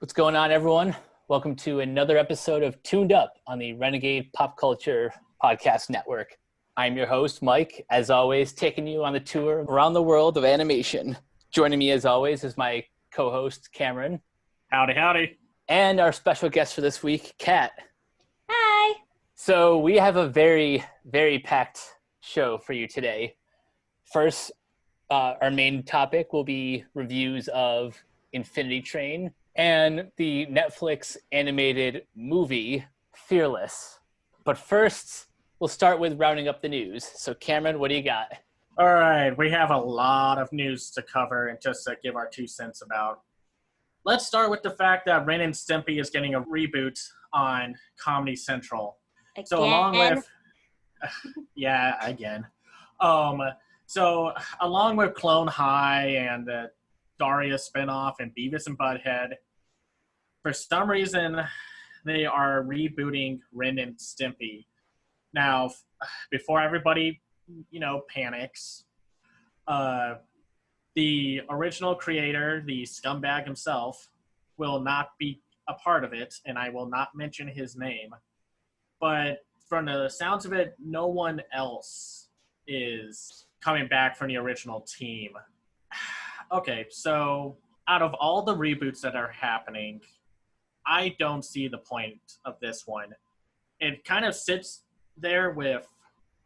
What's going on, everyone? Welcome to another episode of Tooned Up on the Renegade Pop Culture Podcast Network. I'm your host, Mike, as always, taking you on the tour around the world of animation. Joining me, as always, is my co-host, Cameron. Howdy, howdy. And our special guest for this week, Kat. Hi. So we have a very, very packed show for you today. First, our main topic will be reviews of Infinity Train and the Netflix animated movie, Fearless. But first, we'll start with rounding up the news. So Cameron, what do you got? All right, we have a lot of news to cover and just to give our 2 cents about. Let's start with the fact that Ren and Stimpy is getting a reboot on Comedy Central. Again? So along with, yeah, again. So along with Clone High and the Daria spinoff and Beavis and Butthead, for some reason, they are rebooting Ren and Stimpy. Now, before everybody, panics, the original creator, the scumbag himself, will not be a part of it, and I will not mention his name. But from the sounds of it, no one else is coming back from the original team. Okay, so out of all the reboots that are happening, I don't see the point of this one. It kind of sits there with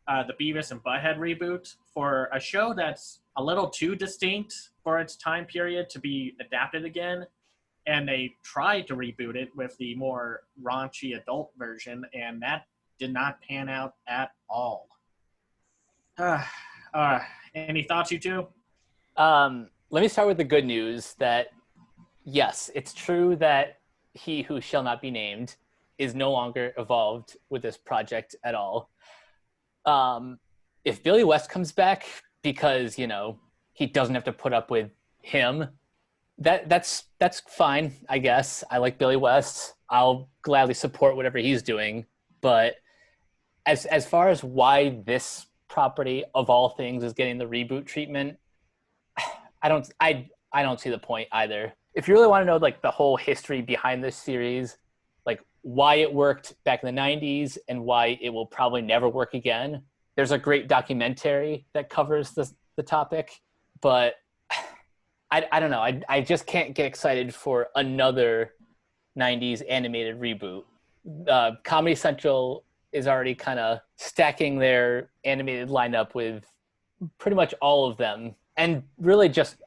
the Beavis and Butthead reboot for a show that's a little too distinct for its time period to be adapted again. And they tried to reboot it with the more raunchy adult version, and that did not pan out at all. Any thoughts, you two? Let me start with the good news that, yes, it's true that he who shall not be named is no longer involved with this project at all. If Billy West comes back because, he doesn't have to put up with him, that's fine, I guess. I like Billy West. I'll gladly support whatever he's doing. But as far as why this property of all things is getting the reboot treatment, I don't see the point either. If you really want to know the whole history behind this series, why it worked back in the 90s and why it will probably never work again, there's a great documentary that covers the topic. But I don't know. I just can't get excited for another 90s animated reboot. Comedy Central is already kind of stacking their animated lineup with pretty much all of them. And really just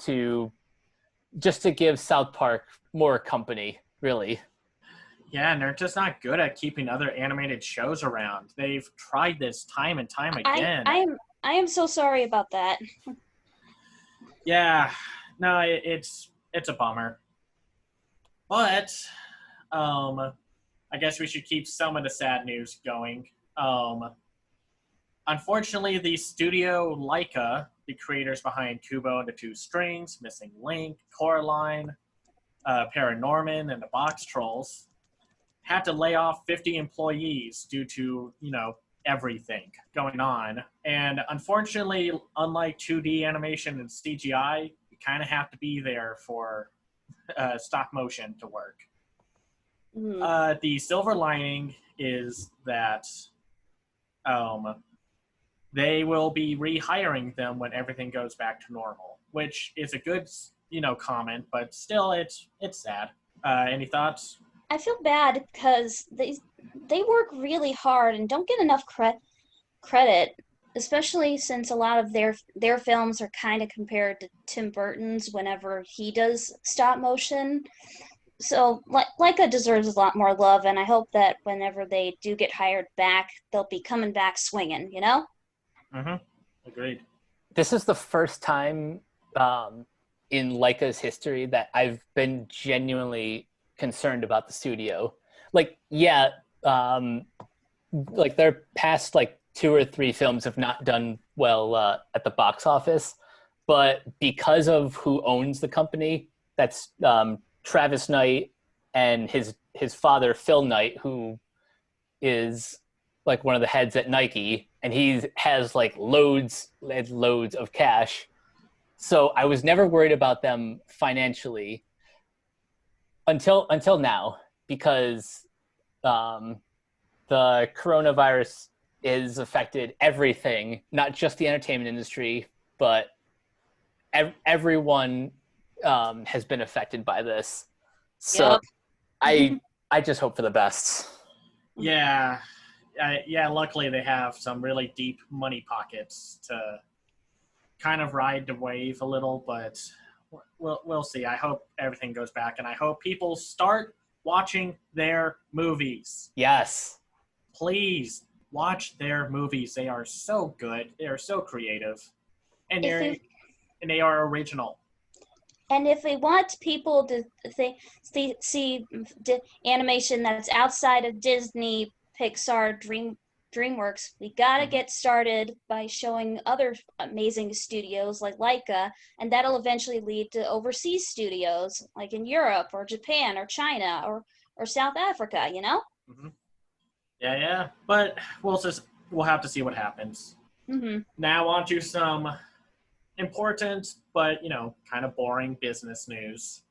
to give South Park more company, really. Yeah, and they're just not good at keeping other animated shows around. They've tried this time and time again. I am so sorry about that. Yeah, no, it's a bummer. But I guess we should keep some of the sad news going. Unfortunately, the studio Laika, the creators behind Kubo and the Two Strings, Missing Link, Coraline, Paranorman, and the Box Trolls, had to lay off 50 employees due to, everything going on. And unfortunately, unlike 2D animation and CGI, you kind of have to be there for stop motion to work. The silver lining is that they will be rehiring them when everything goes back to normal, which is a good, comment, but still it's sad. Any thoughts? I feel bad because they work really hard and don't get enough credit, especially since a lot of their films are kind of compared to Tim Burton's whenever he does stop motion. So Laika deserves a lot more love, and I hope that whenever they do get hired back, they'll be coming back swinging, Mm-hmm. Agreed. This is the first time in Laika's history that I've been genuinely concerned about the studio. Their past 2 or 3 films have not done well at the box office, but because of who owns the company, that's Travis Knight and his father Phil Knight, who is one of the heads at Nike, and he has loads and loads of cash. So I was never worried about them financially until now, because the coronavirus is affected everything, not just the entertainment industry, but everyone has been affected by this. So Yep. I just hope for the best. Yeah. Yeah, luckily they have some really deep money pockets to kind of ride the wave a little, but we'll see. I hope everything goes back, and I hope people start watching their movies. Yes. Please watch their movies. They are so good. They are so creative, and they are original. And if we want people to see animation that's outside of Disney, Pixar, DreamWorks, we gotta get started by showing other amazing studios like Leica, and that'll eventually lead to overseas studios like in Europe or Japan or China or South Africa. Mm-hmm. Yeah. But we'll have to see what happens. Mm-hmm. Now on to some important but kind of boring business news.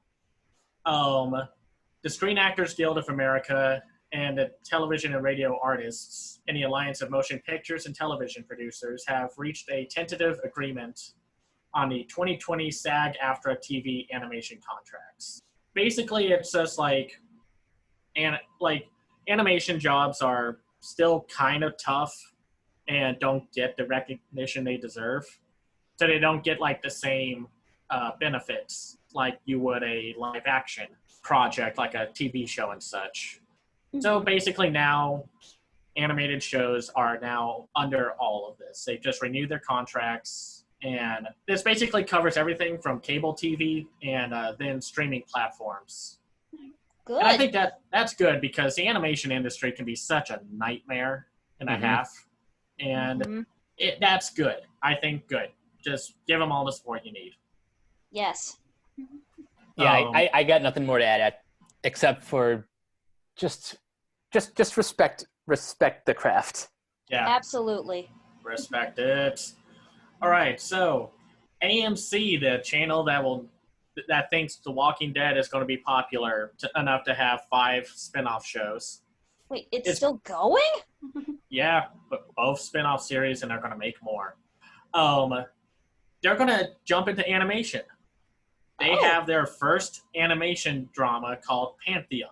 The Screen Actors Guild of America and the Television and Radio Artists in the Alliance of Motion Pictures and Television Producers have reached a tentative agreement on the 2020 SAG-AFTRA TV animation contracts. Basically, it's just like animation jobs are still kind of tough and don't get the recognition they deserve. So they don't get like the same benefits like you would a live action project, like a TV show and such. So basically now animated shows are now under all of this. They've just renewed their contracts, and this basically covers everything from cable TV and then streaming platforms. Good. And I think that's good, because the animation industry can be such a nightmare and a half, and that's good. I think good. Just give them all the support you need. Yes. Yeah, I got nothing more to add except for just respect the craft. Yeah, Absolutely. respect it. All right, so AMC, the channel that thinks The Walking Dead is going to be popular enough to have 5 spin-off shows. Wait, it's still going? Yeah, but both spin-off series, and they're going to make more. They're going to jump into animation. They have their first animation drama called Pantheon.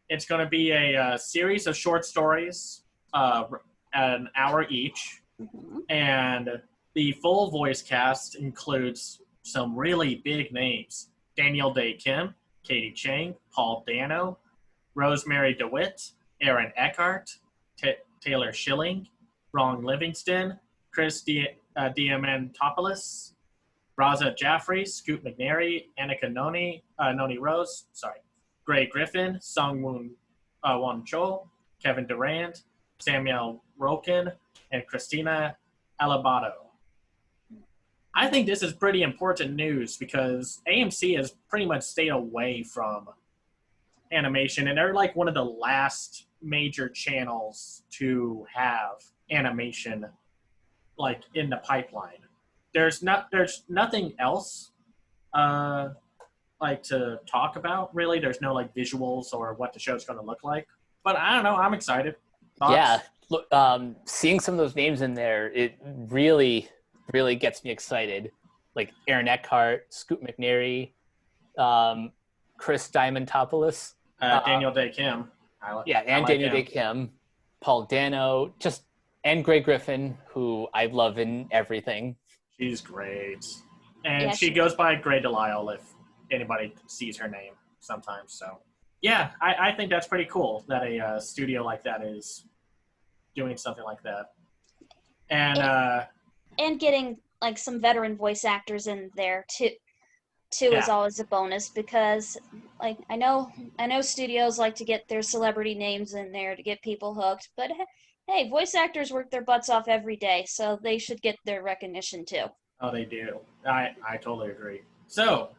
It's going to be a series of short stories, an hour each, and the full voice cast includes some really big names: Daniel Day Kim, Katie Chang, Paul Dano, Rosemary DeWitt, Aaron Eckhart, Taylor Schilling, Ron Livingston, Chris Diamantopoulos, Raza Jaffrey, Scoot McNairy, Annika Noni Rose, Gray Griffin, Sung Won Chol, Kevin Durant, Samuel Roken, and Christina Alabado. I think this is pretty important news because AMC has pretty much stayed away from animation, and they're like one of the last major channels to have animation like in the pipeline. There's nothing else like to talk about, really. There's no like visuals or what the show's going to look like, but I don't know, I'm excited. Thoughts? Yeah, look, seeing some of those names in there, it really gets me excited. Like Aaron Eckhart, Scoot McNairy, Chris Diamantopoulos, Daniel Day Kim. Daniel Day Kim, Paul Dano, and Gray Griffin, who I love in everything. She's great, and she goes by Gray Delisle if anybody sees her name sometimes. So yeah, I think that's pretty cool that a studio like that is doing something like that, and getting like some veteran voice actors in there too is always a bonus, because like I know studios like to get their celebrity names in there to get people hooked, but hey, voice actors work their butts off every day, so they should get their recognition too. Oh, they do. I totally agree. So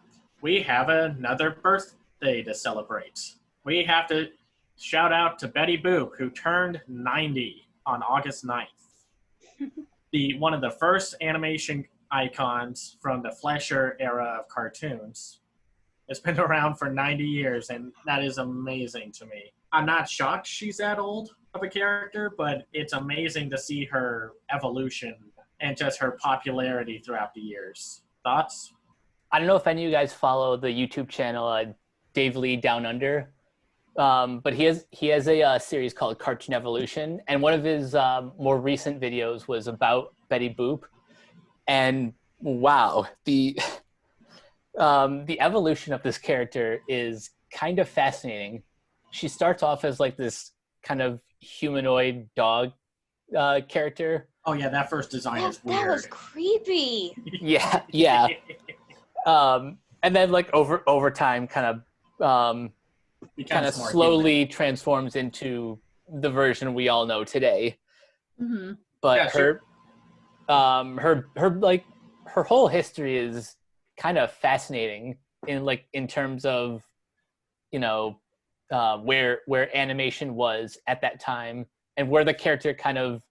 we have another birthday to celebrate. We have to shout out to Betty Boop, who turned 90 on August 9th. One of the first animation icons from the Fleischer era of cartoons. It's been around for 90 years, and that is amazing to me. I'm not shocked she's that old of a character, but it's amazing to see her evolution and just her popularity throughout the years. Thoughts? I don't know if any of you guys follow the YouTube channel Dave Lee Down Under, but he has a series called Cartoon Evolution, and one of his more recent videos was about Betty Boop, and wow, the evolution of this character is kind of fascinating. She starts off as like this kind of humanoid dog character. Oh yeah, that first design is weird. That was creepy. Yeah. And then like over time, kind of slowly transforms into the version we all know today. Mm-hmm. But her whole history is kind of fascinating in terms of, you know, where animation was at that time and where the character kind of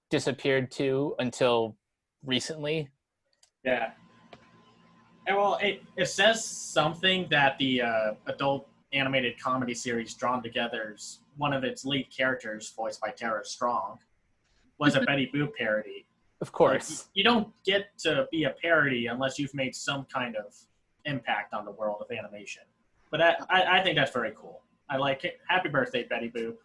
disappeared to until recently. Yeah. And well, it says something that the adult animated comedy series Drawn Together's one of its lead characters, voiced by Tara Strong, was a Betty Boop parody. Of course. Like, you don't get to be a parody unless you've made some kind of impact on the world of animation. But I think that's very cool. I like it. Happy birthday, Betty Boop.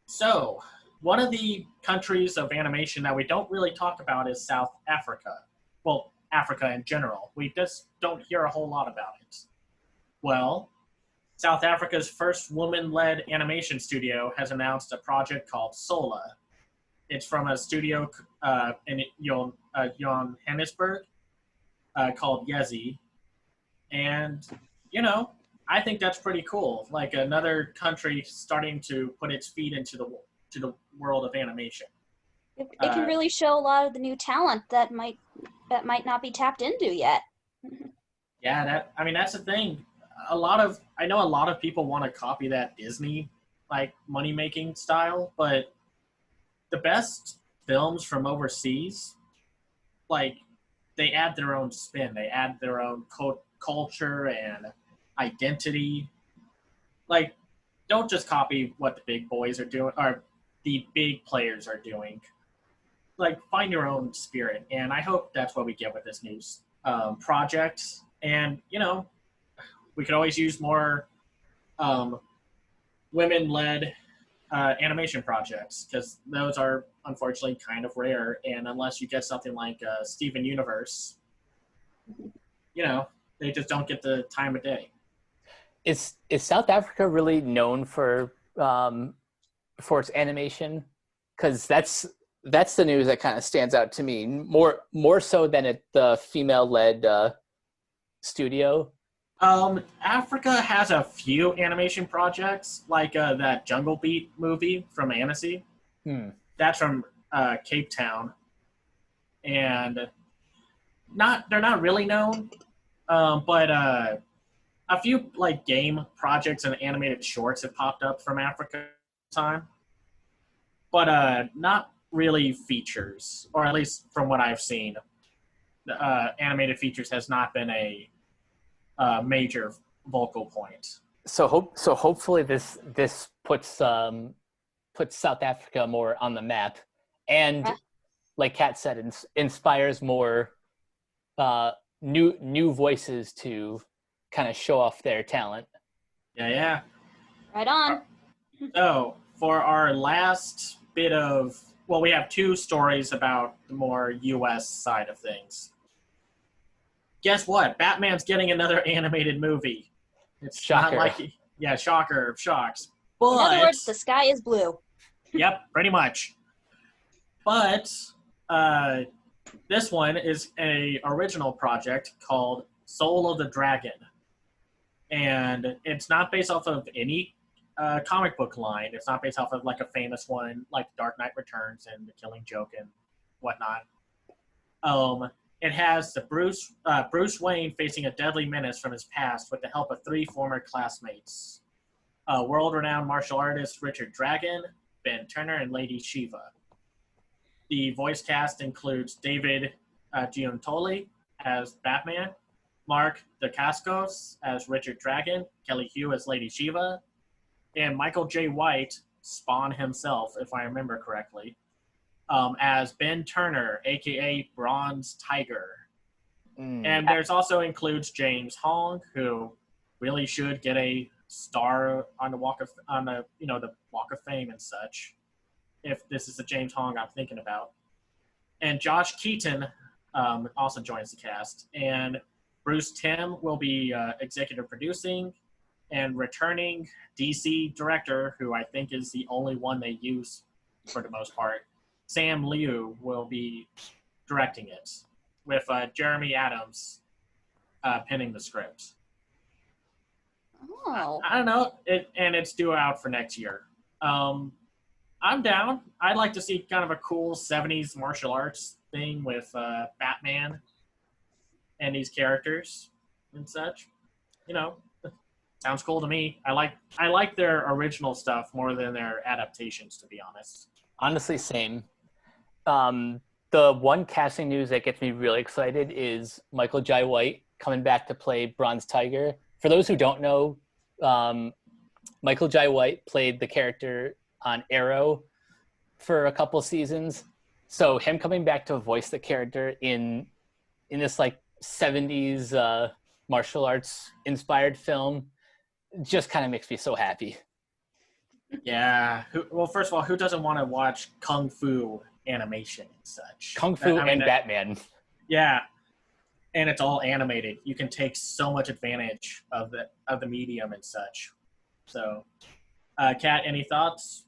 So, one of the countries of animation that we don't really talk about is South Africa. Well, Africa in general. We just don't hear a whole lot about it. Well, South Africa's first woman-led animation studio has announced a project called Sola. It's from a studio in Johannesburg called Yezi. And, you know, I think that's pretty cool. Like another country starting to put its feet into the world of animation. It can really show a lot of the new talent that might not be tapped into yet. Yeah, that's the thing. I know a lot of people want to copy that Disney like money making style, but the best films from overseas, like they add their own spin, they add their own culture and identity. Like, don't just copy what the big boys are doing or the big players are doing. Like, find your own spirit, and I hope that's what we get with this new project. And you know, we could always use more women-led animation projects because those are unfortunately kind of rare. And unless you get something like Steven Universe, you know, they just don't get the time of day. Is South Africa really known for its animation? Because that's the news that kind of stands out to me more so than at the female-led studio. Africa has a few animation projects, like that Jungle Beat movie from Annecy. That's from Cape Town, and they're not really known, but a few like game projects and animated shorts have popped up from Africa time, but not really features, or at least from what I've seen, animated features has not been a major vocal point. So hopefully this puts South Africa more on the map, and like Kat said, inspires more new voices to kind of show off their talent. Yeah. Right on. So for our last bit of, well, we have two stories about the more U.S. side of things. Guess what? Batman's getting another animated movie. It's shocker. Not like, yeah, shocker of shocks. But, in other words, the sky is blue. Yep, pretty much. But this one is a original project called Soul of the Dragon. And it's not based off of any comic book line. It's not based off of like a famous one like Dark Knight Returns and The Killing Joke and whatnot. It has the Bruce Wayne facing a deadly menace from his past with the help of three former classmates. World-renowned martial artist Richard Dragon, Ben Turner, and Lady Shiva. The voice cast includes David Giuntoli as Batman, Mark Dacascos as Richard Dragon, Kelly Hu as Lady Shiva, and Michael J. White, Spawn himself, if I remember correctly, as Ben Turner, aka Bronze Tiger. And there's also includes James Hong, who really should get a star on the Walk of Fame and such. If this is the James Hong I'm thinking about, and Josh Keaton also joins the cast, and Bruce Timm will be executive producing, and returning DC director, who I think is the only one they use for the most part, Sam Liu will be directing it, with Jeremy Adams penning the script. Oh. I don't know, and it's due out for next year. I'm down. I'd like to see kind of a cool 70s martial arts thing with Batman and these characters and such. You know, sounds cool to me. I like their original stuff more than their adaptations, to be honest. Honestly, same. The one casting news that gets me really excited is Michael J. White coming back to play Bronze Tiger. For those who don't know, Michael J. White played the character on Arrow for a couple seasons. So him coming back to voice the character in this like 70s martial arts inspired film just kind of makes me so happy. Yeah. Well, first of all, who doesn't want to watch Kung Fu animation and such? Kung Fu and Batman. Yeah. And it's all animated. You can take so much advantage of the medium and such. So, Kat, any thoughts?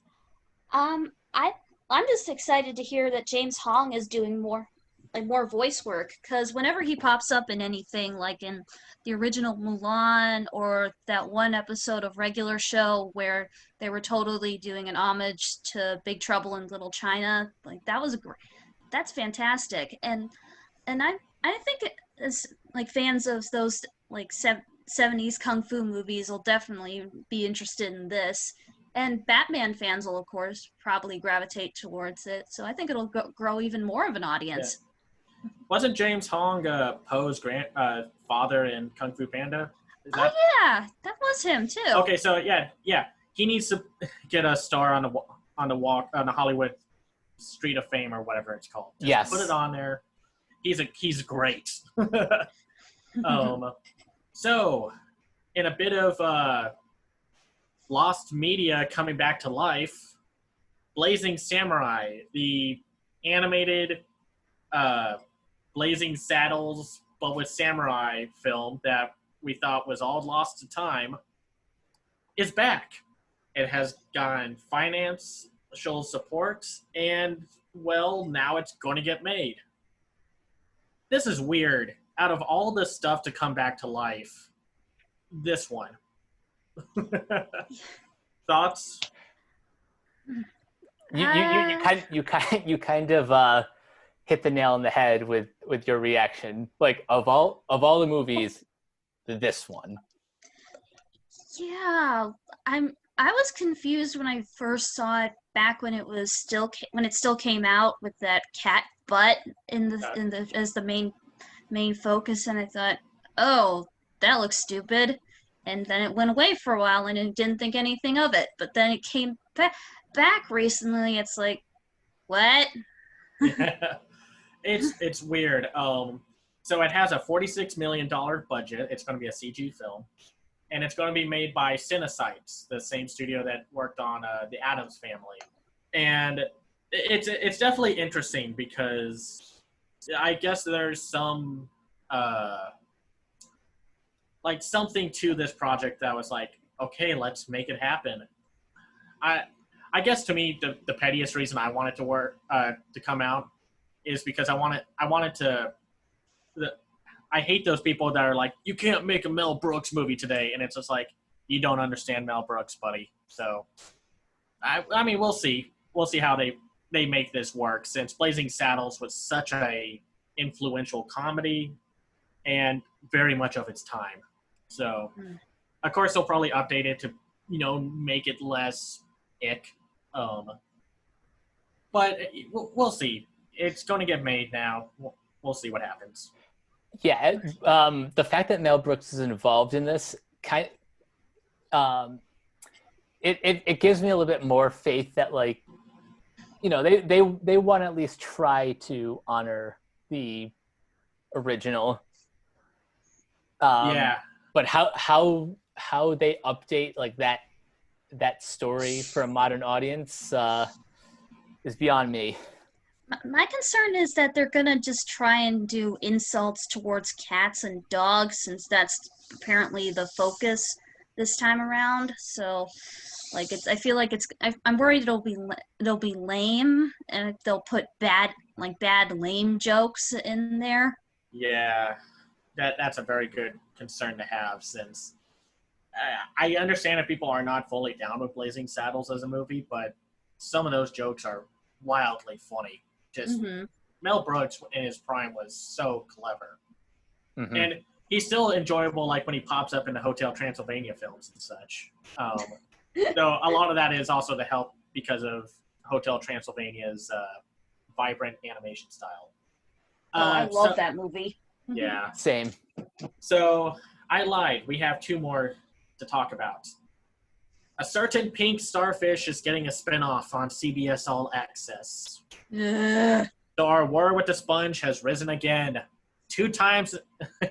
I'm just excited to hear that James Hong is doing more voice work, because whenever he pops up in anything, like in the original Mulan or that one episode of Regular Show where they were totally doing an homage to Big Trouble in Little China, like that was great. That's fantastic, and I think as like fans of those like 70s kung fu movies will definitely be interested in this. And Batman fans will, of course, probably gravitate towards it. So I think it'll grow even more of an audience. Yeah. Wasn't James Hong Poe's father in Kung Fu Panda? Oh yeah, that was him too. Okay, so yeah, he needs to get a star on the Hollywood Street of Fame or whatever it's called. Just yes, put it on there. He's great. So, in a bit of lost media coming back to life, Blazing Samurai, the animated Blazing Saddles but with samurai film that we thought was all lost to time, is back. It has gotten financial support, and well, now it's going to get made. This is weird. Out of all the stuff to come back to life, this one. Thoughts? You kind of hit the nail on the head with your reaction. Like of all the movies, this one. Yeah, I was confused when I first saw it back when it still came out with that cat butt in the as the main focus, and I thought, oh, that looks stupid. And then it went away for a while, and I didn't think anything of it. But then it came back recently. It's like, what? Yeah. It's weird. So it has a $46 million budget. It's going to be a CG film, and it's going to be made by Cinesites, the same studio that worked on the Addams Family. And it's definitely interesting because I guess there's some like something to this project that was like, okay, let's make it happen. I guess to me the pettiest reason I wanted to come out is because I hate those people that are like, you can't make a Mel Brooks movie today, and it's just like, you don't understand Mel Brooks, buddy. So I mean, we'll see how they make this work, since Blazing Saddles was such a influential comedy and very much of its time. So, of course, they'll probably update it to, make it less ick. But we'll see. It's going to get made now. We'll see what happens. Yeah, the fact that Mel Brooks is involved in this um, it gives me a little bit more faith that, like, they want to at least try to honor the original. Yeah, But how they update like that story for a modern audience is beyond me. My concern is that they're gonna just try and do insults towards cats and dogs, since that's apparently the focus this time around. So, like, I feel like I'm worried it'll be lame, and they'll put bad lame jokes in there. yeah, that's a very good concern to have, since I understand if people are not fully down with Blazing Saddles as a movie, but some of those jokes are wildly funny. Just Hmm. Mel Brooks in his prime was so clever, Mm-hmm. and he's still enjoyable, like when he pops up in the Hotel Transylvania films and such. Though a lot of that is also to help because of Hotel Transylvania's vibrant animation style. Oh, I love that movie. Yeah. Same. So I lied. We have two more to talk about. A certain pink starfish is getting a spinoff on CBS All Access. Ugh. So our war with the sponge has risen again, 2 times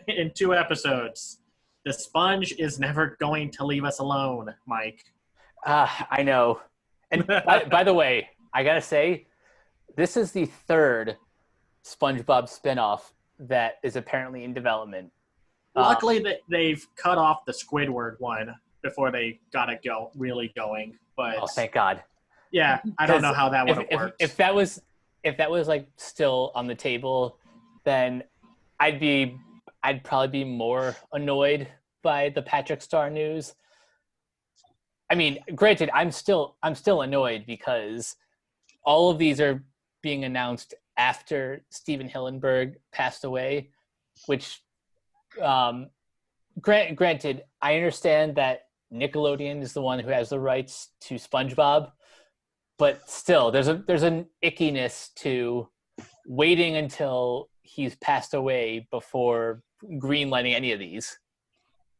in 2 episodes. The sponge is never going to leave us alone, Mike. I know. And by the way, I gotta say, this is the 3rd SpongeBob spinoff that is apparently in development. Luckily, they've cut off the Squidward one before they got it really going. But Oh, thank God. yeah, I don't know how that would have worked. If that was like still on the table, then I'd probably be more annoyed by the Patrick Star news. I mean, granted, I'm still annoyed because all of these are being announced after Steven Hillenburg passed away, which, granted, I understand that Nickelodeon is the one who has the rights to SpongeBob, but still, there's an ickiness to waiting until he's passed away before greenlighting any of these.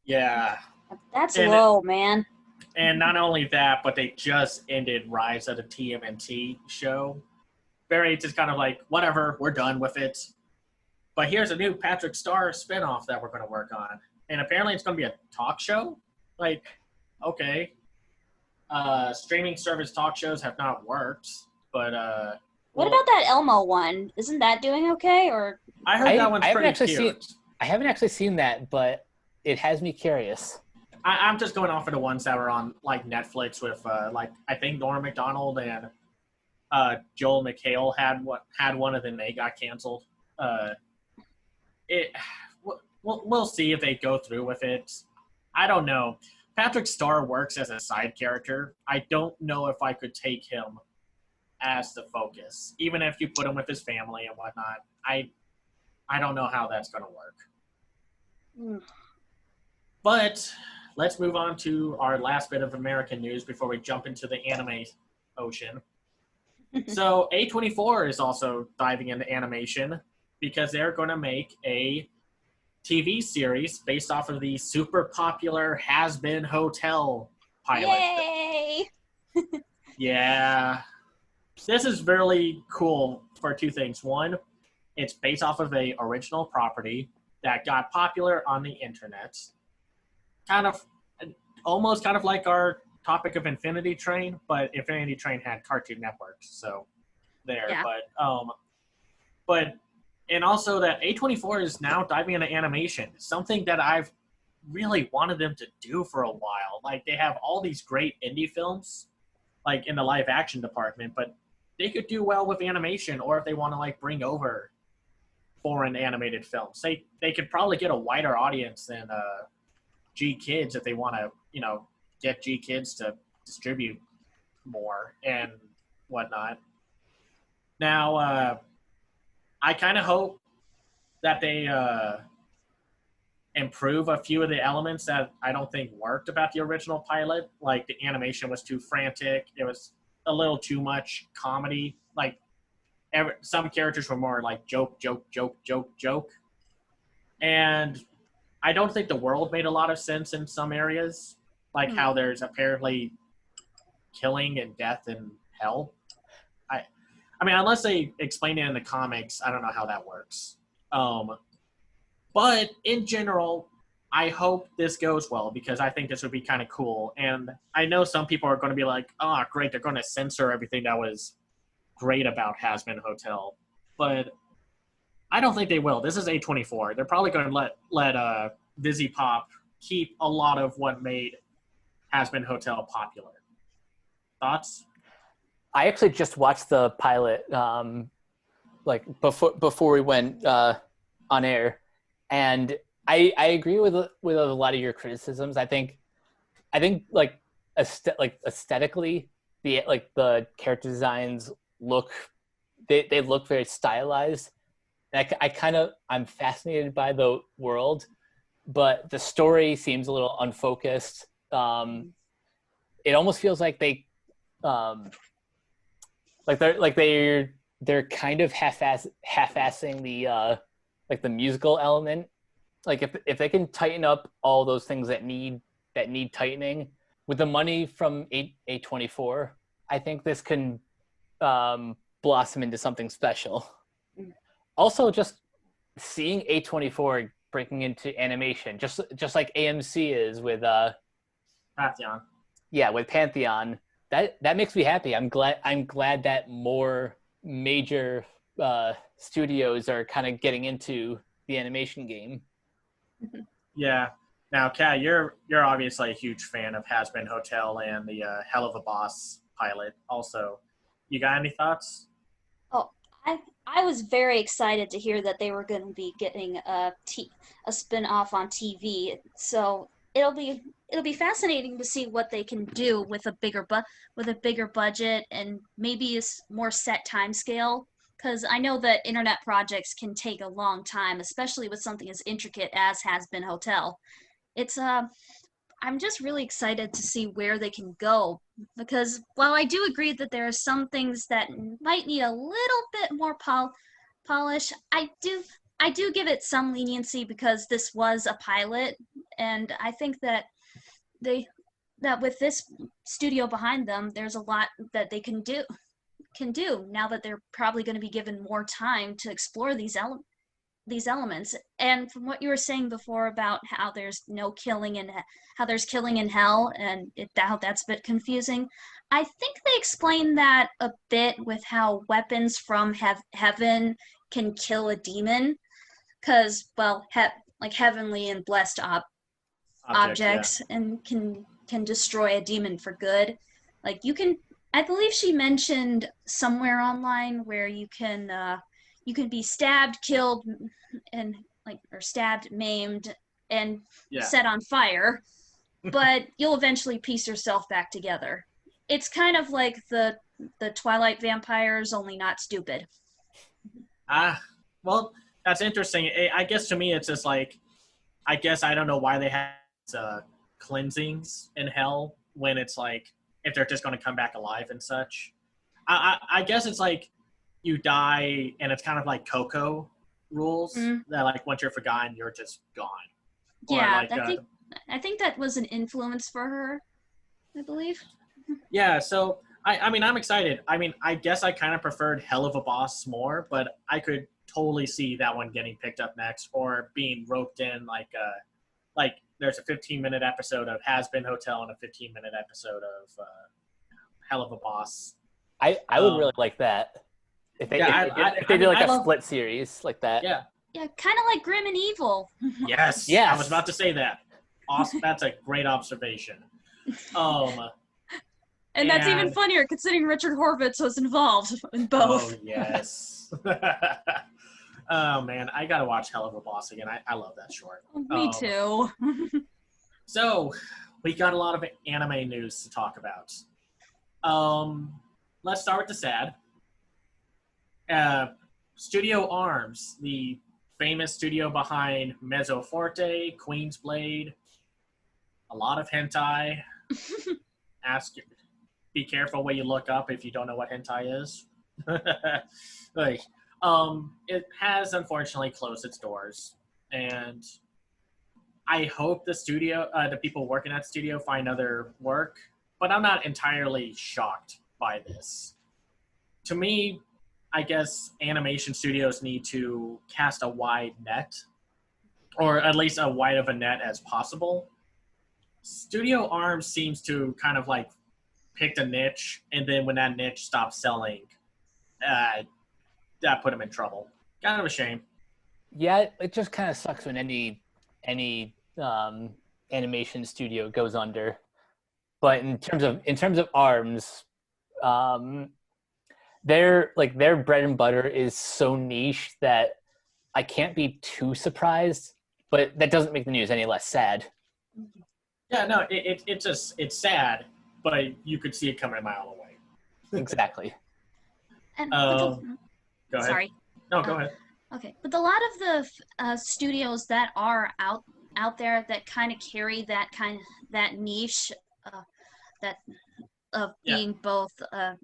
Yeah. That's low, man. And not only that, but they just ended Rise of the TMNT show. Very just kind of like, whatever, we're done with it. But here's a new Patrick Star spinoff that we're going to work on. And apparently it's going to be a talk show? Like, okay. Streaming service talk shows have not worked, but... What about that Elmo one? Isn't that doing okay? Or I heard that one's pretty cute. I haven't actually seen that, but it has me curious. I'm just going off of the ones that were on like Netflix with like I think Norm Macdonald and Joel McHale had one, and then they got canceled. We'll see if they go through with it. I don't know. Patrick Star works as a side character. I don't know if I could take him as the focus, even if you put him with his family and whatnot. I don't know how that's going to work. But let's move on to our last bit of American news before we jump into the anime ocean. So A24 is also diving into animation because they're going to make a TV series based off of the super popular Has Been Hotel pilot. yay! Yeah. This is really cool for 2 things. One, it's based off of a original property that got popular on the internet. Almost kind of like our topic of Infinity Train, but Infinity Train had Cartoon Network, so there. Yeah. And also that A24 is now diving into animation, something that I've really wanted them to do for a while. Like, they have all these great indie films, like in the live action department, but they could do well with animation, or if they want to like bring over foreign animated films, they could probably get a wider audience than G Kids if they want to, get G Kids to distribute more and whatnot. Now, I kind of hope that they improve a few of the elements that I don't think worked about the original pilot. Like, the animation was too frantic. It was a little too much comedy. Like, some characters were more like joke. And I don't think the world made a lot of sense in some areas, like how there's apparently killing and death in hell. I mean, unless they explain it in the comics, I don't know how that works. But in general, I hope this goes well because I think this would be kind of cool. And I know some people are going to be like, "Oh, great! They're going to censor everything that was great about Hazbin Hotel," but I don't think they will. This is A24. They're probably going to let Vizzy Pop keep a lot of what made Hazbin Hotel popular. Thoughts? I actually just watched the pilot, like before we went on air, and I agree with a lot of your criticisms. I think like aesthetically, the character designs look they look very stylized. I'm fascinated by the world, but the story seems a little unfocused. It almost feels like they're kind of half-assing the like the musical element. Like if they can tighten up all those things that need tightening with the money from A24, I think this can blossom into something special. Also, just seeing A24 breaking into animation, just like AMC is with Pantheon. Yeah, with Pantheon. That makes me happy. I'm glad that more major studios are kind of getting into the animation game. Yeah. Now, Kat, you're obviously a huge fan of Hazbin Hotel and the Hell of a Boss pilot. Also, you got any thoughts? Oh, I was very excited to hear that they were going to be getting a spin-off on TV. So it'll be fascinating to see what they can do with a bigger budget and maybe a more set time scale. Because I know that internet projects can take a long time, especially with something as intricate as has been Hotel. It's I'm just really excited to see where they can go because while I do agree that there are some things that might need a little bit more polish, I do give it some leniency because this was a pilot, and I think that that with this studio behind them, there's a lot that they can do now that they're probably going to be given more time to explore these elements. And from what you were saying before about how there's no killing and how there's killing in hell, and how that's a bit confusing, I think they explained that a bit with how weapons from heaven can kill a demon, because well, like heavenly and blessed objects yeah. And can destroy a demon for good. Like you can, I believe she mentioned somewhere online where you can be stabbed, killed, and or stabbed, maimed, and set on fire, but you'll eventually piece yourself back together. It's kind of like the Twilight vampires, only not stupid. Well, that's interesting. I guess to me, it's just like, I guess I don't know why they have cleansings in hell when it's like, if they're just going to come back alive and such. I guess it's like you die and it's kind of like Coco rules that like once you're forgotten, you're just gone. Yeah, like, I think that was an influence for her, I believe. Yeah, so I mean, I'm excited. I mean, I guess I kind of preferred Hell of a Boss more, but I could totally see that one getting picked up next or being roped in like there's a 15-minute episode of Hazbin Hotel and a 15-minute episode of Hell of a Boss. I would really like that. If they did like a split series like that. Yeah. Yeah, kind of like Grim and Evil. Yes. Yes. I was about to say that. Awesome. That's a great observation. And that's even funnier considering Richard Horvitz was involved in both. Oh, yes. Oh, man. I got to watch Hell of a Boss again. I love that short. Me too. So, we got a lot of anime news to talk about. Let's start with the sad. Studio Arms, the famous studio behind Mezzo Forte, Queen's Blade, a lot of hentai. Be careful what you look up if you don't know what hentai is. It has unfortunately closed its doors. and I hope the people working at the studio find other work, but I'm not entirely shocked by this. To me, I guess animation studios need to cast a wide net, or at least as wide of a net as possible. Studio Arms seems to kind of like picked a niche, and then when that niche stopped selling, that put them in trouble. Kind of a shame. Yeah, it just kind of sucks when any animation studio goes under. But in terms of Arms, um, their bread and butter is so niche that I can't be too surprised. But that doesn't make the news any less sad. Yeah, no, it's sad, but you could see it coming a mile away. Exactly. And Go ahead. sorry. No, go ahead. Okay, but a lot of the studios that are out there that kind of carry that niche, that of being both a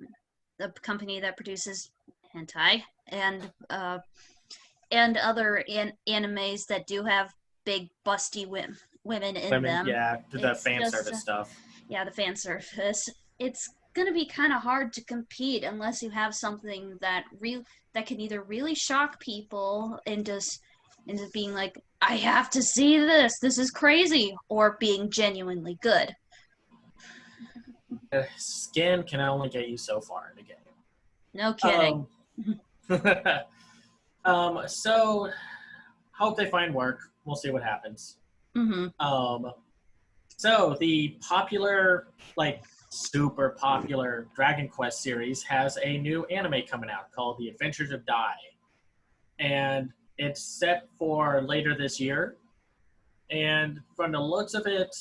company that produces hentai and other animes that do have big busty women in them. Yeah, the It's fan just, service stuff. Yeah, the fan service. It's gonna be kind of hard to compete unless you have something that can either really shock people into being like, I have to see this. This is crazy, or being genuinely good. Skin can only get you so far in the game. No kidding. So hope they find work. We'll see what happens. So the popular, like super popular Dragon Quest series has a new anime coming out called The Adventures of Dai. And it's set for later this year. And from the looks of it,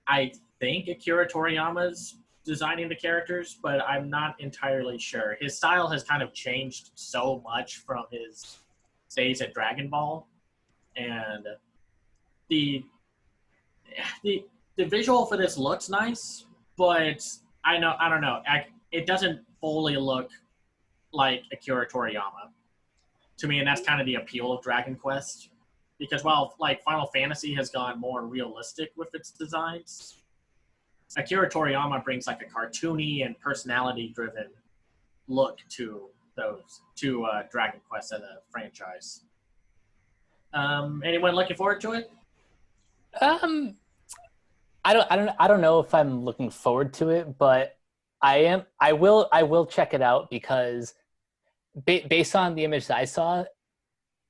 I think Akira Toriyama's designing the characters, but I'm not entirely sure. His style has kind of changed so much from his days at Dragon Ball. And the visual for this looks nice, but I don't know. It doesn't fully look like Akira Toriyama to me, and that's kind of the appeal of Dragon Quest. Because while like Final Fantasy has gone more realistic with its designs, Akira Toriyama brings like a cartoony and personality-driven look to Dragon Quest as a franchise. Anyone looking forward to it? I don't know if I'm looking forward to it, but I will check it out because based on the image that I saw,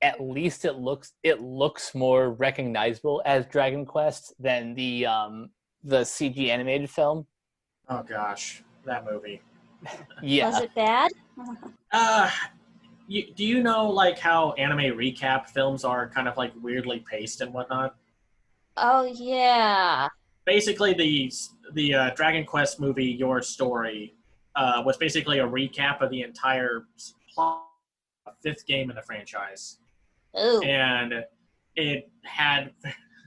at least it looks more recognizable as Dragon Quest than the CG animated film. Oh gosh, that movie. Yeah. Was it bad? Do you know like how anime recap films are kind of like weirdly paced and whatnot? Oh yeah. Basically, the Dragon Quest movie, Your Story, was basically a recap of the entire plot, fifth game in the franchise. Ooh. And it had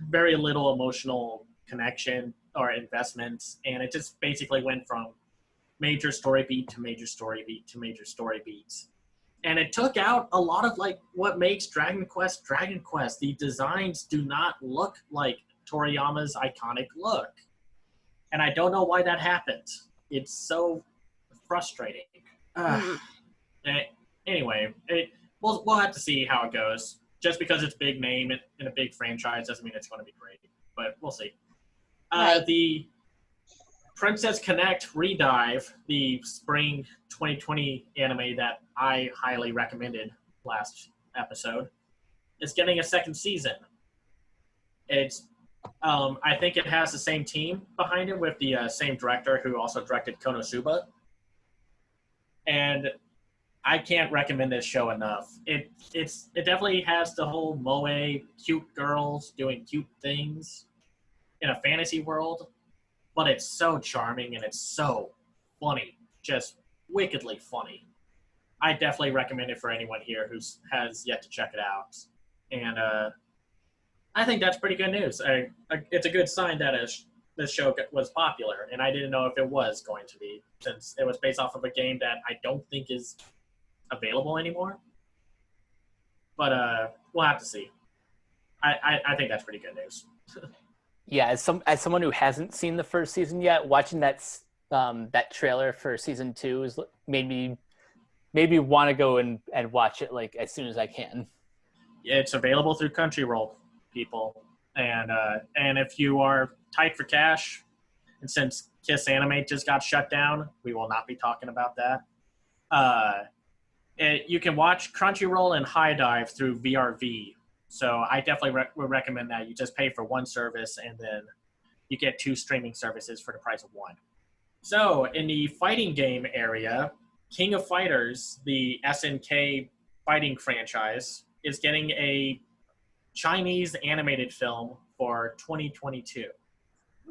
very little emotional connection or investment, and it just basically went from major story beat to major story beat to major story beats. And it took out a lot of like what makes Dragon Quest Dragon Quest. The designs do not look like Toriyama's iconic look. And I don't know why that happened. It's so frustrating. Anyway, we'll have to see how it goes. Just because it's big name in a big franchise doesn't mean it's going to be great. But we'll see. Right. The Princess Connect Redive, the spring 2020 anime that I highly recommended last episode, is getting a second season. It's I think it has the same team behind it with the same director who also directed Konosuba. And I can't recommend this show enough. It definitely has the whole moe, cute girls doing cute things in a fantasy world, but it's so charming and it's so funny, just wickedly funny. I definitely recommend it for anyone here who has yet to check it out. And I think that's pretty good news. It's a good sign that this show was popular, and I didn't know if it was going to be, since it was based off of a game that I don't think is available anymore. But we'll have to see. I think that's pretty good news. Yeah, as someone who hasn't seen the first season yet, watching that trailer for season 2 is made me want to go and watch it like as soon as I can. It's available through Crunchyroll, people, and if you are tight for cash, and since Kiss Anime just got shut down, we will not be talking about that. You can watch Crunchyroll and High Dive through VRV. So I definitely would recommend that. You just pay for one service, and then you get 2 streaming services for the price of one. So in the fighting game area, King of Fighters, the SNK fighting franchise, is getting a Chinese animated film for 2022.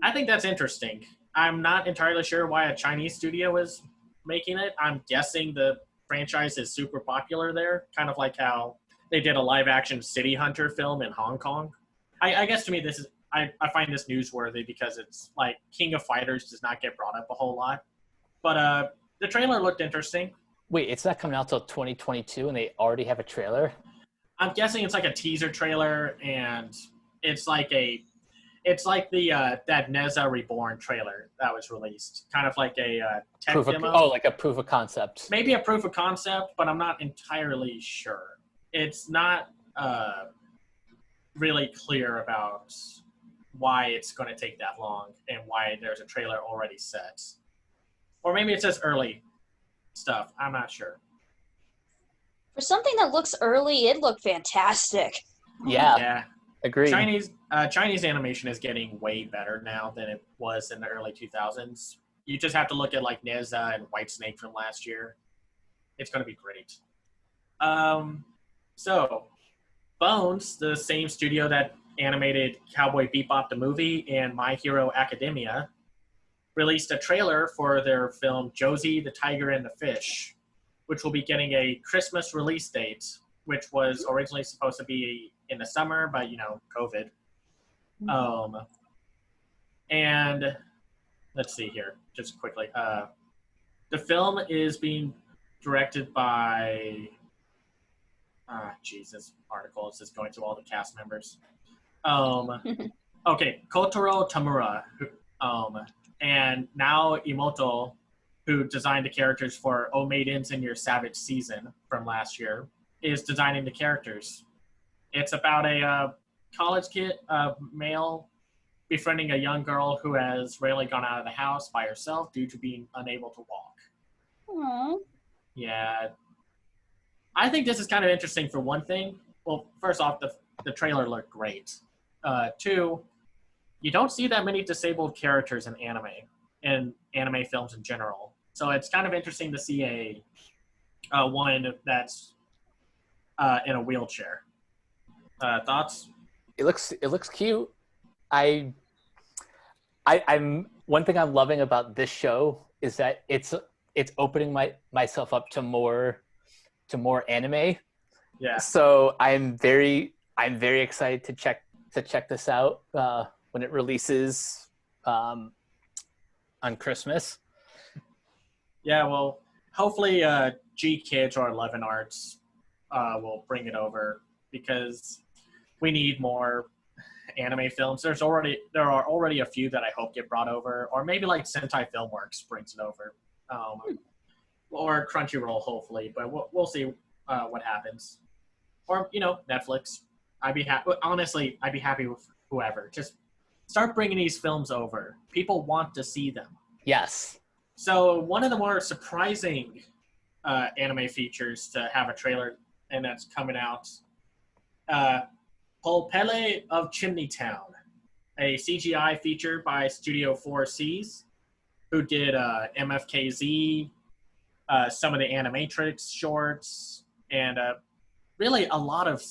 I think that's interesting. I'm not entirely sure why a Chinese studio is making it. I'm guessing the franchise is super popular there, kind of like how they did a live-action City Hunter film in Hong Kong. I guess to me this is I find this newsworthy because it's like King of Fighters does not get brought up a whole lot. But the trailer looked interesting. Wait, it's not coming out till 2022 and they already have a trailer? I'm guessing it's like a teaser trailer, and it's like the that Neza Reborn trailer that was released, kind of like a tech demo. Like a proof of concept. Maybe a proof of concept, but I'm not entirely sure. It's not really clear about why it's going to take that long and why there's a trailer already set. Or maybe it's just early stuff. I'm not sure. For something that looks early, it looked fantastic. Yeah. Agreed. Chinese animation is getting way better now than it was in the early 2000s. You just have to look at like Neza and Whitesnake from last year. It's going to be great. So, Bones, the same studio that animated Cowboy Bebop the movie and My Hero Academia, released a trailer for their film Josie, the Tiger, and the Fish, which will be getting a Christmas release date, which was originally supposed to be in the summer, but, COVID. And let's see here, just quickly. The film is being directed by... Jesus, article is just going through all the cast members. Okay, Kotaro Tamura, and Nao Imoto, who designed the characters for Oh Maidens in Your Savage Season from last year, is designing the characters. It's about a college kid, male, befriending a young girl who has rarely gone out of the house by herself due to being unable to walk. Aww. Yeah. I think this is kind of interesting for one thing. Well, first off, the trailer looked great. 2, you don't see that many disabled characters in anime films in general. So it's kind of interesting to see a one that's in a wheelchair. Thoughts? It looks cute. I'm one thing I'm loving about this show is that it's opening myself up to more anime. Yeah. So I'm very excited to check this out when it releases on Christmas. Yeah, well, hopefully G Kids or 11 Arts will bring it over, because we need more anime films. There are already a few that I hope get brought over, or maybe like Sentai Filmworks brings it over, or Crunchyroll, hopefully. But we'll see what happens. Or Netflix. I'd be happy. Honestly, I'd be happy with whoever. Just start bringing these films over. People want to see them. Yes. So one of the more surprising anime features to have a trailer, and that's coming out, Polpele of Chimney Town, a CGI feature by Studio 4Cs, who did MFKZ, some of the Animatrix shorts, and really a lot of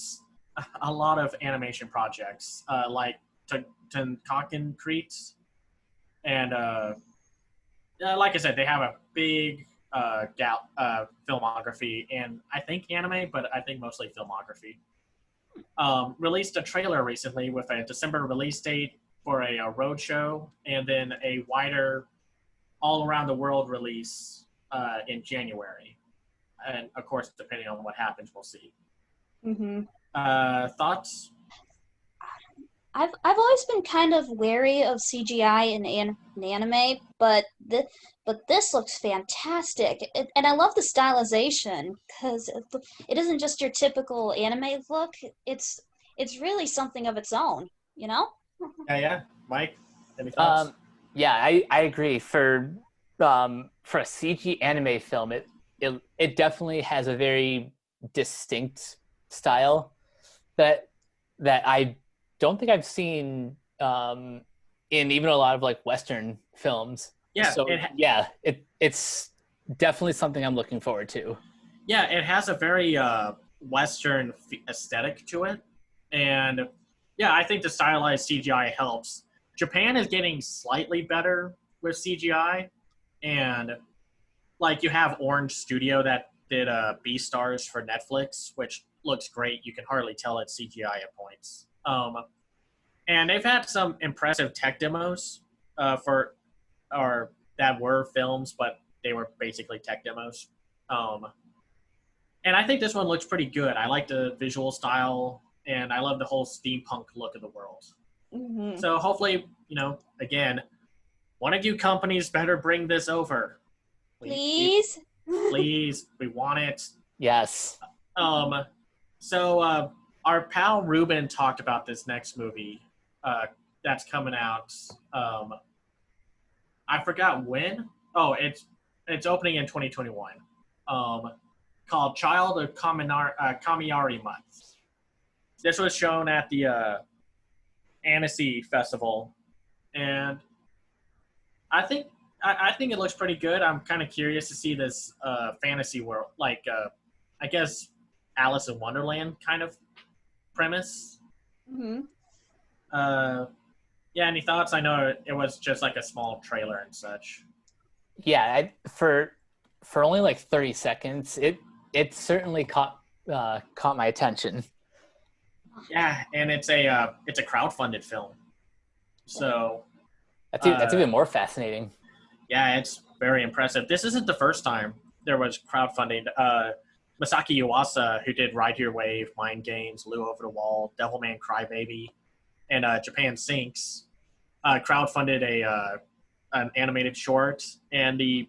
animation projects, like Tenkaken, and like I said, they have a big filmography, and I think anime, but I think mostly filmography. Released a trailer recently with a December release date for a road show, and then a wider all around the world release in January. And of course, depending on what happens, we'll see. Mm-hmm. Thoughts? I've always been kind of wary of CGI in anime, but this looks fantastic, and I love the stylization because it isn't just your typical anime look. It's really something of its own, you know? Yeah. Mike, any thoughts? Um, yeah, I agree. For a CG anime film, it definitely has a very distinct style that I don't think I've seen in even a lot of like Western films. Yeah, So yeah, it's definitely something I'm looking forward to. yeah, it has a very Western aesthetic to it, and yeah, I think the stylized CGI helps. Japan is getting slightly better with CGI, and like you have Orange Studio that did Beastars for Netflix, which looks great. You can hardly tell it's CGI at points. And they've had some impressive tech demos for or that were films, but they were basically tech demos. Um, and I think this one looks pretty good. I like the visual style, and I love the whole steampunk look of the world. Hmm. So hopefully, again, one of you companies better bring this over. Please? Please, we want it. Yes. Um, so our pal Ruben talked about this next movie that's coming out. I forgot when. Oh, it's opening in 2021. Called Child of Kamiyari Month. This was shown at the Annecy Festival, and I think it looks pretty good. I'm kind of curious to see this fantasy world, like I guess Alice in Wonderland kind of premise. Hmm. Yeah, any thoughts? I know it was just like a small trailer and such. Yeah, for only like 30 seconds, it certainly caught my attention. Yeah, and it's a crowdfunded film, so That's even more fascinating. yeah, it's very impressive. This isn't the first time there was crowdfunding. Masaki Yuasa, who did Ride Your Wave, Mind Games, Lou Over the Wall, Devilman Crybaby, and Japan Sinks, crowdfunded an animated short, and the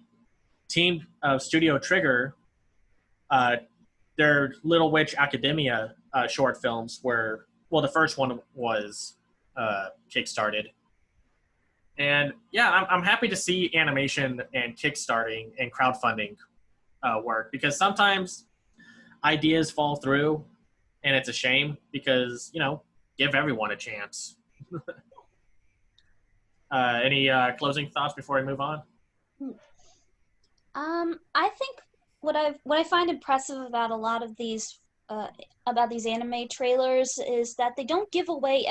team of Studio Trigger, uh, their Little Witch Academia short films were, well, the first one was kickstarted. And yeah, I'm happy to see animation and kickstarting and crowdfunding work, because sometimes ideas fall through, and it's a shame because, give everyone a chance. Any closing thoughts before we move on? I think what I find impressive about a lot of these anime trailers is that they don't give away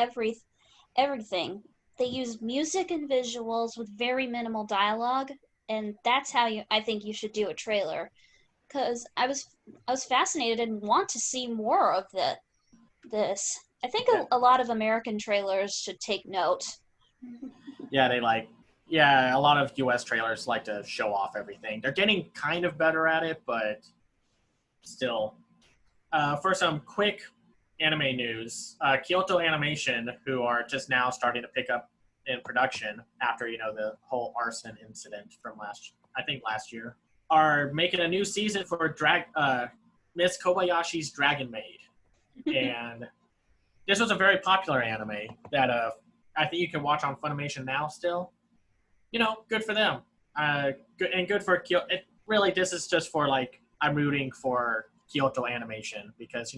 everything. They use music and visuals with very minimal dialogue, and that's how I think you should do a trailer. Because I was fascinated and want to see more of this. I think Yeah, a lot of American trailers should take note. yeah, yeah, a lot of US trailers like to show off everything. They're getting kind of better at it, but still. For some quick anime news, Kyoto Animation, who are just now starting to pick up in production after the whole arson incident from last year, are making a new season for Miss Kobayashi's Dragon Maid, and this was a very popular anime that I think you can watch on Funimation now still. Good for them. Good for Kyoto. This is just for I'm rooting for Kyoto Animation because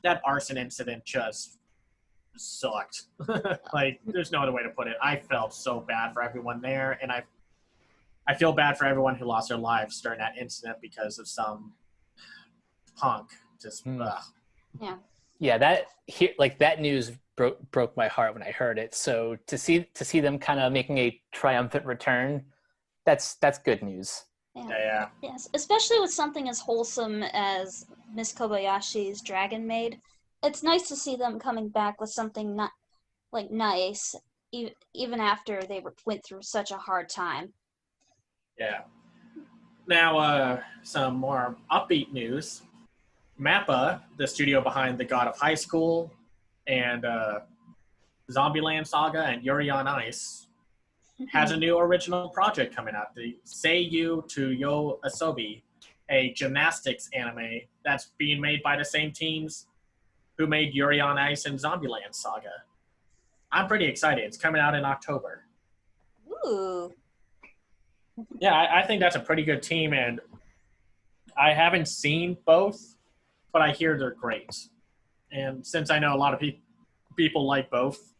that arson incident just sucked. There's no other way to put it. I felt so bad for everyone there, and I feel bad for everyone who lost their lives during that incident because of some punk. Just Yeah. Yeah, that news broke my heart when I heard it. So to see them kind of making a triumphant return, that's good news. yeah. Yes, especially with something as wholesome as Miss Kobayashi's Dragon Maid. It's nice to see them coming back with something not nice, even after they went through such a hard time. Yeah. Now, some more upbeat news. Mappa, the studio behind The God of High School and Zombieland Saga and Yuri on Ice, has a new original project coming out. The Seiyu to Yo Asobi, a gymnastics anime that's being made by the same teams who made Yuri on Ice and Zombieland Saga. I'm pretty excited. It's coming out in October. Ooh. Yeah, I think that's a pretty good team, and I haven't seen both, but I hear they're great. And since I know a lot of people like both,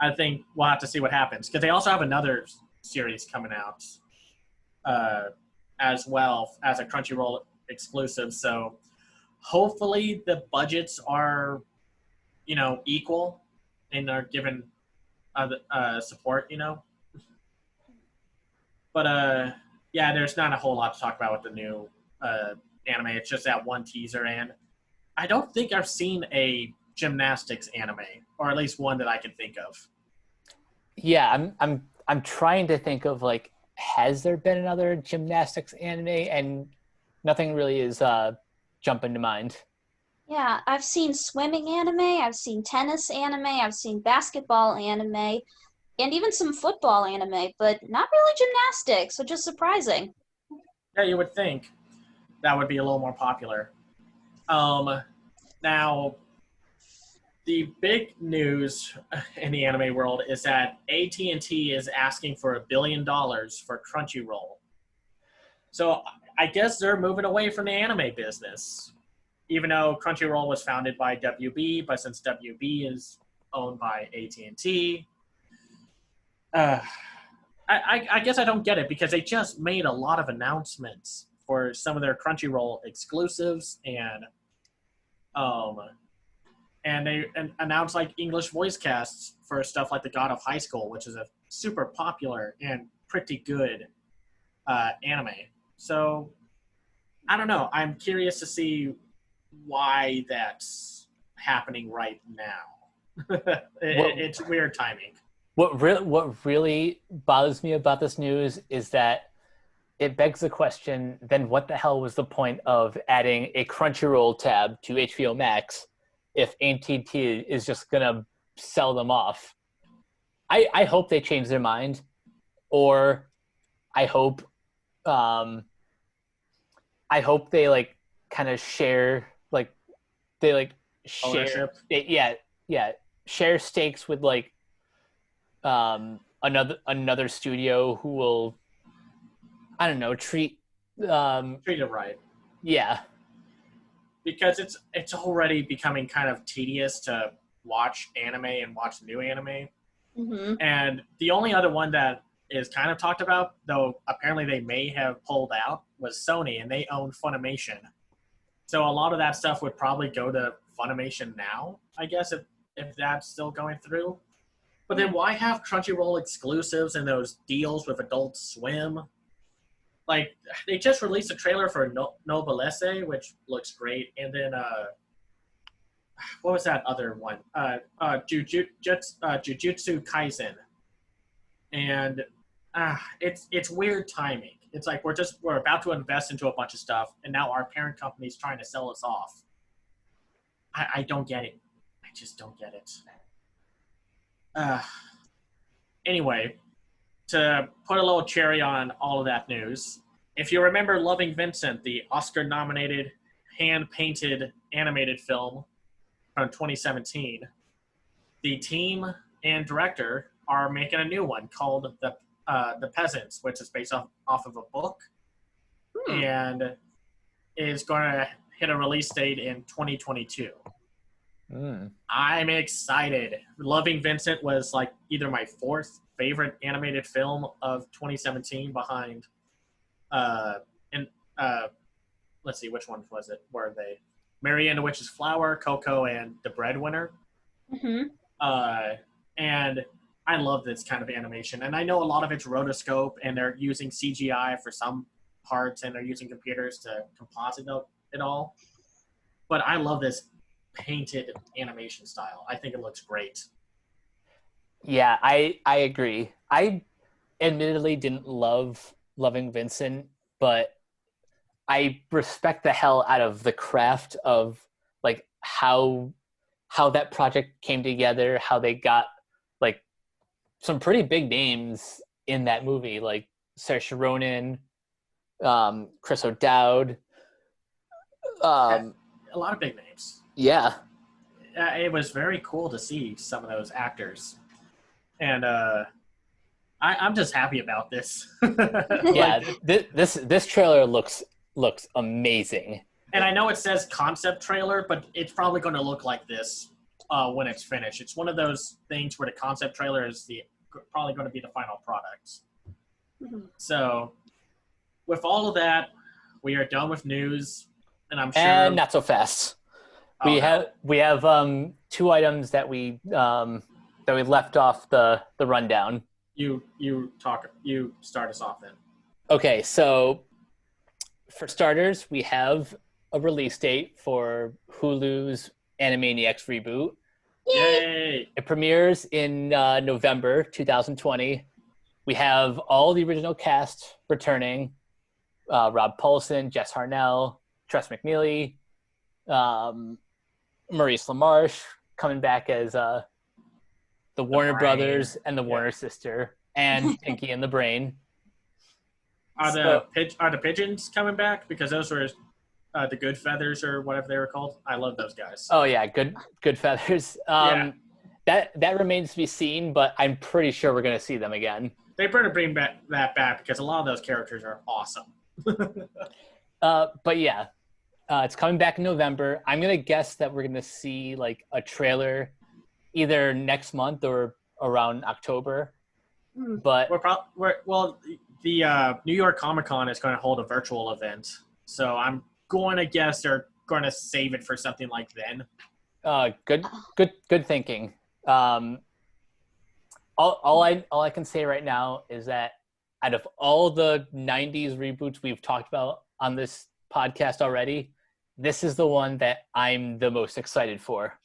I think we'll have to see what happens. Because they also have another series coming out as well as a Crunchyroll exclusive. So hopefully the budgets are, equal and are given support, But yeah, there's not a whole lot to talk about with the new anime. It's just that one teaser, and I don't think I've seen a gymnastics anime, or at least one that I can think of. Yeah, I'm trying to think of like, has there been another gymnastics anime? And nothing really is jumping to mind. Yeah, I've seen swimming anime, I've seen tennis anime, I've seen basketball anime, and even some football anime, but not really gymnastics, which is surprising. Yeah, you would think that would be a little more popular. Now, the big news in the anime world is that AT&T is asking for $1 billion for Crunchyroll. So I guess they're moving away from the anime business, even though Crunchyroll was founded by WB, but since WB is owned by AT&T, I guess I don't get it, because they just made a lot of announcements for some of their Crunchyroll exclusives, and they announced like English voice casts for stuff like The God of High School, which is a super popular and pretty good anime. So I don't know. I'm curious to see why that's happening right now. It's weird timing. What really bothers me about this news is that it begs the question, then what the hell was the point of adding a Crunchyroll tab to HBO Max if AT&T is just going to sell them off? I hope they change their mind, or I hope they like kind of share, like they like share Ownership. share stakes with like another studio who will, I don't know, treat Treat it right. Yeah. Because it's already becoming kind of tedious to watch anime and watch new anime. Mm-hmm. And the only other one that is kind of talked about, though apparently they may have pulled out, was Sony, and they own Funimation. So a lot of that stuff would probably go to Funimation now, I guess, if that's still going through. But then why have Crunchyroll exclusives and those deals with Adult Swim? Like, they just released a trailer for Noblesse, which looks great, and then what was that other one? Jujutsu Kaisen, and it's weird timing. It's like we're about to invest into a bunch of stuff, and now our parent company's trying to sell us off. I don't get it. I just don't get it. Anyway, to put a little cherry on all of that news, if you remember Loving Vincent, the Oscar-nominated, hand-painted animated film from 2017, the team and director are making a new one called The Peasants, which is based off of a book, and is going to hit a release date in 2022. I'm excited. Loving Vincent was like either my fourth favorite animated film of 2017 behind let's see, which one was it? Were they Mary and the Witch's Flower, Coco, and The Breadwinner? Mm-hmm. And I love this kind of animation. And I know a lot of it's rotoscope, and they're using CGI for some parts, and they're using computers to composite it all. But I love this painted animation style. I think it looks great. Yeah, I agree. I admittedly didn't love Loving Vincent, but I respect the hell out of the craft of like how how that project came together, how they got like some pretty big names in that movie, like Saoirse Ronan, Chris O'Dowd. A lot of big names. Yeah. It was very cool to see some of those actors, and I'm just happy about this. Yeah, this trailer looks amazing. And I know it says concept trailer, but it's probably going to look like this when it's finished. It's one of those things where the concept trailer is probably going to be the final product. Mhm. So, with all of that, we are done with news, and I'm sure. And not so fast. We have 2 items that we left off the rundown. You start us off then. Okay, so for starters, we have a release date for Hulu's Animaniacs reboot. Yay! It premieres in November 2020. We have all the original cast returning: Rob Paulsen, Jess Harnell, Tress McNeely, Maurice LaMarche coming back as the Warner Brothers and the Warner sister, and Pinky and the Brain. Are the pigeons coming back? Because those were the Good Feathers or whatever they were called. I love those guys. Oh yeah, good feathers. That remains to be seen, but I'm pretty sure we're going to see them again. They better bring that back because a lot of those characters are awesome. But yeah, it's coming back in November. I'm going to guess that we're going to see like a trailer either next month or around October. But the New York Comic Con is going to hold a virtual event, so I'm going to guess they're going to save it for something like then. Good thinking. All I can say right now is that out of all the 90s reboots we've talked about on this podcast already, this is the one that I'm the most excited for.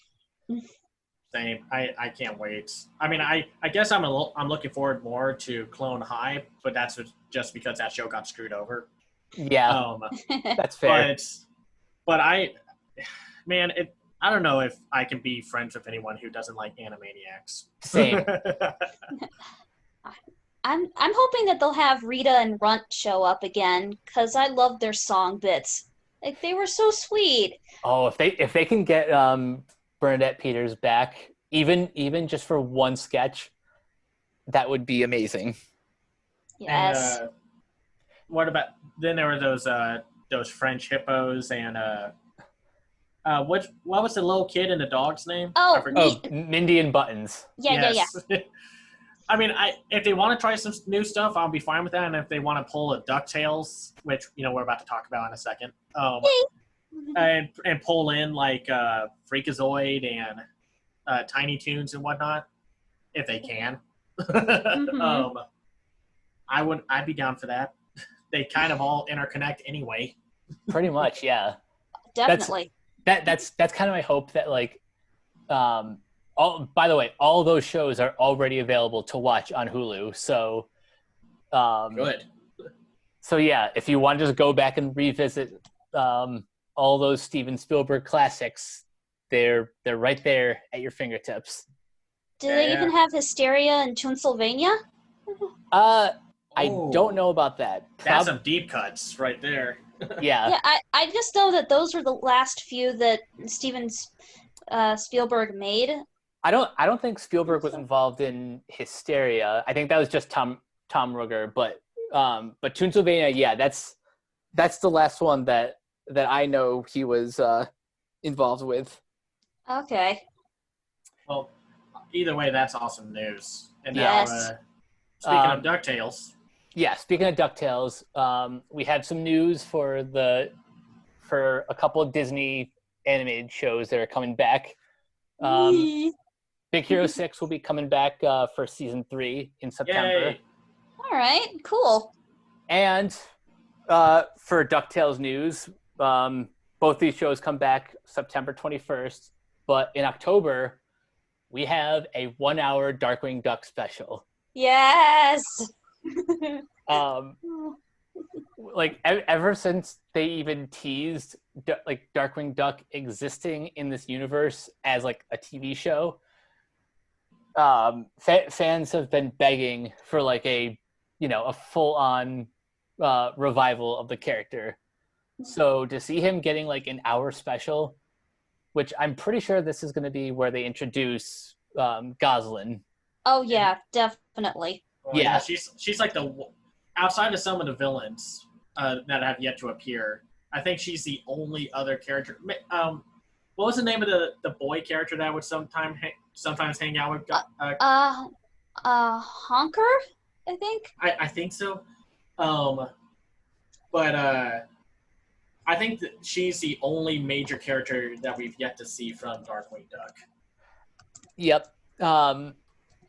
Same. I can't wait. I mean, I guess I'm looking forward more to Clone High, but that's just because that show got screwed over. Yeah, that's fair. But I don't know if I can be friends with anyone who doesn't like Animaniacs. Same. I'm hoping that they'll have Rita and Runt show up again because I love their song bits. Like they were so sweet. Oh, if they can get Bernadette Peters back, even just for one sketch, that would be amazing. Yes. And, what about then? There were those French hippos and what was the little kid and the dog's name? Mindy and Buttons. Yeah. I mean, if they want to try some new stuff, I'll be fine with that. And if they want to pull a DuckTales, which we're about to talk about in a second, and pull in like Freakazoid and Tiny Toons and whatnot, if they can, I'd be down for that. They kind of all interconnect anyway. Pretty much, yeah. Definitely. That's kind of my hope that like, by the way, all those shows are already available to watch on Hulu. So, Good. So yeah, if you want to just go back and revisit all those Steven Spielberg classics, they're right there at your fingertips. Do they even have Hysteria in Transylvania? I don't know about that. That's some deep cuts right there. Yeah. Yeah, I just know that those were the last few that Steven Spielberg made. I don't think Spielberg was involved in Hysteria. I think that was just Tom Ruegger. But Transylvania, yeah, that's the last one that I know he was involved with. Okay. Well, either way, that's awesome news. And yes. Now, speaking of DuckTales. Yeah, speaking of DuckTales, we have some news for a couple of Disney animated shows that are coming back. Big Hero 6 will be coming back for season 3 in September. Yay. All right, cool. And for DuckTales news, both these shows come back September 21st, but in October, we have a 1-hour Darkwing Duck special. Yes. Like ever since they even teased like Darkwing Duck existing in this universe as like a TV show. Fans have been begging for like a full-on revival of the character. So to see him getting like an hour special, which I'm pretty sure this is going to be where they introduce Goslin. Oh yeah, definitely. Well, Yeah. she's like outside of some of the villains that have yet to appear. I think she's the only other character. What was the name of the boy character that would sometimes hang out with? Honker, I think. I think so. But I think that she's the only major character that we've yet to see from Darkwing Duck. Yep.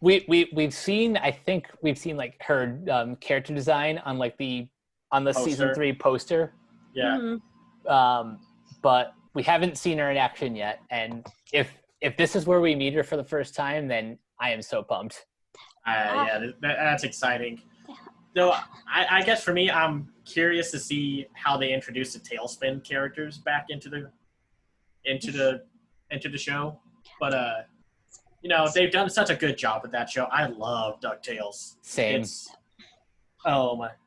We've seen, I think we've seen like her character design on like the Poster. season 3 poster. Yeah. Mhm. But we haven't seen her in action yet. And if this is where we meet her for the first time, then I am so pumped. That's exciting. Though I guess for me, I'm curious to see how they introduce the Tailspin characters back into the show. But they've done such a good job with that show. I love DuckTales. Same.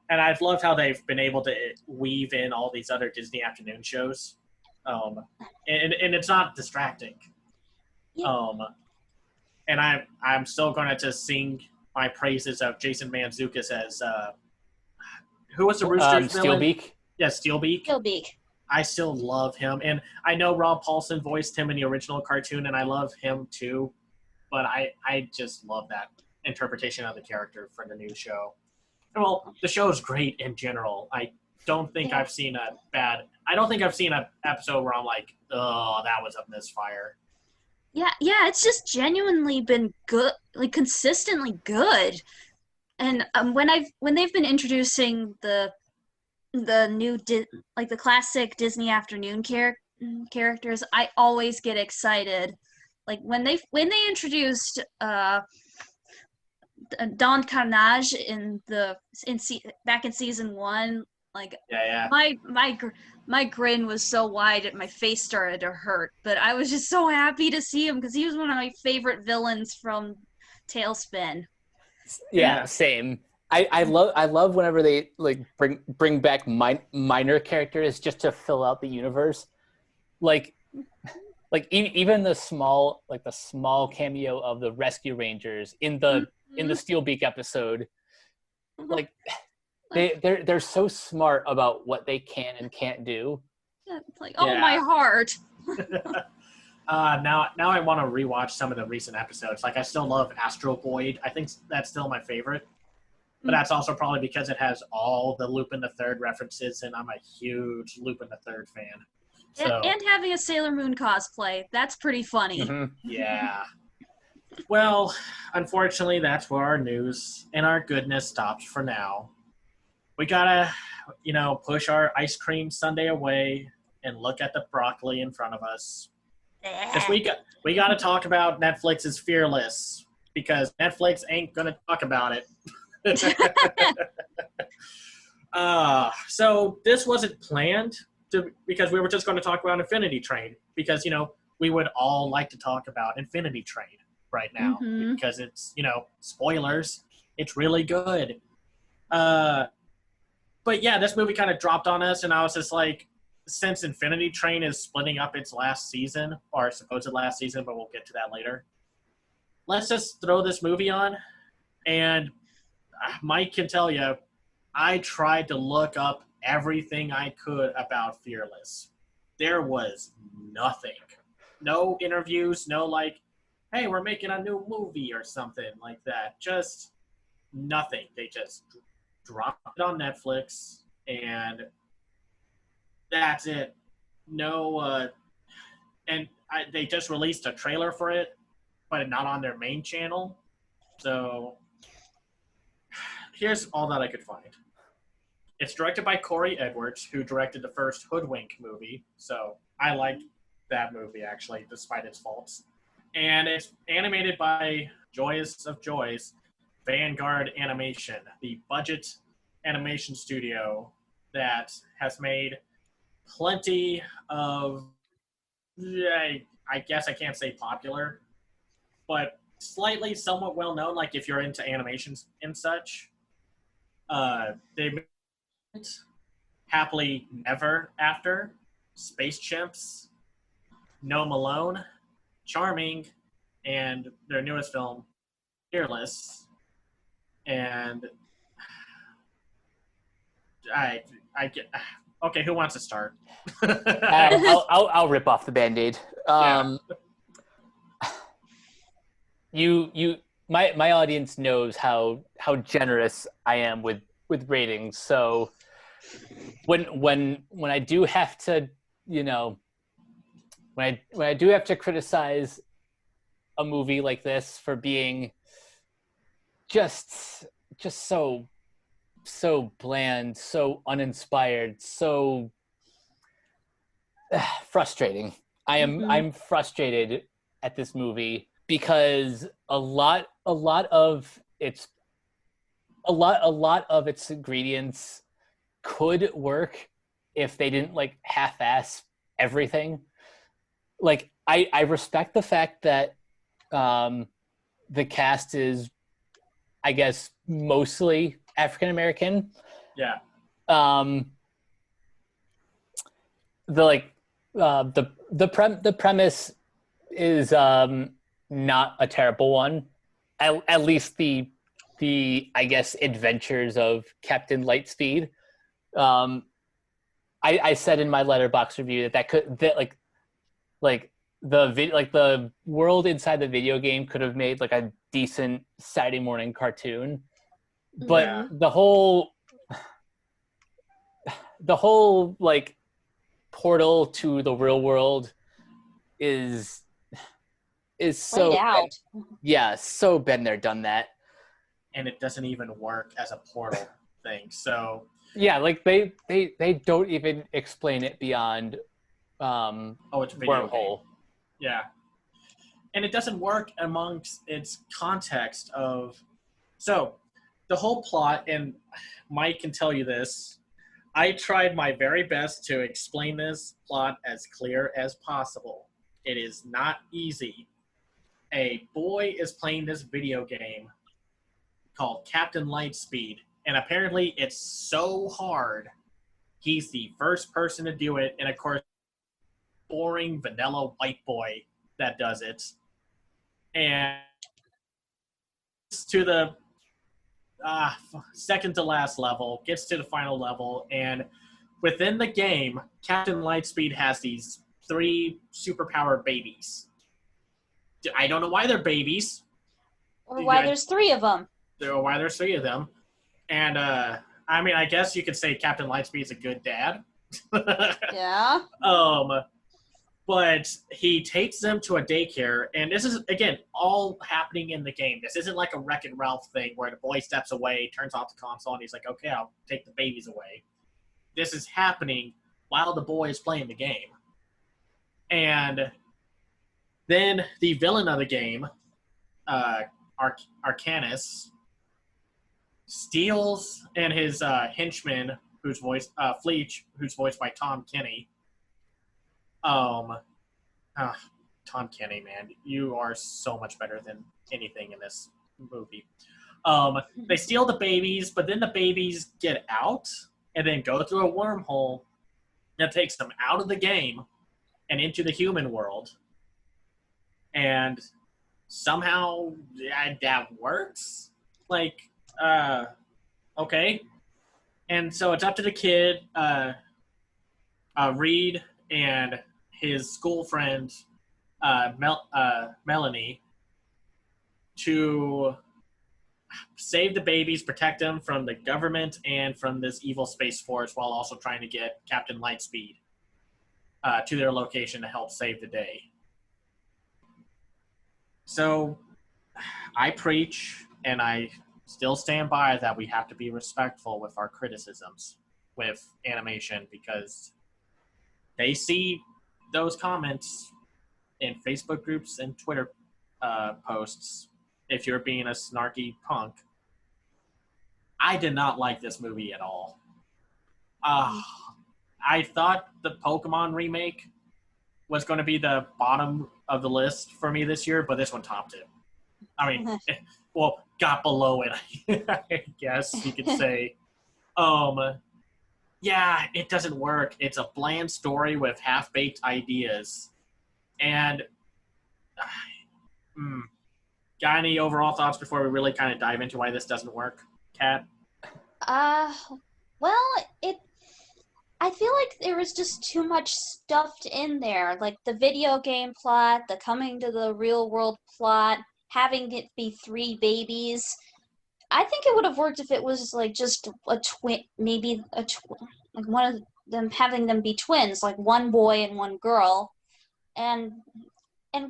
And I've loved how they've been able to weave in all these other Disney afternoon shows. And it's not distracting. Yeah. And I'm still going to sing my praises of Jason Mantzoukas as who was the Roosters villain? Steelbeak. Yeah, Steelbeak. Steelbeak. I still love him, and I know Rob Paulson voiced him in the original cartoon, and I love him too. But I just love that interpretation of the character for the new show. Well, the show is great in general. I don't think I've seen an episode where I'm like, oh, that was a misfire. Yeah, it's just genuinely been good, like consistently good. And when they've been introducing the new like the classic Disney afternoon characters, I always get excited. Like when they introduced Don Carnage back in season 1, like my grin was so wide that my face started to hurt. But I was just so happy to see him because he was one of my favorite villains from Tailspin. Yeah, same. I love whenever they like bring back minor characters just to fill out the universe. Like even the small cameo of the Rescue Rangers in the Steelbeak episode, like they're so smart about what they can and can't do. It's like, my heart. Now I want to rewatch some of the recent episodes. Like I still love Astro Boy. I think that's still my favorite. But that's also probably because it has all the Lupin the Third references, and I'm a huge Lupin the Third fan. So, and having a Sailor Moon cosplay. That's pretty funny. Mm-hmm. Yeah. Well, unfortunately, that's where our news and our goodness stops for now. We gotta, push our ice cream sundae away and look at the broccoli in front of us. Because we gotta talk about Netflix's Fearless, because Netflix ain't gonna talk about it. So this wasn't planned because we were just going to talk about Infinity Train because, we would all like to talk about Infinity Train right now because it's, spoilers. It's really good. But yeah, this movie kind of dropped on us and I was just like, since Infinity Train is splitting up its last season or supposed last season, but we'll get to that later. Let's just throw this movie on and Mike can tell you, I tried to look up everything I could about Fearless. There was nothing. No interviews, no like, hey, we're making a new movie or something like that. Just nothing. They just dropped it on Netflix and that's it. No, they just released a trailer for it, but not on their main channel. So here's all that I could find. It's directed by Corey Edwards, who directed the first Hoodwink movie. So I like that movie, actually, despite its faults. And it's animated by Joyous of Joys, Vanguard Animation, the budget animation studio that has made plenty of, I guess I can't say popular, but slightly somewhat well known. Like if you're into animations and such, they made Happily Never After, Space Chimps, No Malone, Charming, and their newest film, Fearless. And I get okay. Who wants to start? I'll rip off the Band-Aid. My audience knows how generous I am with ratings. So when I do have to, when I do have to criticize a movie like this for being just so bland, so uninspired, so frustrating. I'm frustrated at this movie because a lot of its ingredients could work if they didn't like half-ass everything. Like I respect the fact that the cast is, I guess, mostly African American. Yeah. The premise is not a terrible one. At least the I guess adventures of Captain Lightspeed. I said in my Letterboxd review that the world inside the video game could have made like a decent Saturday morning cartoon, but Yeah. the whole like portal to the real world is so Played out. so been there, done that, And it doesn't even work as a portal thing. So yeah, like they don't even explain it beyond it's a video wormhole. game. Yeah. And it doesn't work amongst its context of... So, the whole plot, and Mike can tell you this, I tried my very best to explain this plot as clear as possible. It is not easy. A boy is playing this video game called Captain Lightspeed, and apparently it's so hard. He's the first person to do it, and of course, boring vanilla white boy that does it. And to the second to last level, gets to the final level, and within the game, Captain Lightspeed has these 3 superpowered babies. I don't know why they're babies. Or why there's 3 of them. Why there's 3 of them. And, I mean, I guess you could say Captain Lightspeed's a good dad. Yeah. But he takes them to a daycare, and this is, again, all happening in the game. This isn't like a Wreck-It Ralph thing where the boy steps away, turns off the console, and he's like, okay, I'll take the babies away. This is happening while the boy is playing the game. And then the villain of the game, Arcanus, steals, and his henchman, who's voiced Fleech, who's voiced by Tom Kenny. Tom Kenny, man, you are so much better than anything in this movie. They steal the babies, but then the babies get out and then go through a wormhole that takes them out of the game and into the human world. And somehow that works. Like, okay. And so it's up to the kid, Reed, and his school friend, Melanie, to save the babies, protect them from the government and from this evil space force, while also trying to get Captain Lightspeed to their location to help save the day. So I preach, and I still stand by, that we have to be respectful with our criticisms with animation, because they see those comments in Facebook groups and Twitter posts if you're being a snarky punk. I did not like this movie at all. I thought the Pokemon remake was going to be the bottom of the list for me this year, but this one topped it. I mean, well, got below it, I guess you could say. Yeah, it doesn't work. It's a bland story with half-baked ideas. And got any overall thoughts before we really kind of dive into why this doesn't work, Kat? Uh, well, I feel like there was just too much stuffed in there, like the video game plot, the coming to the real world plot, having it be three babies. I think it would have worked if it was like just a twin, maybe like one of them having them be twins, like one boy and one girl. And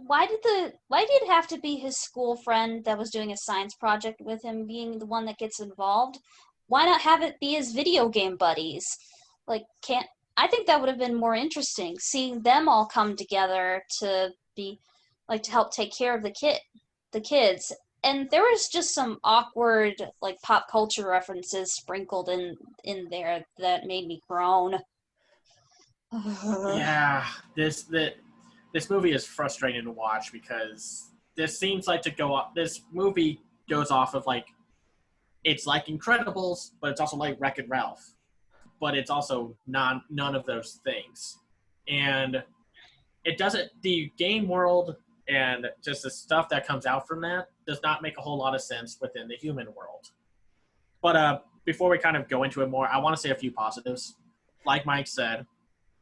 why did it have to be his school friend that was doing a science project with him being the one that gets involved? Why not have it be his video game buddies? Like, can't I think that would have been more interesting, seeing them all come together to be like to help take care of the kids. And there was just some awkward like pop culture references sprinkled in there that made me groan. Yeah, this movie is frustrating to watch because this seems like this movie goes off of like it's like Incredibles, but it's also like Wreck-It Ralph, but it's also none of those things, and it doesn't. The game world and just the stuff that comes out from that does not make a whole lot of sense within the human world. But before we kind of go into it more, I want to say a few positives. Like Mike said,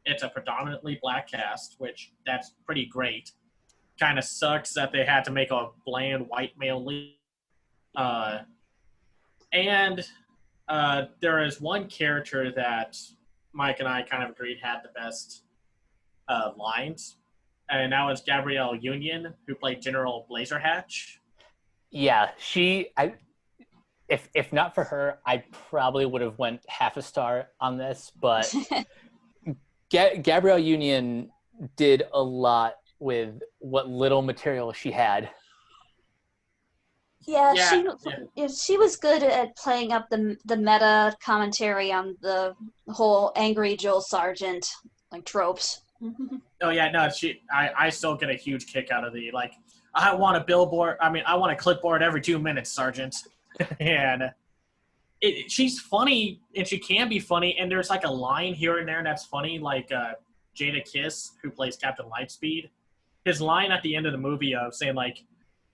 it's a predominantly black cast, which that's pretty great. Kind of sucks that they had to make a bland white male lead. And there is one character that Mike and I kind of agreed had the best lines, and that was Gabrielle Union, who played General Blazerhatch. Yeah, if not for her, I probably would have went half a star on this, but Gabrielle Union did a lot with what little material she had. Yeah, she was good at playing up the meta commentary on the whole angry Jill Sargent like tropes. Oh yeah, no, I still get a huge kick out of the like. I want a clipboard every 2 minutes, Sergeant. And she's funny, and she can be funny, and there's like a line here and there that's funny, like Jada Kiss, who plays Captain Lightspeed. His line at the end of the movie of saying like,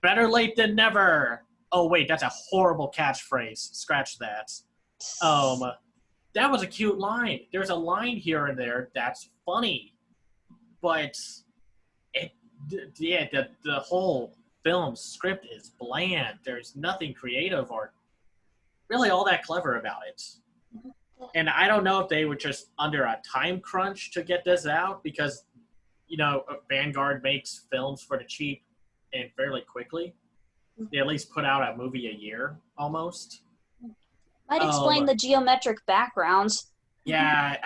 "Better late than never." Oh wait, that's a horrible catchphrase. Scratch that. That was a cute line. There's a line here and there that's funny, but the whole film script is bland. There's nothing creative or really all that clever about it. And I don't know if they were just under a time crunch to get this out because, Vanguard makes films for the cheap and fairly quickly. They at least put out a movie a year almost. Might explain the geometric backgrounds. Yeah.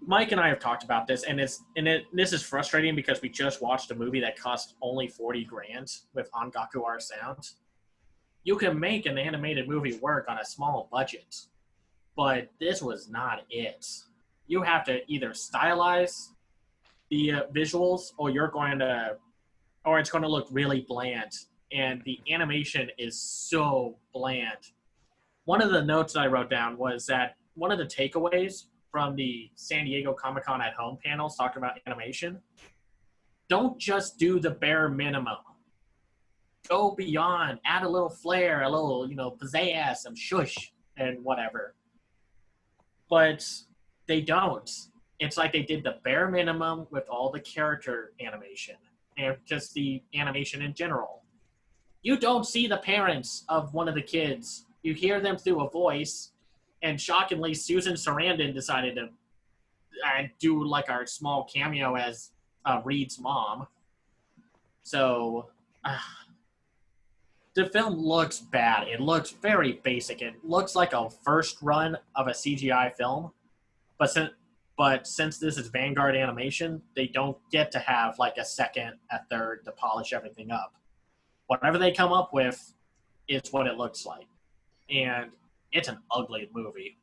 Mike and I have talked about this, and this is frustrating because we just watched a movie that cost only $40,000 with Ongaku R sound. You can make an animated movie work on a small budget, but this was not it. You have to either stylize the visuals, or it's going to look really bland, and the animation is so bland. One of the notes that I wrote down was that one of the takeaways from the San Diego Comic-Con at Home panels talking about animation, don't just do the bare minimum. Go beyond, add a little flair, a little, pizzazz, some shush, and whatever. But they don't. It's like they did the bare minimum with all the character animation and just the animation in general. You don't see the parents of one of the kids. You hear them through a voice, and shockingly, Susan Sarandon decided to do like our small cameo as Reed's mom. So the film looks bad. It looks very basic. It looks like a first run of a CGI film. But since this is Vanguard Animation, they don't get to have like a second, a third to polish everything up. Whatever they come up with is what it looks like. And it's an ugly movie.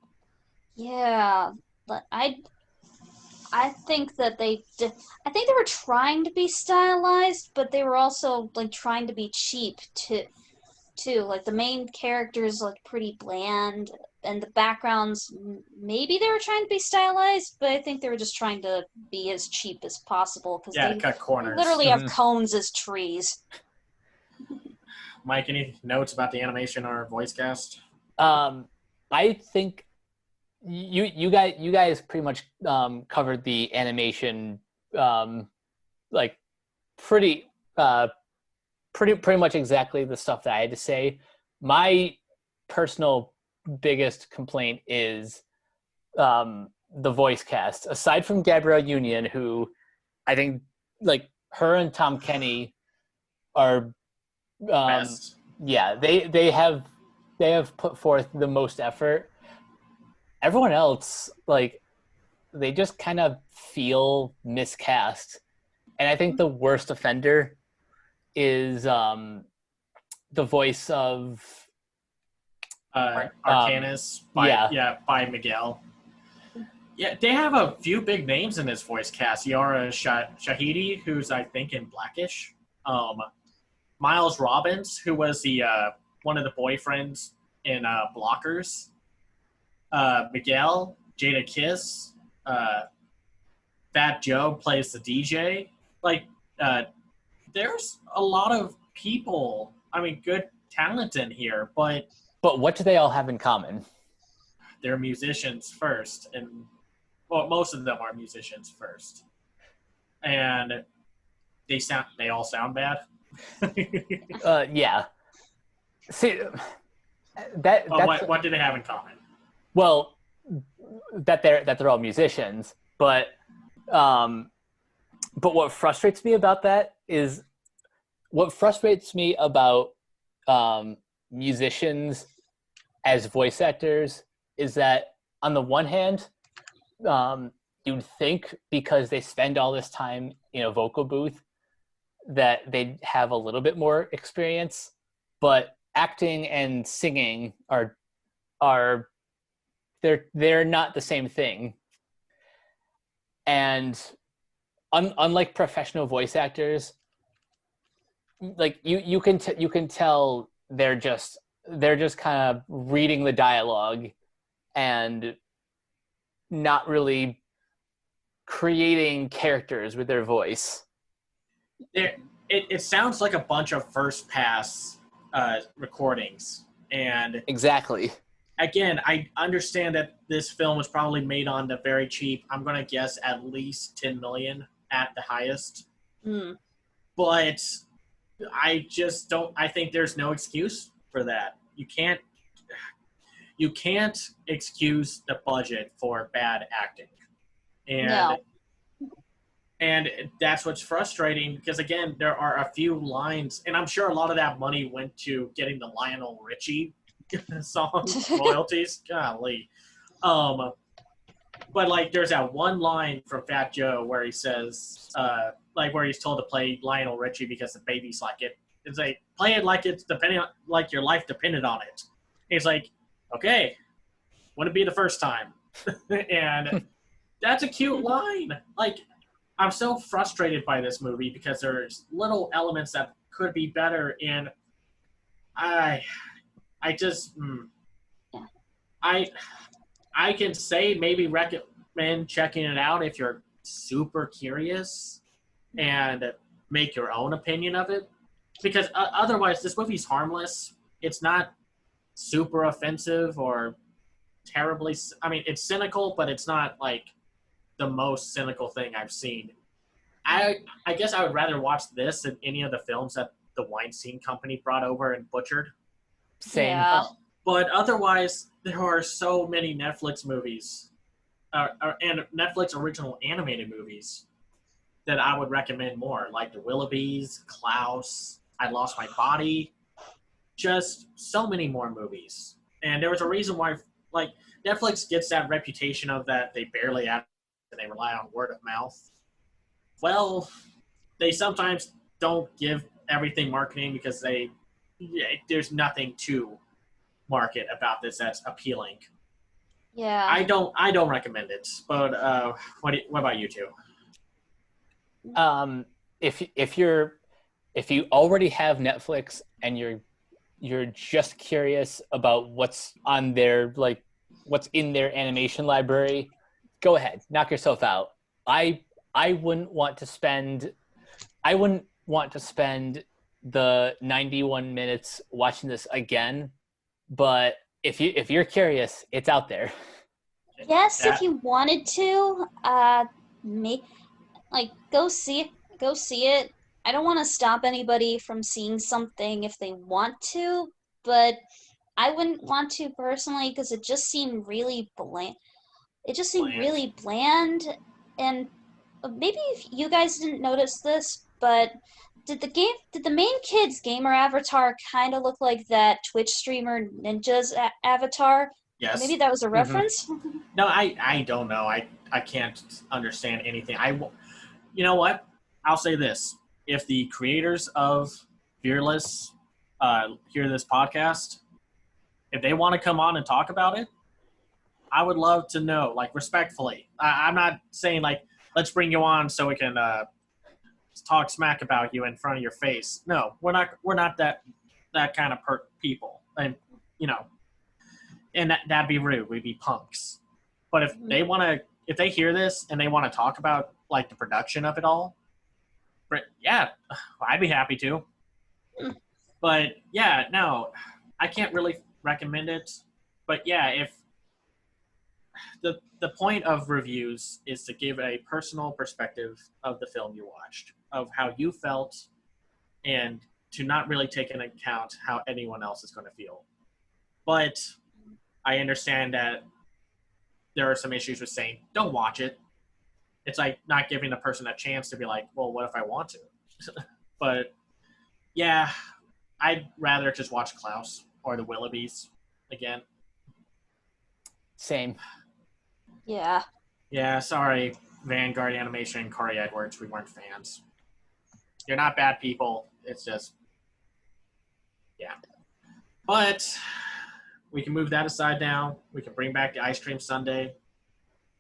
Yeah, but I think that I think they were trying to be stylized, but they were also like trying to be cheap too. Like the main characters look pretty bland, and the backgrounds maybe they were trying to be stylized, but I think they were just trying to be as cheap as possible because Yeah, they cut corners. literally have cones as trees. Mike, any notes about the animation or voice cast? I think you guys pretty much covered the animation like pretty pretty much exactly the stuff that I had to say. My personal biggest complaint is the voice cast. Aside from Gabrielle Union, who I think like her and Tom Kenny are Best. yeah, they have put forth the most effort. Everyone else, like, they just kind of feel miscast. And I think the worst offender is the voice of Arcanus by Miguel. Yeah, they have a few big names in this voice cast. Yara Shahidi, who's I think in Blackish. Miles Robbins, who was the one of the boyfriends in Blockers. Miguel, Jada Kiss, Fat Joe plays the DJ. Like, there's a lot of people. I mean, good talent in here, but what do they all have in common? they're musicians first, and well, most of them are musicians first, and they all sound bad. Yeah. See, what do they have in common? Well, that they're all musicians, but what frustrates me about that is what frustrates me about musicians as voice actors is that on the one hand, you'd think because they spend all this time in a vocal booth that they'd have a little bit more experience, but acting and singing are they're not the same thing. And unlike professional voice actors, like you can tell they're just kind of reading the dialogue and not really creating characters with their voice. It sounds like a bunch of first pass recordings, and exactly. Again, I understand that this film was probably made on the very cheap. I'm going to guess at least 10 million at the highest. Mm. But I just don't. I think there's no excuse for that. You can't excuse the budget for bad acting, and that's what's frustrating because again, there are a few lines, and I'm sure a lot of that money went to getting the Lionel Richie song royalties. Golly. But like there's that one line from Fat Joe where he says like where he's told to play Lionel Richie because the baby's like it. It's like play it like it's depending on like your life depended on it. He's like, okay, wouldn't be the first time. And that's a cute line. Like I'm so frustrated by this movie because there's little elements that could be better, and I can say maybe recommend checking it out if you're super curious and make your own opinion of it. Because otherwise, this movie's harmless. It's not super offensive or terribly... I mean, it's cynical, but it's not like the most cynical thing I've seen. I guess I would rather watch this than any of the films that the Weinstein Company brought over and butchered. Same. Yeah. But otherwise, there are so many Netflix movies and Netflix original animated movies that I would recommend more, like The Willoughbys, Klaus, I Lost My Body, just so many more movies. And there was a reason why, like, Netflix gets that reputation of that they barely act and they rely on word of mouth. Well, they sometimes don't give everything marketing because there's nothing to market about this that's appealing. Yeah. I don't recommend it. But what about you two? If you already have Netflix and you're just curious about what's on their what's in their animation library, go ahead, knock yourself out. I wouldn't want to spend the 91 minutes watching this again, but if you're curious, it's out there. Yes, if That, you wanted to, go see it. I don't want to stop anybody from seeing something if they want to, but I wouldn't want to personally because it just seemed really bland. It just seemed bland. really bland, and maybe if you guys didn't notice this, but did the main kid's gamer avatar kind of look like that Twitch streamer Ninja's avatar? Maybe Yes. that was a Mm-hmm. reference. No, I don't know. I can't understand anything. You know what? I'll say this: if the creators of Fearless hear this podcast, if they want to come on and talk about it, I would love to know, like, respectfully. I'm not saying like let's bring you on so we can talk smack about you in front of your face. No, we're not that kind of people, and you know, and that'd be rude. We'd be punks. But if they hear this and they want to talk about like the production of it all, yeah, I'd be happy to. But yeah, no, I can't really recommend it. But yeah, if the point of reviews is to give a personal perspective of the film you watched, of how you felt, and to not really take into account how anyone else is going to feel. But I understand that there are some issues with saying, don't watch it. It's like not giving the person a chance to be like, well, what if I want to? But yeah, I'd rather just watch Klaus or the Willoughbys again. Same. Yeah. Yeah, sorry, Vanguard Animation and Corey Edwards. We weren't fans. You're not bad people. It's just, yeah. But we can move that aside now. We can bring back the Ice Cream Sundae.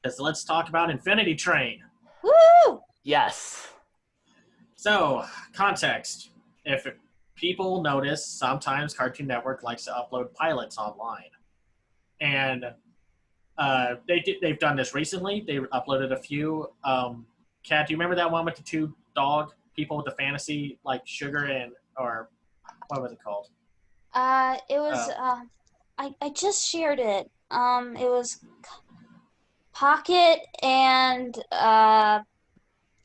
Because let's talk about Infinity Train. Woo! Yes. So, context. If people notice, sometimes Cartoon Network likes to upload pilots online. And they've done this recently. They uploaded a few. Kat, do you remember that one with the two dog people with the fantasy, like sugar and, or what was it called? It was I just shared it. It was Pocket and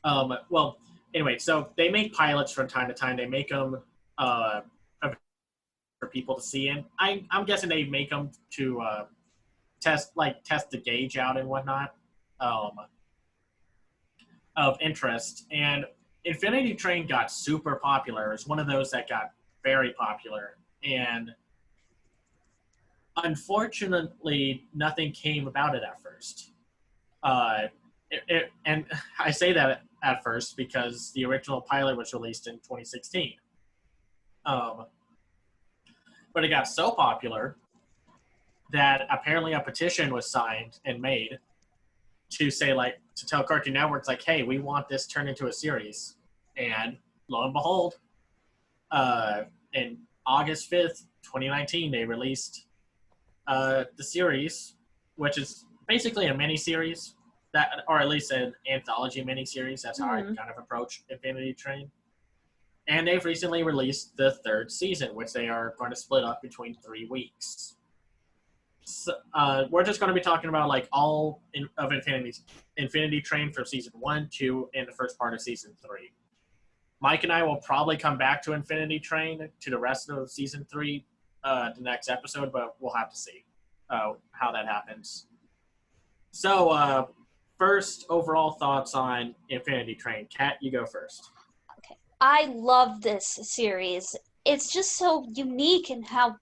Well, anyway, so they make pilots from time to time. They make them for people to see, and I'm guessing they make them to test the gauge out and whatnot of interest. And Infinity Train got super popular. It's one of those that got very popular, and unfortunately, nothing came about it at first. And I say that at first because the original pilot was released in 2016. But it got so popular that apparently a petition was signed and made to say, like, to tell Cartoon Networks, like, hey, we want this turned into a series. And lo and behold, in August 5th, 2019, they released the series, which is basically a mini-series, that, or at least an anthology mini-series. That's how I kind of approach Infinity Train. And they've recently released the third season, which they are going to split up between 3 weeks. So, we're just going to be talking about like all of Infinity Train from season 1, 2, and the first part of season 3. Mike and I will probably come back to Infinity Train to the rest of season 3 the next episode, but we'll have to see how that happens. So, first overall thoughts on Infinity Train. Kat, you go first. Okay. I love this series. It's just so unique in how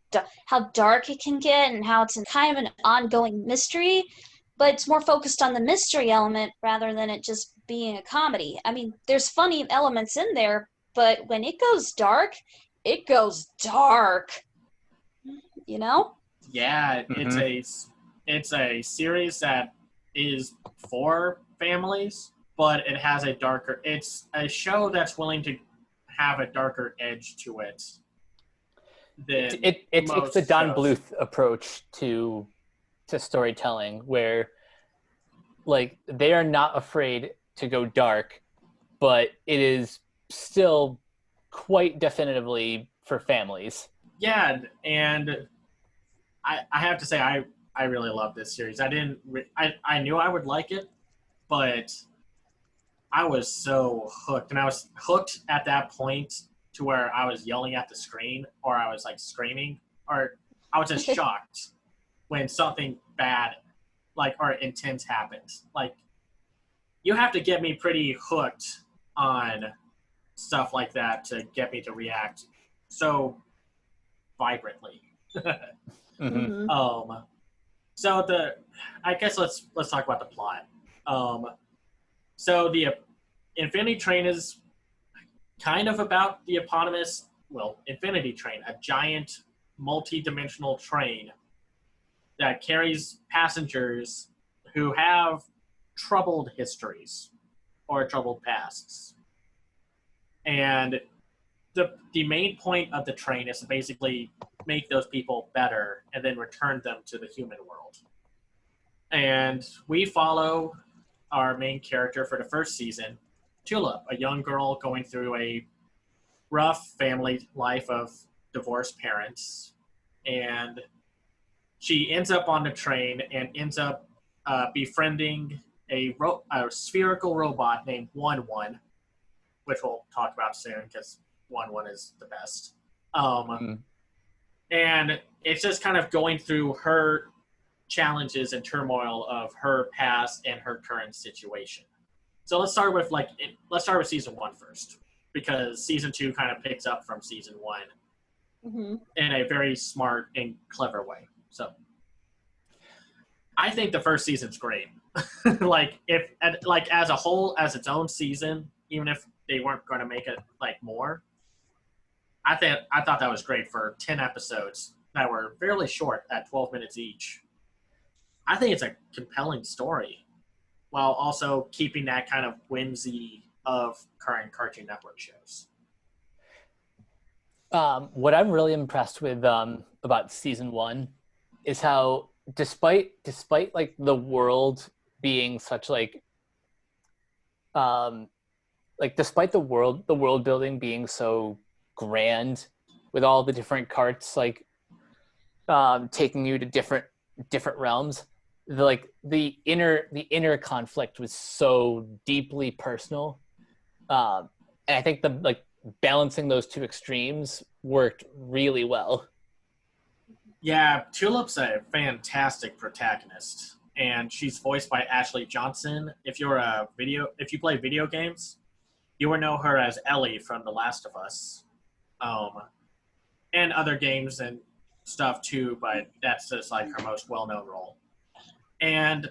dark it can get and how it's kind of an ongoing mystery, but it's more focused on the mystery element rather than it just being a comedy. I mean, there's funny elements in there, but when it goes dark, it goes dark. You know? Yeah, it's a series that is for families, but it has a darker. It's a show that's willing to have a darker edge to it than It takes the most Don shows. Bluth approach to storytelling, where like they are not afraid to go dark, but it is still quite definitively for families. Yeah, and I have to say I really love this series. I knew I would like it, but I was so hooked, and I was hooked at that point to where I was yelling at the screen, or I was like screaming, or I was just shocked when something bad, like, or intense happens. Like, you have to get me pretty hooked on stuff like that to get me to react so vibrantly. Mm-hmm. So I guess let's talk about the plot. So the Infinity Train is kind of about the eponymous, Infinity Train, a giant multi-dimensional train that carries passengers who have troubled histories or troubled pasts. And the main point of the train is to basically make those people better and then return them to the human world. And we follow our main character for the first season, Tulip, a young girl going through a rough family life of divorced parents. And she ends up on the train and ends up befriending a spherical robot named 1-1, which we'll talk about soon because 1-1 is the best. And it's just kind of going through her challenges and turmoil of her past and her current situation. So let's start with season 1 first, because season 2 kind of picks up from season 1 in a very smart and clever way. So I think the first season's great. As a whole, as its own season, even if they weren't going to make it like more, I thought that was great for 10 episodes that were fairly short at 12 minutes each. I think it's a compelling story while also keeping that kind of whimsy of current Cartoon Network shows. What I'm really impressed with about season 1 is how despite like the world being such despite the world building being so grand, with all the different carts taking you to different realms, the inner conflict was so deeply personal, and I think balancing those two extremes worked really well. Yeah, Tulip's a fantastic protagonist, and she's voiced by Ashley Johnson. If you play video games, you would know her as Ellie from The Last of Us, and other games and stuff too. But that's just like her most well-known role. And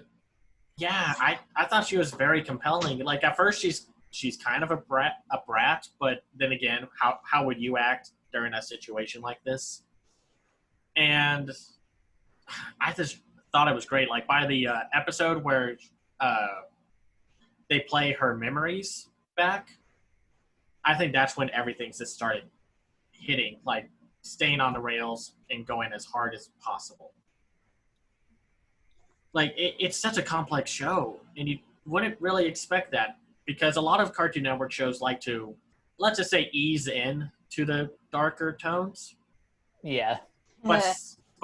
yeah, I thought she was very compelling. Like at first, she's kind of a brat, but then again, how would you act during a situation like this? And I just thought it was great. Like by the episode where they play her memories back, I think that's when everything just started hitting, like staying on the rails and going as hard as possible. Like it's such a complex show, and you wouldn't really expect that, because a lot of Cartoon Network shows like to, let's just say, ease in to the darker tones. Yeah. But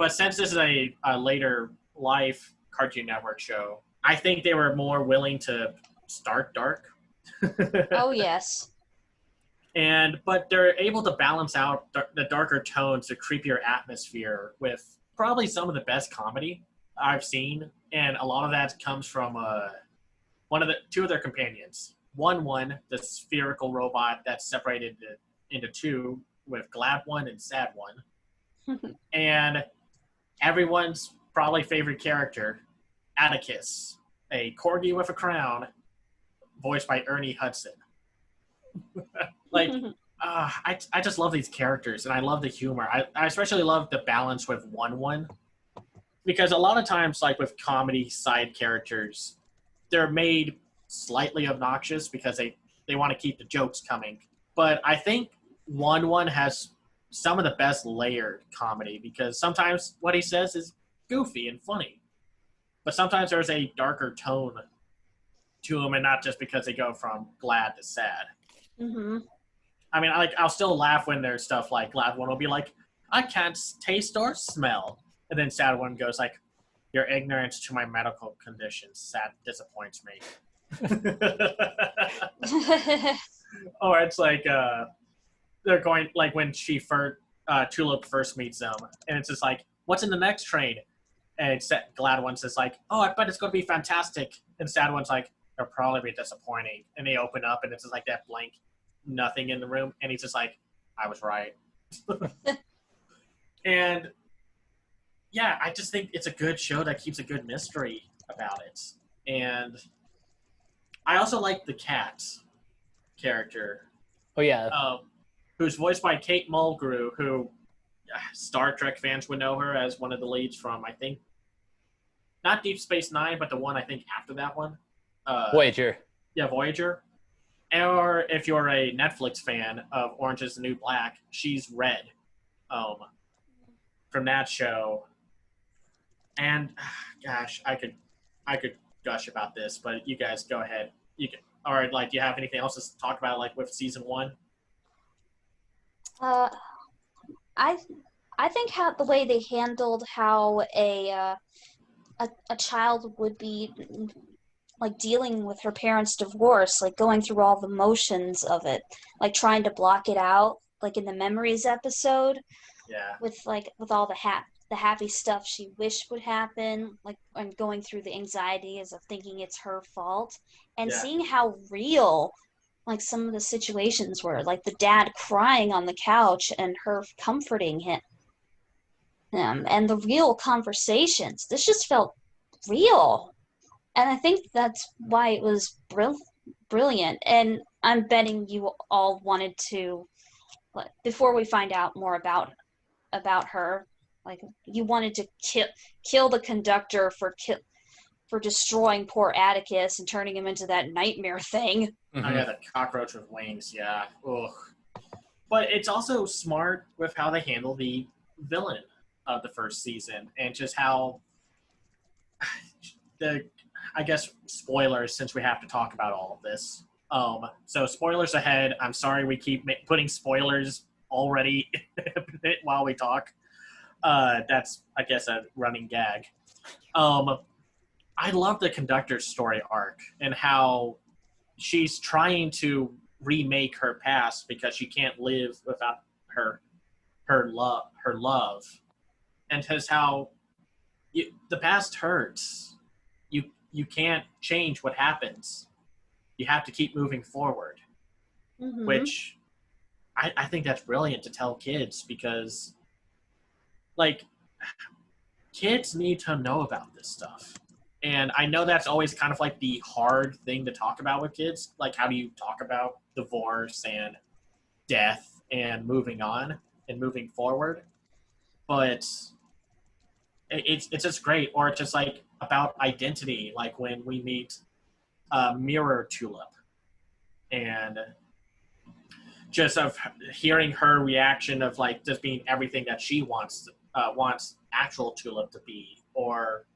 since this is a later life Cartoon Network show, I think they were more willing to start dark. Oh, yes. But they're able to balance out the darker tones, the creepier atmosphere, with probably some of the best comedy I've seen. And a lot of that comes from two of their companions. 1-1, the spherical robot that's separated into two, with Glad 1 and Sad 1. And everyone's probably favorite character, Atticus, a corgi with a crown, voiced by Ernie Hudson. I just love these characters, and I love the humor. I especially love the balance with 1-1, because a lot of times, like with comedy side characters, they're made slightly obnoxious because they want to keep the jokes coming. But I think one has some of the best layered comedy because sometimes what he says is goofy and funny, but sometimes there's a darker tone to him, and not just because they go from glad to sad. Mm-hmm. I mean, I'll still laugh when there's stuff like glad one will be like, I can't taste or smell, and then sad one goes like, your ignorance to my medical conditions sad disappoints me. Or it's like they're going like when Tulip first meets them, and it's just like, what's in the next train? And it's glad one says like, oh, I bet it's going to be fantastic, and sad one's like, it'll probably be disappointing. And they open up, and it's just like that blank nothing in the room, and he's just like, I was right. And yeah, I just think it's a good show that keeps a good mystery about it. And I also like the cat character. Oh yeah. Who's voiced by Kate Mulgrew, who Star Trek fans would know her as one of the leads from, I think, not Deep Space Nine, but the one I think after that one. Voyager. Yeah, Voyager. Or if you're a Netflix fan of Orange is the New Black, she's Red from that show. And gosh, I could gush about this, but you guys go ahead. You can. Or like, do you have anything else to talk about, like with season 1? I think how the way they handled how a child would be like dealing with her parents' divorce, like going through all the motions of it, like trying to block it out, like in the memories episode. Yeah. With all the happy stuff she wished would happen, like, and going through the anxieties of thinking it's her fault, and seeing how real, like, some of the situations were, like the dad crying on the couch and her comforting him, and the real conversations. This just felt real, and I think that's why it was brilliant. And I'm betting you all wanted to, before we find out more about her, like, you wanted to kill the conductor for destroying poor Atticus and turning him into that nightmare thing. Mm-hmm. Oh yeah, the cockroach with wings. Yeah. Ugh. But it's also smart with how they handle the villain of the first season, and just how I guess spoilers, since we have to talk about all of this. So spoilers ahead. I'm sorry we keep putting spoilers already while we talk. That's, I guess, a running gag. I love the conductor's story arc and how she's trying to remake her past because she can't live without her love, and just how the past hurts. You can't change what happens. You have to keep moving forward, which I think that's brilliant to tell kids, because, like, kids need to know about this stuff. And I know that's always kind of like the hard thing to talk about with kids. Like, how do you talk about divorce and death and moving on and moving forward? But it's just great. Or just like about identity, like when we meet Mirror Tulip, and just of hearing her reaction of like just being everything that she wants actual Tulip to be, or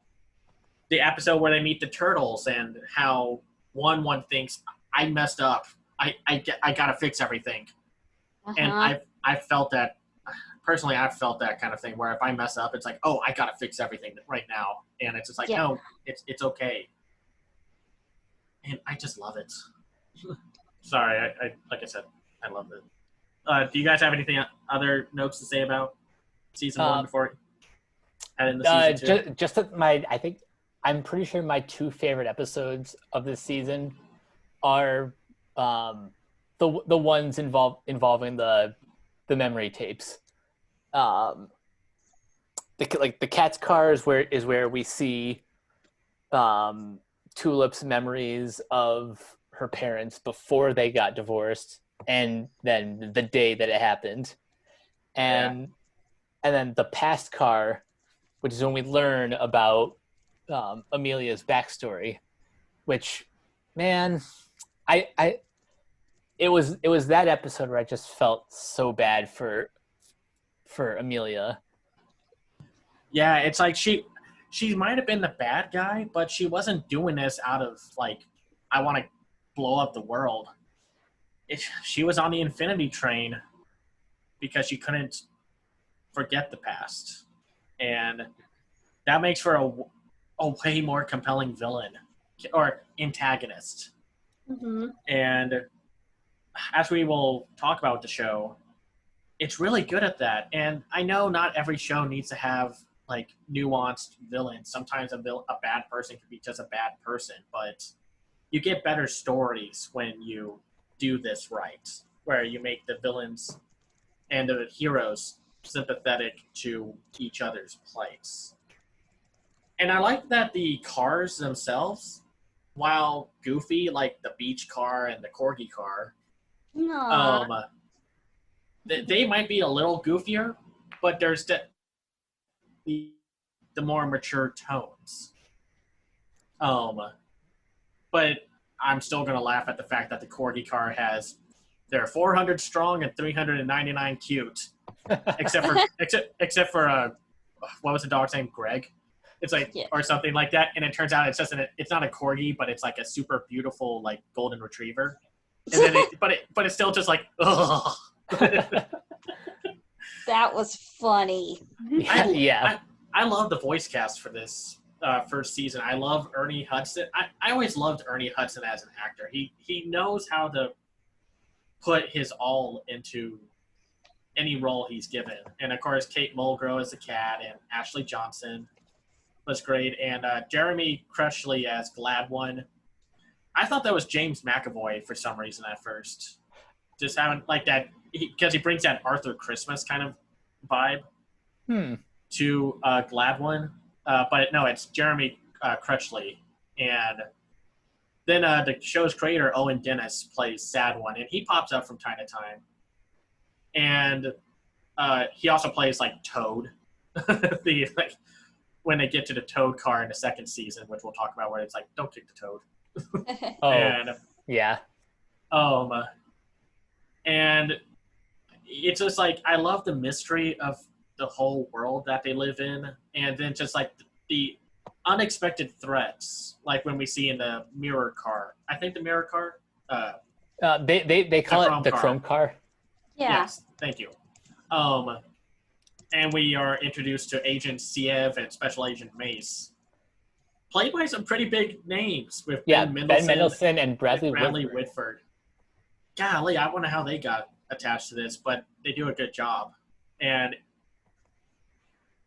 the episode where they meet the turtles and how one thinks, I messed up, I gotta fix everything. And I felt that personally. I've felt that kind of thing where if I mess up, it's like, oh, I gotta fix everything right now, and it's just like, no, it's okay. And I just love it. Sorry, I like I said, I love it. Do you guys have anything other notes to say about season 1 before we head into season 2? Just that I'm pretty sure my 2 favorite episodes of this season are the ones involving the memory tapes. The cat's car is where we see Tulip's memories of her parents before they got divorced, and then the day that it happened, and then the past car which is when we learn about Amelia's backstory. Which, man, I it was that episode where I just felt so bad for Amelia. Yeah, it's like she might have been the bad guy, but she wasn't doing this out of like, I want to blow up the world. She was on the Infinity Train because she couldn't forget the past, and that makes for a way more compelling villain or antagonist. Mm-hmm. And as we will talk about the show, it's really good at that. And I know not every show needs to have like nuanced villains. Sometimes a bad person can be just a bad person, but you get better stories when you do this right, where you make the villains and the heroes sympathetic to each other's plights. And I like that the cars themselves, while goofy, like the beach car and the corgi car, Aww. they might be a little goofier, but there's the more mature tones. But I'm still gonna laugh at the fact that the corgi car has they're 400 strong and 399 cute, except for what was the dog's name? Greg. It's like or something like that, and it turns out it's not a corgi, but it's like a super beautiful like golden retriever. And then but it's still just like ugh. That was funny. I love the voice cast for this first season. I love Ernie Hudson. I always loved Ernie Hudson as an actor. He knows how to put his all into any role he's given. And of course, Kate Mulgrew as the cat and Ashley Johnson was great. And Jeremy Crutchley as Gladwin. I thought that was James McAvoy for some reason at first. Just having like that, because he brings that Arthur Christmas kind of vibe to Gladwin. But no, it's Jeremy Crutchley. And then the show's creator, Owen Dennis, plays Sad One, and he pops up from time to time. And he also plays like Toad. When they get to the Toad car in the second season, which we'll talk about, where it's like, don't kick the Toad. Yeah. And it's just like, I love the mystery of the whole world that they live in, and then just like the unexpected threats, like when we see in the mirror car. I think the mirror car. They call it the Chrome car. Yeah. Yes, thank you. And we are introduced to Agent Siev and Special Agent Mace, played by some pretty big names with Ben Mendelsohn and Bradley Whitford. Golly, I wonder how they got attached to this, but they do a good job.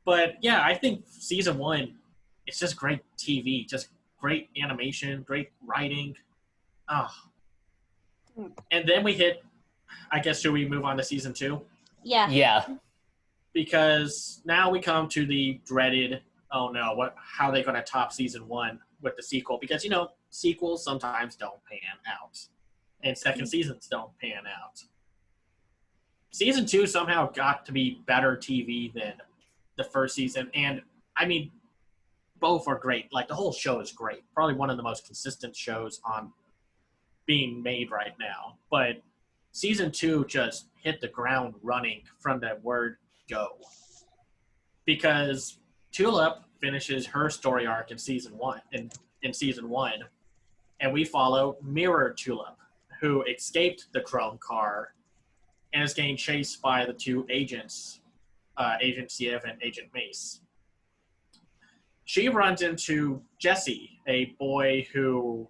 But yeah, I think season one, it's just great TV, just great animation, great writing. And then we hit, I guess, should we move on to season two? Yeah. Because now we come to the dreaded, oh no, how are they going to top season one with the sequel? Because, sequels sometimes don't pan out. And second seasons don't pan out. Season two somehow got to be better TV than the first season. And, I mean, both are great. Like, the whole show is great. Probably one of the most consistent shows on being made right now. But season two just hit the ground running from the word go. Because Tulip finishes her story arc in season one, and we follow Mirror Tulip, who escaped the Chrome car and is getting chased by the two agents, Agent Siev and Agent Mace. She runs into Jesse, a boy who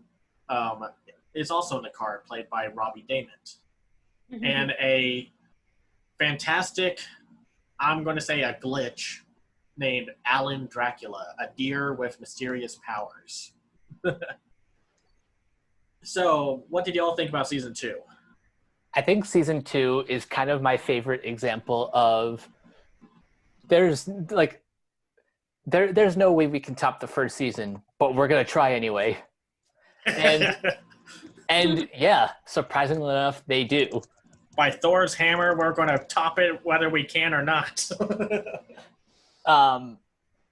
is also in the car, played by Robbie Damon, and a fantastic, I'm going to say a glitch, named Alan Dracula, a deer with mysterious powers. So, what did y'all think about season two? I think season two is kind of my favorite example of there's no way we can top the first season, but we're gonna try anyway. And yeah, surprisingly enough, they do. By Thor's hammer, we're gonna top it whether we can or not.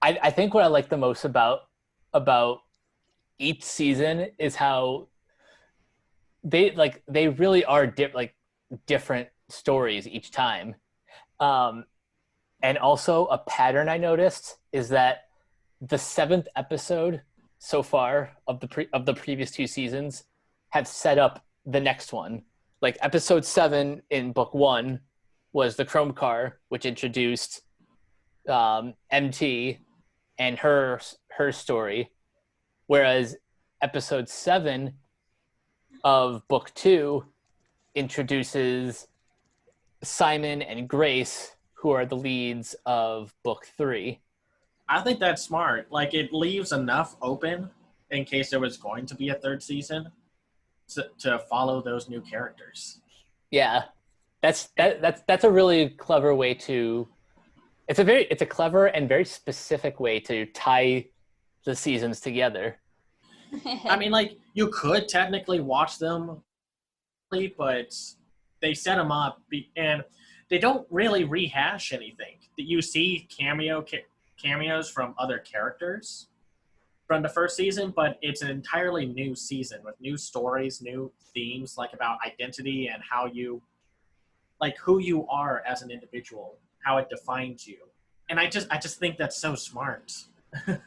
I think what I like the most about each season is how they really are different stories each time. Um, and also a pattern I noticed is that the seventh episode so far of the previous two seasons have set up the next one. Like episode 7 in book 1 was the Chrome Car, which introduced MT and her story, whereas episode 7 of book 2 introduces Simon and Grace, who are the leads of book 3. I think that's smart. Like, it leaves enough open in case there was going to be a third season to follow those new characters. Yeah, that's a really clever way to. It's a clever and very specific way to tie the seasons together. I mean, like, you could technically watch them, but they set them up, and they don't really rehash anything. You see cameos from other characters from the first season, but it's an entirely new season with new stories, new themes, like about identity and how you, like, who you are as an individual, how it defines you. And I just think that's so smart.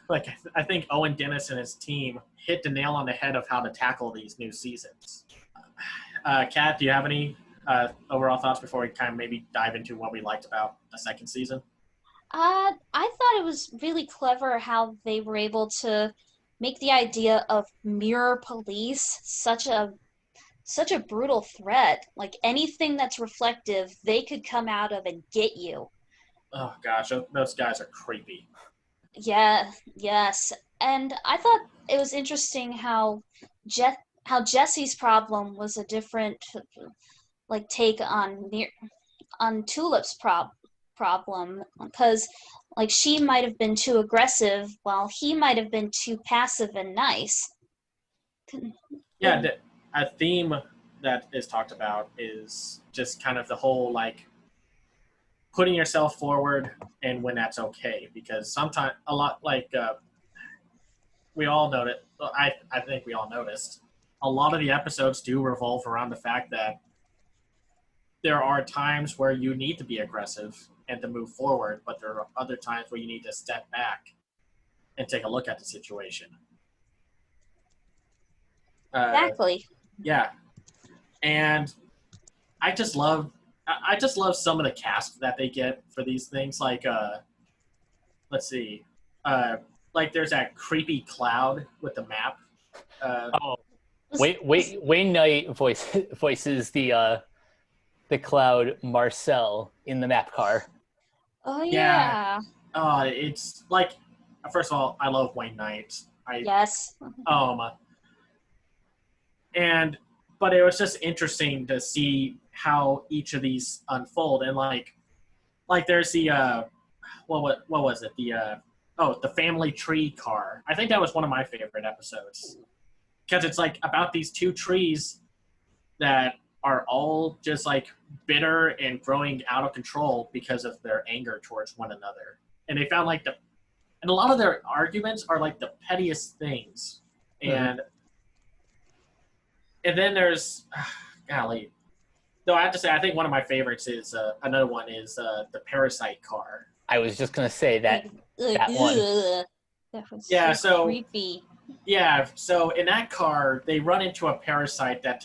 Like, I think Owen Dennis and his team hit the nail on the head of how to tackle these new seasons. Kat, do you have any overall thoughts before we kind of maybe dive into what we liked about the second season? I thought it was really clever how they were able to make the idea of mirror police such a brutal threat. Like anything that's reflective, they could come out of and get you. Oh gosh, those guys are creepy. Yeah, yes. And I thought it was interesting how Jesse's problem was a different like take on Tulip's problem because like she might have been too aggressive while he might have been too passive and nice. Yeah, a theme that is talked about is just kind of the whole like putting yourself forward and when that's okay, because sometimes a lot like we all noticed. I think we all noticed a lot of the episodes do revolve around the fact that there are times where you need to be aggressive and to move forward, but there are other times where you need to step back and take a look at the situation. Exactly. Yeah, and I just love some of the cast that they get for these things. Like, let's see, like there's that creepy cloud with the map. Oh, Wayne Knight voices the cloud Marcel in the map car. Oh Yeah. yeah. It's like, first of all, I love Wayne Knight. Yes. And but it was just interesting to see how each of these unfold, and like there's the what was it, the family tree car. I think that was one of my favorite episodes because it's like about these two trees that are all just like bitter and growing out of control because of their anger towards one another, and they found like and a lot of their arguments are like the pettiest things. And and then there's golly, though I have to say I think one of my favorites is another one is the parasite car. I was just gonna say that one. That was Yeah, so creepy. Yeah, so in that car they run into a parasite that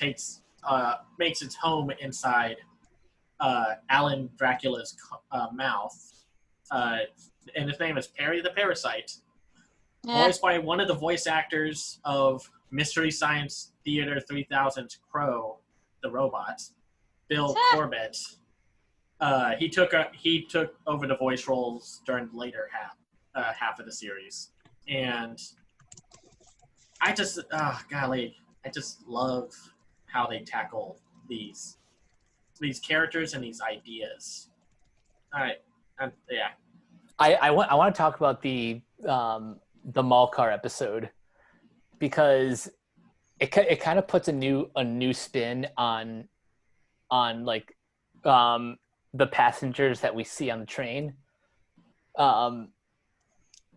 makes its home inside Alan Dracula's mouth, and his name is Perry the Parasite, voiced by one of the voice actors of Mystery Science Theater 3000's Crow, the robot, Bill Corbett. He took over the voice roles during the later half of the series, and I just golly, I just love how they tackle these characters and these ideas. All right, yeah. I want to talk about the mall car episode because it kind of puts a new spin on like the passengers that we see on the train.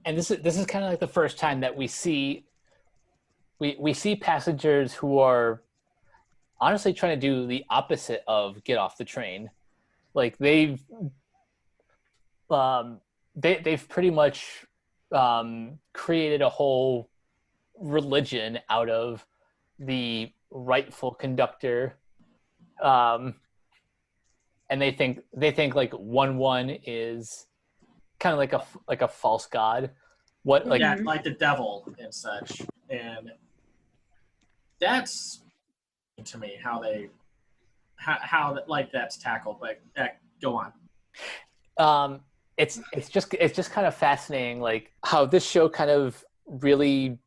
and this is kind of like the first time that we see passengers who are honestly trying to do the opposite of get off the train. Like they've pretty much created a whole religion out of the rightful conductor, and they think like 1-1 is kind of like a false god. What like Yeah, like the devil and such, and that's to me how like that's tackled. Like, go on. it's just kind of fascinating, like how this show kind of really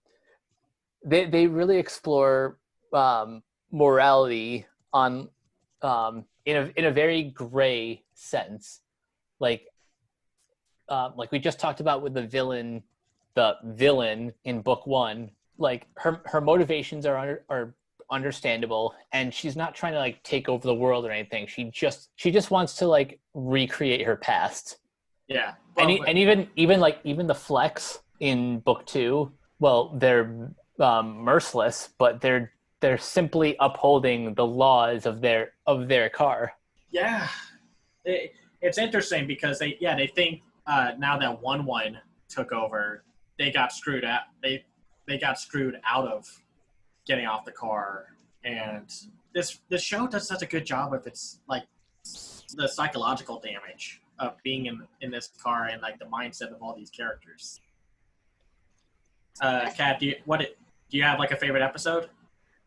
they really explore morality on in a very gray sense, like we just talked about with the villain in book 1. Like her motivations are understandable, and she's not trying to like take over the world or anything. She just wants to like recreate her past. Yeah. Well, and even the Flex in book 2, well, they're merciless, but they're simply upholding the laws of their car. Yeah, it's interesting because they think now that 1-1 took over, they got screwed out. They got screwed out of getting off the car, and this show does such a good job of its like the psychological damage of being in this car and like the mindset of all these characters. Kat, do you have like a favorite episode?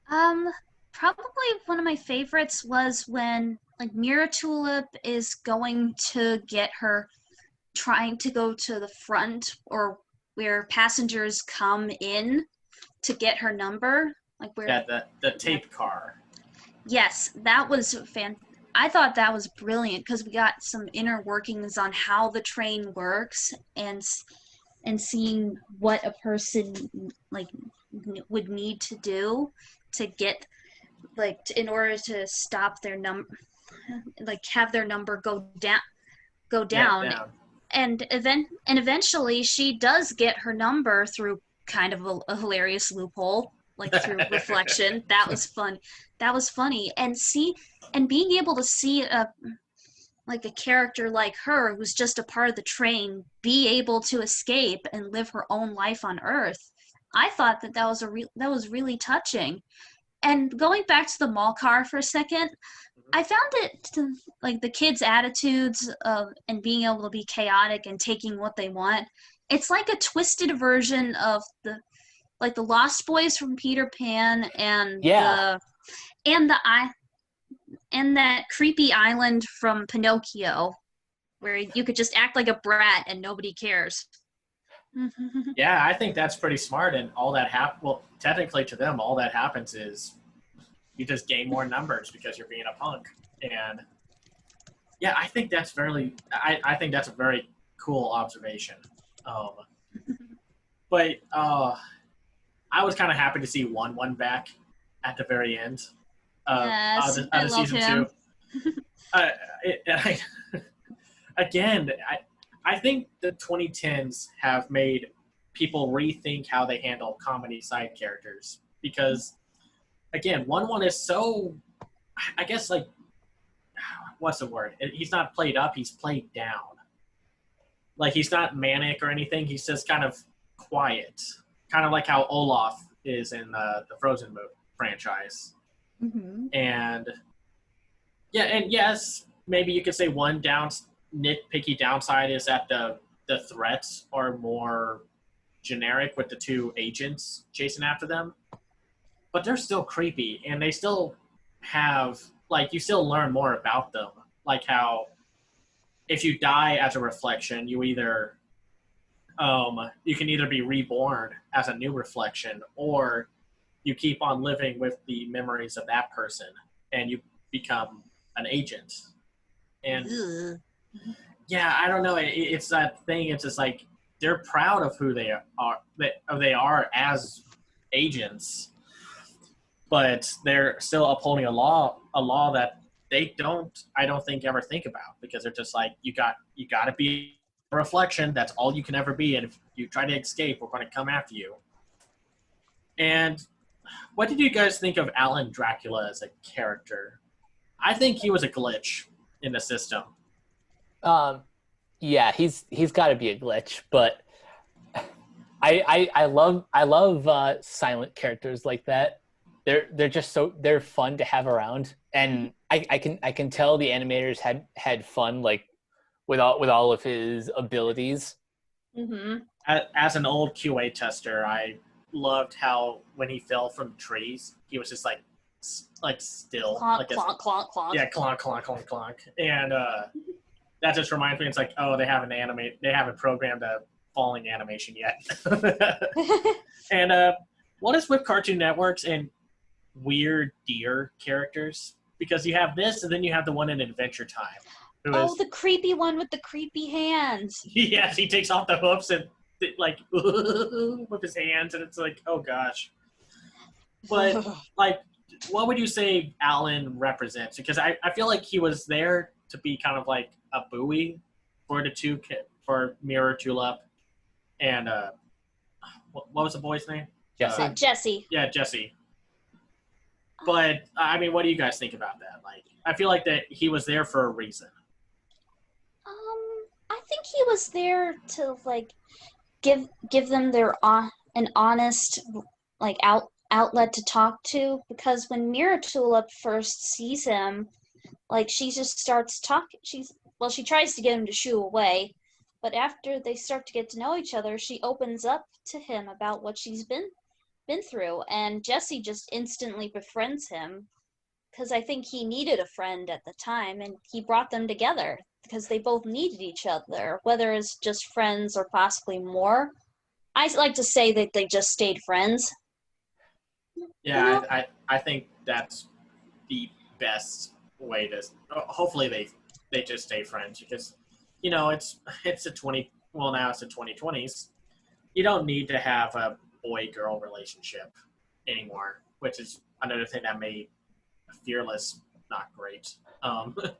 Probably one of my favorites was when like Mira Tulip is going to get her, trying to go to the front or where passengers come in to get her number, like where. Yeah, the tape car. Yes, that was I thought that was brilliant because we got some inner workings on how the train works and seeing what a person like would need to do to get like in order to stop their number, like have their number go down. Yeah, down. And eventually she does get her number through kind of a hilarious loophole, like through reflection. That was fun. That was funny. And being able to see a character like her who's just a part of the train be able to escape and live her own life on Earth, I thought that was really touching. And going back to the mall car for a second, I found it like the kids' attitudes of and being able to be chaotic and taking what they want. It's like a twisted version of the Lost Boys from Peter Pan and and that creepy island from Pinocchio, where you could just act like a brat and nobody cares. Yeah, I think that's pretty smart, and all that well, technically to them, all that happens is you just gain more numbers because you're being a punk. And yeah, I think that's I think that's a very cool observation. But I was kind of happy to see 1-1 back at the very end of the season 2. Again, I think the 2010s have made people rethink how they handle comedy side characters because, again, 1-1 is so, I guess, like, what's the word? He's not played up, he's played down. Like, he's not manic or anything, he's just kind of quiet. Kind of like how Olaf is in the Frozen franchise. Mm-hmm. And, yeah, and yes, maybe you could say one nitpicky downside is that the threats are more generic with the two agents chasing after them, but they're still creepy and they still have like you still learn more about them, like how if you die as a reflection you either you can either be reborn as a new reflection or you keep on living with the memories of that person and you become an agent. And yeah, I don't know. It's that thing. It's just like they're proud of who they are. They are as agents, but they're still upholding a law that they don't. I don't think ever think about because they're just like you got to be a reflection. That's all you can ever be. And if you try to escape, we're going to come after you. And what did you guys think of Alan Dracula as a character? I think he was a glitch in the system. Yeah, he's got to be a glitch, but I love silent characters like that. They're just they're fun to have around, and I can tell the animators had fun like with all of his abilities. Mm-hmm. As an old QA tester, I loved how when he fell from trees, he was just like still, Clonk, like clonk, clonk, clonk. yeah, clonk, clonk, clonk, clonk, and that just reminds me. It's like, oh, they haven't programmed a falling animation yet. And what is with Cartoon Networks and weird deer characters? Because you have this, and then you have the one in Adventure Time. The creepy one with the creepy hands. Yes, he takes off the hoofs and like with his hands, and it's like, oh gosh. But like, what would you say Alan represents? Because I feel like he was there to be kind of like a buoy for the for Mirror, Tulip, and what was the boy's name? Jesse. Jesse. Yeah, Jesse. But I mean, what do you guys think about that? Like, I feel like that he was there for a reason. I think he was there to like give them an honest like outlet to talk to, because when Mirror Tulip first sees him, like she just starts talking. She tries to get him to shoo away, but after they start to get to know each other, she opens up to him about what she's been through, and Jesse just instantly befriends him because I think he needed a friend at the time, and he brought them together because they both needed each other, whether it's just friends or possibly more. I like to say that they just stayed friends. Yeah, I think that's the best way to. Hopefully, they just stay friends, because it's a now it's the 2020s. You don't need to have a boy-girl relationship anymore, which is another thing that made Fearless not great.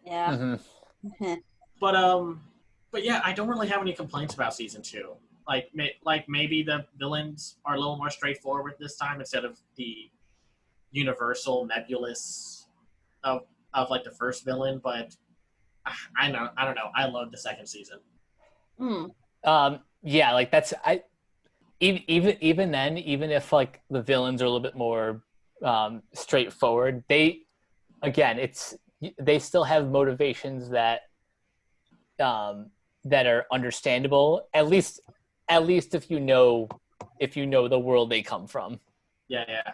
Yeah. Mm-hmm. But yeah, I don't really have any complaints about season 2. Like maybe the villains are a little more straightforward this time instead of the universal nebulous of like the first villain. But I don't know. I love the second season. Yeah, like that's even then, even if like the villains are a little bit more straightforward, they still have motivations that are understandable, at least if you know the world they come from. Yeah.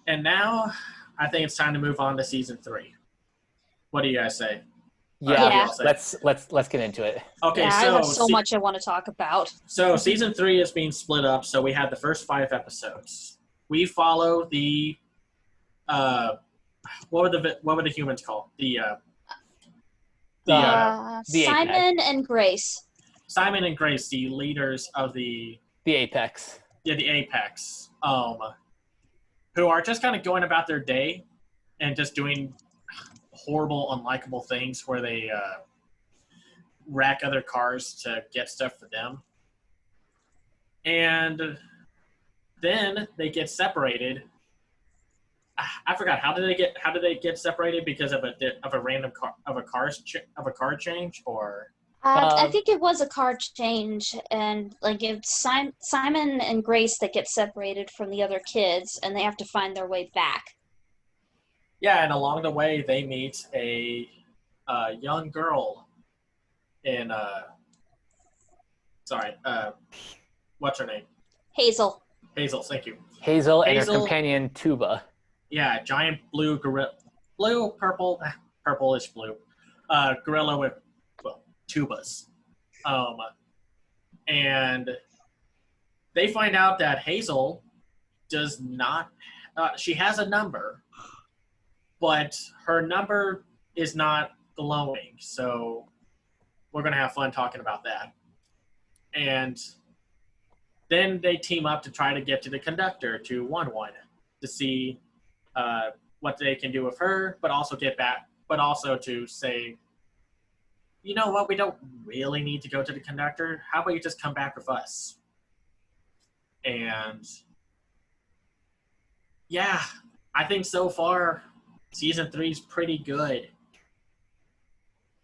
And now I think it's time to move on to season 3. What do you guys say? Yeah. Let's get into it. Okay, yeah, so I have so much I want to talk about. So season 3 is being split up. So we had the first 5 episodes. We follow the what were the humans called? The Simon and Grace. Simon and Grace, the leaders of the Apex. Yeah, the Apex. Who are just kind of going about their day and just doing horrible, unlikable things where they wreck other cars to get stuff for them. And then they get separated. I forgot, how did they get separated? Because of a random car change, or I think it was a car change, and like it's Simon and Grace that get separated from the other kids, and they have to find their way back. Yeah, and along the way they meet a young girl in what's her name? Hazel, thank you. Hazel and her companion Tuba. Yeah, giant blue gorilla, purplish blue, gorilla with tubas, and they find out that Hazel does not. She has a number, but her number is not glowing. So we're gonna have fun talking about that. And then they team up to try to get to the conductor, to 1-1, to see what they can do with her, but also get back, but also to save you know what? We don't really need to go to the conductor. How about you just come back with us? And yeah, I think so far season 3 is pretty good.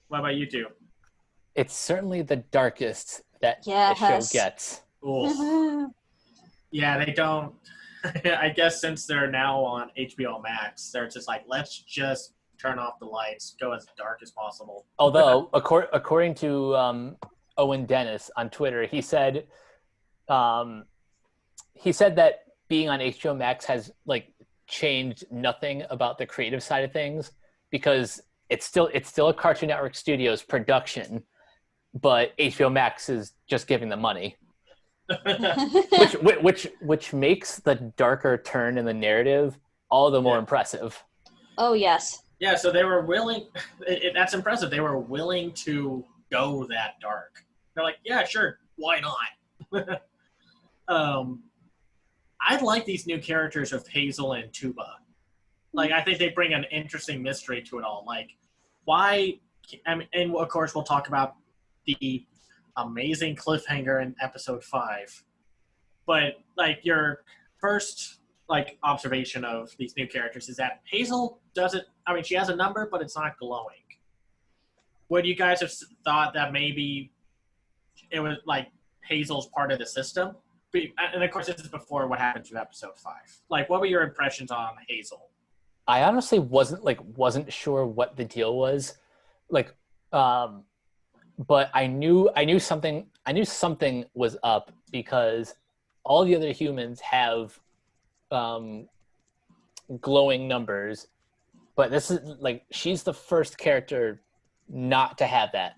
What about you two? It's certainly the darkest that the show Yes. gets. Ooh. Yeah, they don't. I guess since they're now on HBO Max, they're just like, let's just turn off the lights, go as dark as possible. Although, according to Owen Dennis on Twitter, he said that being on HBO Max has like changed nothing about the creative side of things, because it's still a Cartoon Network Studios production, but HBO Max is just giving them money. which makes the darker turn in the narrative all the more impressive. Oh, yes. Yeah, so they were willing. That's impressive. They were willing to go that dark. They're like, yeah, sure, why not? I like these new characters of Hazel and Tuba. Like, I think they bring an interesting mystery to it all. Like, why? And of course, we'll talk about the amazing cliffhanger in episode 5. But like, your first like observation of these new characters is that Hazel doesn't. I mean, she has a number, but it's not glowing. Would you guys have thought that maybe it was like Hazel's part of the system? And of course, this is before what happens with episode 5. Like, what were your impressions on Hazel? I honestly wasn't sure what the deal was, like, but I knew something was up, because all the other humans have glowing numbers, but this is like, she's the first character not to have that.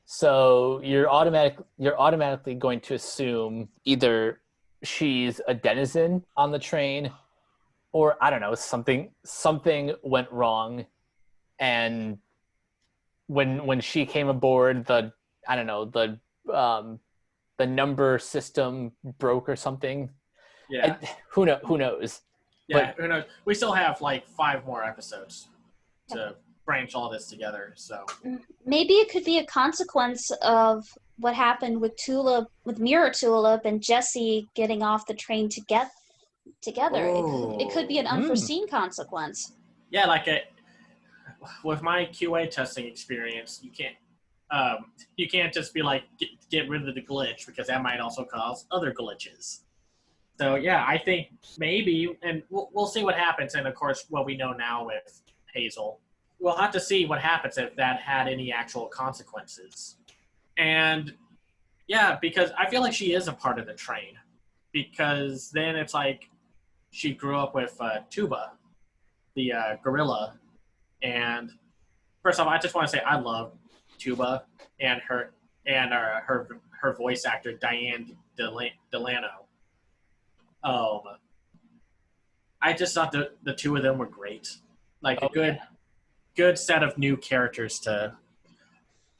So you're automatically going to assume either she's a denizen on the train, or I don't know, something went wrong, and when she came aboard, the number system broke or something. Yeah. Who knows? Yeah, who knows? We still have like 5 more episodes to branch all this together. So maybe it could be a consequence of what happened with Mirror Tulip and Jesse getting off the train together. It could be an unforeseen consequence. Yeah, like with my QA testing experience, you can't just be like get rid of the glitch, because that might also cause other glitches. So yeah, I think maybe, and we'll see what happens. And of course, what we know now with Hazel, we'll have to see what happens if that had any actual consequences. And yeah, because I feel like she is a part of the train, because then it's like she grew up with Tuba, the gorilla. And first off, I just want to say I love Tuba and her voice actor Diane Delano. I just thought the two of them were great. Like a good set of new characters to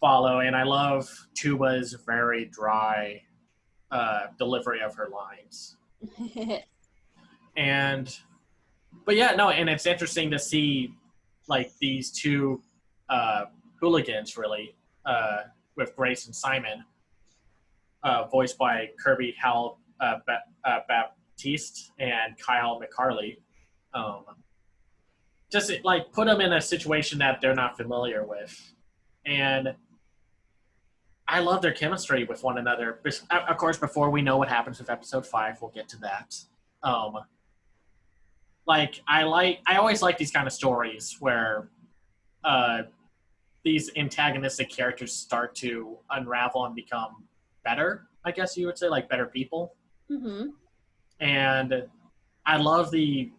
follow, and I love Tuba's very dry delivery of her lines. But yeah, no, and it's interesting to see like these two hooligans really with Grace and Simon, voiced by Kirby Howell Baptiste and Kyle McCarley. Just like put them in a situation that they're not familiar with, and I love their chemistry with one another. Of course, before we know what happens with episode 5, we'll get to that. Like I always like these kind of stories where these antagonistic characters start to unravel and become better. I guess you would say, like, better people. Mm-hmm. And I love the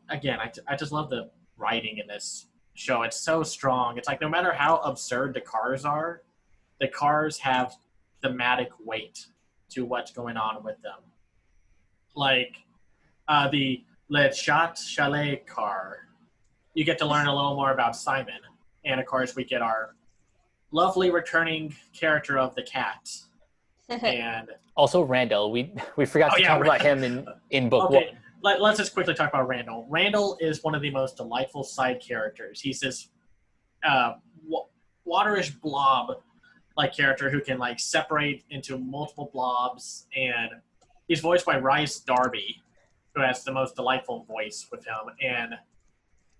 again, I just love the writing in this show. It's so strong. It's like no matter how absurd the cars are, the cars have thematic weight to what's going on with them. Like the Le Chat Chalet car, you get to learn a little more about Simon. And of course, we get our lovely returning character of the cat. And also Randall. We forgot to talk about him in book 1. Let's just quickly talk about Randall. Randall is one of the most delightful side characters. He's this waterish blob like character who can like separate into multiple blobs, and he's voiced by Rice Darby, who has the most delightful voice with him, and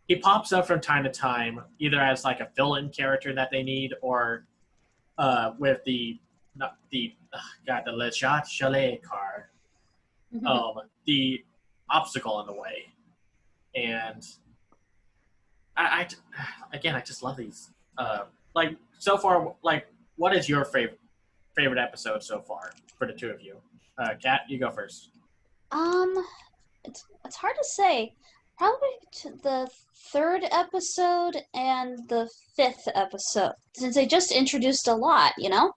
he pops up from time to time either as like a fill-in character that they need, or with the Le Chat Chalet car, the obstacle in the way, and I just love these. Like so far, like what is your favorite episode so far for the two of you? Kat, you go first. Um, it's hard to say. Probably the third episode and the fifth episode, since they just introduced a lot, you know?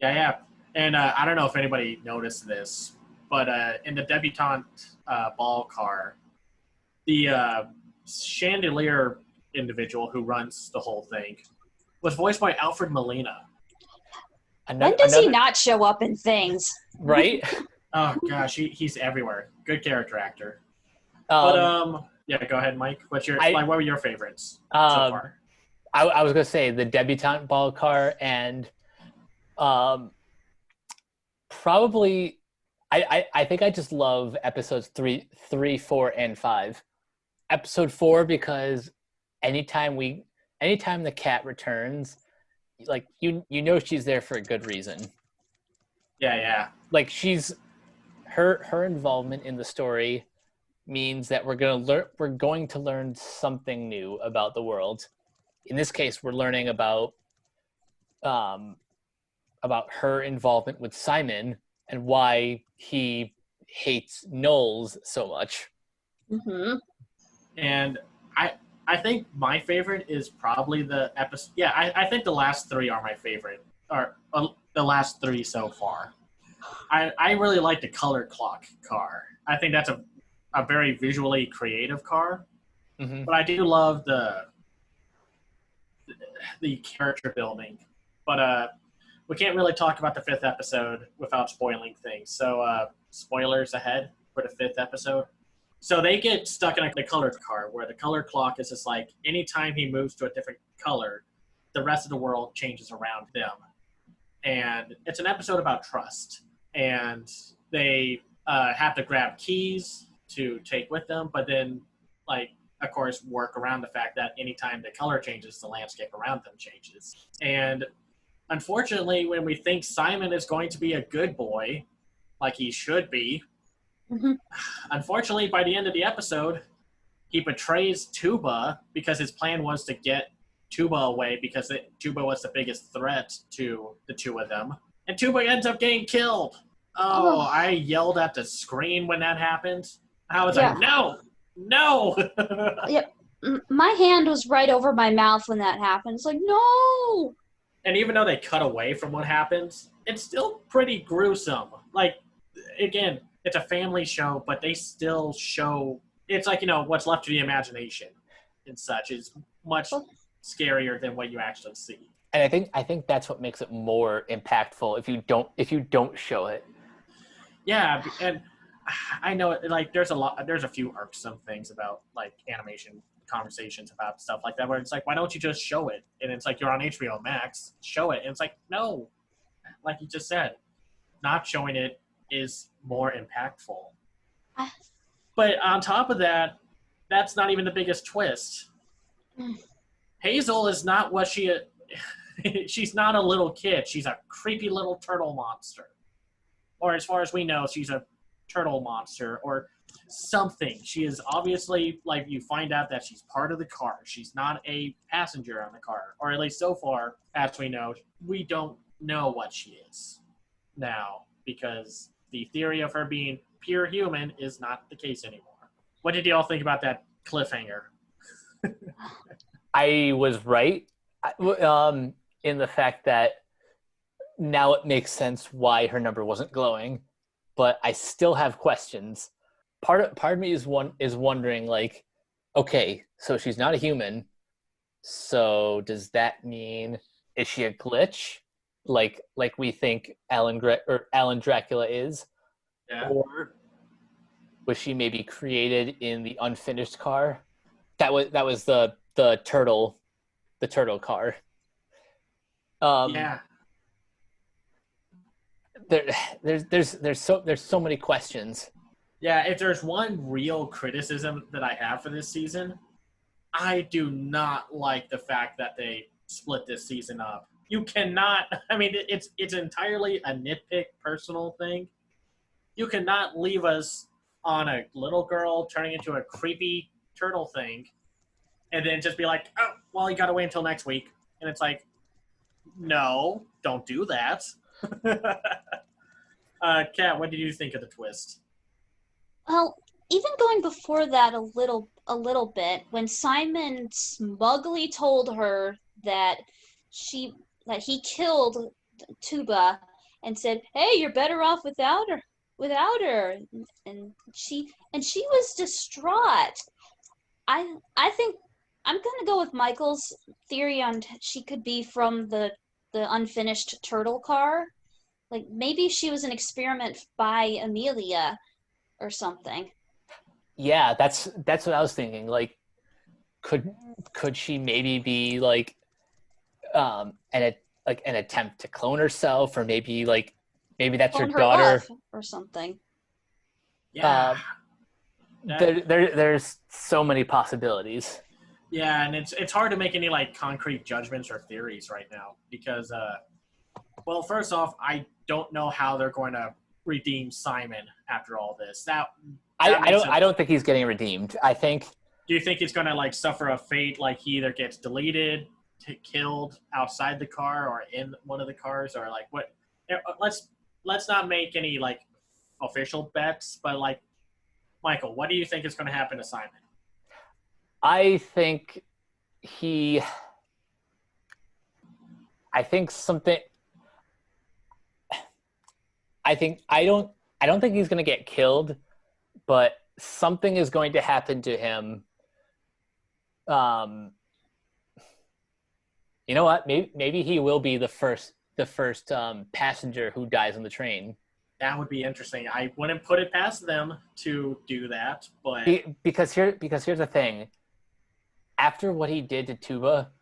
Yeah. And I don't know if anybody noticed this, but in the debutante ball car, the chandelier individual who runs the whole thing was voiced by Alfred Molina. When does he not show up in things? Right? Oh gosh, he's everywhere. Good character actor. But yeah, go ahead, Mike. What were your favorites so far? I was gonna say the debutante ball car, and probably I think I just love episodes 3, 4, and 5. Episode 4 because anytime the cat returns, like you know she's there for a good reason. Yeah. Like her involvement in the story means that we're going to learn something new about the world. In this case, we're learning about her involvement with Simon and why he hates Knowles so much. Mm-hmm. And I think my favorite is probably the episode. Yeah, I think the last 3 are my favorite, or the last 3 so far. I really like the color clock car. I think that's a very visually creative car. Mm-hmm. But I do love the character building. But we can't really talk about the 5th episode without spoiling things. So spoilers ahead for the 5th episode. So they get stuck in a colored car where the color clock is just like anytime he moves to a different color, the rest of the world changes around them. And it's an episode about trust. And they have to grab keys to take with them, but then, like, of course, work around the fact that anytime the color changes, the landscape around them changes. And unfortunately, when we think Simon is going to be a good boy, like he should be, unfortunately, by the end of the episode, he betrays Tuba because his plan was to get Tuba away because Tuba was the biggest threat to the two of them. And Tuba ends up getting killed. Oh, I yelled at the screen when that happened. I was like, no! Yep. My hand was right over my mouth when that happened. It's like, no! And even though they cut away from what happens, it's still pretty gruesome. Like, again, it's a family show, but they still show... It's like, what's left to the imagination and such is much scarier than what you actually see. And I think that's what makes it more impactful if you don't show it. Yeah, and I know like there's a few irksome things about like animation conversations about stuff like that where it's like, why don't you just show it? And it's like, you're on HBO Max, show it. And it's like, no, like you just said, not showing it is more impactful. But on top of that, that's not even the biggest twist. Hazel is not what she's not a little kid. She's a creepy little turtle monster. Or as far as we know, she's a turtle monster or something. She is obviously, like, you find out that she's part of the car. She's not a passenger on the car. Or at least so far, as we know, we don't know what she is now because the theory of her being pure human is not the case anymore. What did you all think about that cliffhanger? I was right in the fact that now it makes sense why her number wasn't glowing, but I still have questions. Part of me is wondering, like, okay, so she's not a human, so does that mean is she a glitch, like we think Alan Dracula is, or was she maybe created in the unfinished car? That was the turtle the turtle car. Um, Yeah. there's so many questions. Yeah, if there's one real criticism that I have for this season, I do not like the fact that they split this season up. You cannot. I mean, it's entirely a nitpick, personal thing. You cannot leave us on a little girl turning into a creepy turtle thing, and then just be like, "Oh, well, you got to wait until next week." And it's like, no, don't do that. Kat, what did you think of the twist? Well, even going before that a little bit, when Simon smugly told her that she that he killed Tuba and said, "Hey, you're better off without her," and she was distraught. I think I'm gonna go with Michael's theory on she could be from the unfinished turtle car. Like maybe she was an experiment by Amelia or something. Yeah, that's what I was thinking. Like, could she maybe be like an attempt to clone herself, or maybe that's her Clone her daughter. love or something. Yeah, that, There's so many possibilities. yeah, and it's hard to make any like concrete judgments or theories right now because, well, first off, I don't know how they're going to redeem Simon after all this. That I don't think he's getting redeemed. I think. Do you think he's going to like suffer a fate like he either gets deleted, killed outside the car, or in one of the cars, or like what? Let's not make any like official bets, but like Michael, what do you think is going to happen to Simon? I think he. I think something. I don't think he's going to get killed, but something is going to happen to him. You know what? Maybe he will be the first passenger who dies on the train. That would be interesting. I wouldn't put it past them to do that, but Because here's the thing. After what he did to Tuba,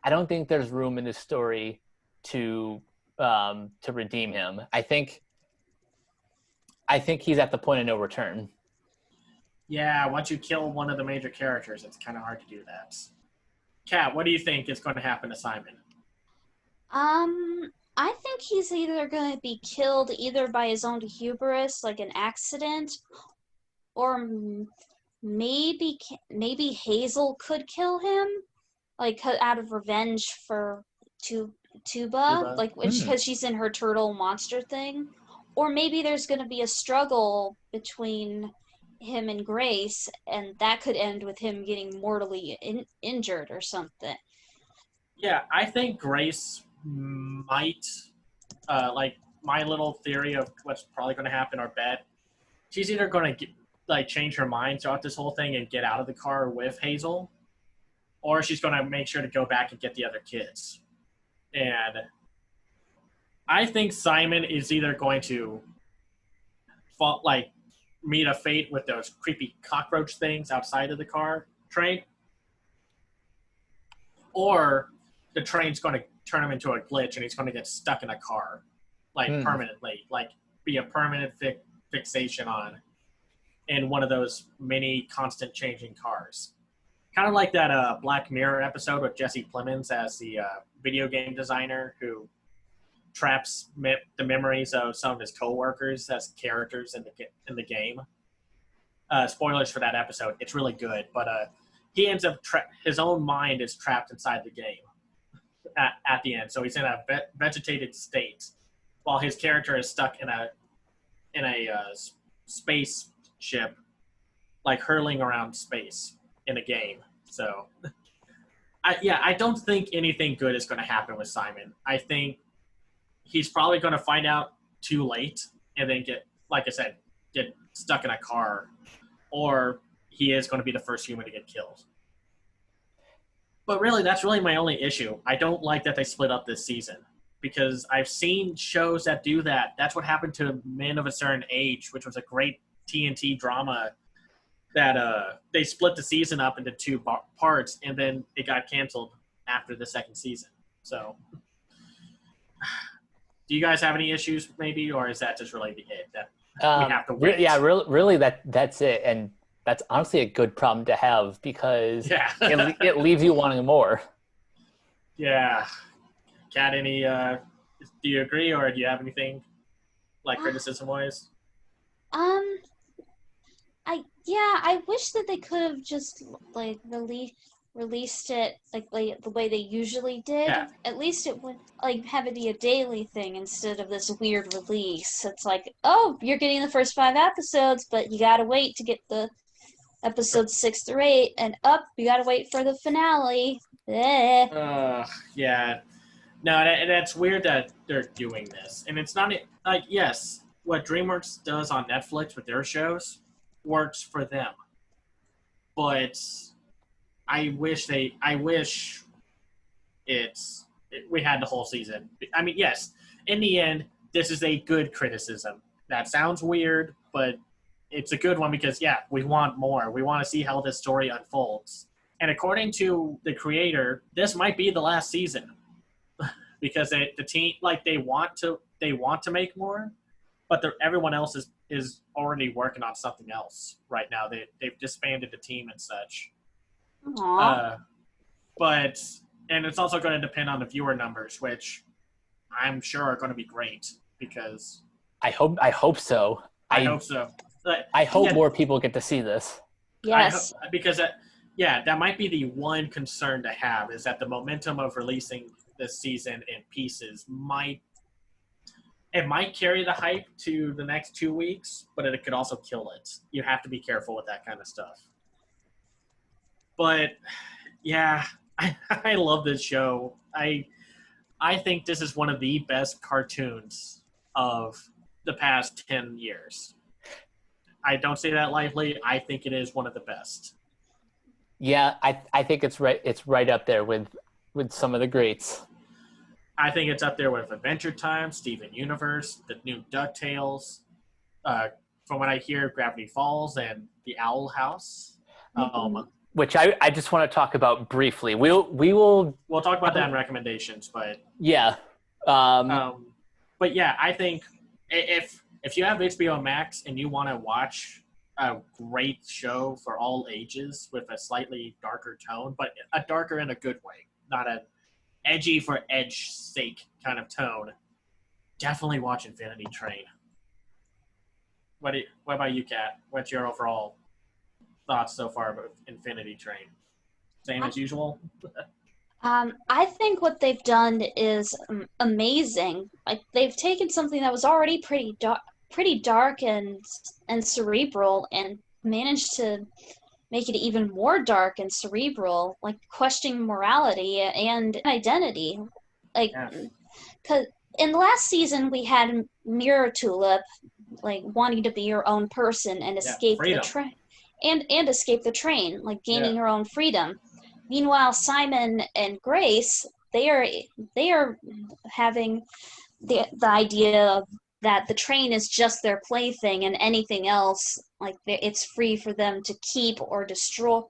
I don't think there's room in this story to redeem him. I think he's at the point of no return. yeah, once you kill one of the major characters, it's kind of hard to do that. Kat, what do you think is going to happen to Simon? I think he's either going to be killed either by his own hubris, like an accident, or maybe Hazel could kill him, like out of revenge for Tuba, like because she's in her turtle monster thing, or maybe there's going to be a struggle between him and Grace, and that could end with him getting mortally injured or something. Yeah, I think Grace might, like my little theory of what's probably going to happen or bet, she's either going to change her mind throughout this whole thing and get out of the car with Hazel, or she's going to make sure to go back and get the other kids. And I think Simon is either going to fall, meet a fate with those creepy cockroach things outside of the car train, or the train's going to turn him into a glitch and he's going to get stuck in a car, permanently, be a permanent fixation on in one of those mini constant changing cars. Kind of like that Black Mirror episode with Jesse Plemons as the video game designer who traps the memories of some of his coworkers as characters in the game. Spoilers for that episode. It's really good, but he ends up his own mind is trapped inside the game at the end. So he's in a vegetated state while his character is stuck in a spaceship, hurling around space in a game. So, I don't think anything good is going to happen with Simon. I think he's probably going to find out too late and then get stuck in a car, or he is going to be the first human to get killed. But really, that's really my only issue. I don't like that they split up this season because I've seen shows that do that. That's what happened to Men of a Certain Age, which was a great TNT drama that they split the season up into two parts, and then it got canceled after the second season. So, do you guys have any issues, maybe, or is that just really it that we have to wait? Yeah, really, that's it, and that's honestly a good problem to have because Yeah. it leaves you wanting more. Yeah. Kat, any? Do you agree, or do you have anything like criticism wise? Um, I wish that they could have just like released it like the way they usually did. Yeah. At least it would like have it be a daily thing instead of this weird release. It's like, oh, you're getting the first 5 episodes, but you gotta wait to get the episodes 6 through 8, and you gotta wait for the finale. Yeah. No, that's weird that they're doing this, and it's not like yes, what DreamWorks does on Netflix with their shows works for them, but I wish we had the whole season. I mean, yes, in the end, this is a good criticism. That sounds weird, but it's a good one because, yeah, we want more. We want to see how this story unfolds. And according to the creator, this might be the last season because the team, like, they want to make more, but everyone else is already working on something else right now. They've disbanded the team and such. Aww. And it's also going to depend on the viewer numbers, which I'm sure are going to be great because I hope so. I hope so. I hope more people get to see this. Yes. Because that might be the one concern to have is that the momentum of releasing this season in pieces might carry the hype to the next 2 weeks, but it could also kill it. You have to be careful with that kind of stuff. But yeah, I love this show. I think this is one of the best cartoons of the past 10 years. I don't say that lightly. I think it is one of the best. Yeah, I think it's right up there with some of the greats. I think it's up there with Adventure Time, Steven Universe, the new DuckTales. From what I hear, Gravity Falls and The Owl House. Which I just want to talk about briefly. We'll talk about that in recommendations, but yeah. But yeah, I think if you have HBO Max and you want to watch a great show for all ages with a slightly darker tone, but a darker in a good way, not an edgy for edge's sake kind of tone, definitely watch Infinity Train. What about you, Kat? What's your overall thoughts so far about Infinity Train? Same as usual? I think what they've done is amazing. Like they've taken something that was already pretty dark and cerebral, and managed to make it even more dark and cerebral, like questioning morality and identity. Like, because in the last season we had Mirror Tulip, like wanting to be her own person and escape the train, and escape the train, like gaining her own freedom. Meanwhile, Simon and Grace, they are having the idea that the train is just their plaything, and anything else, like it's free for them to keep or destroy,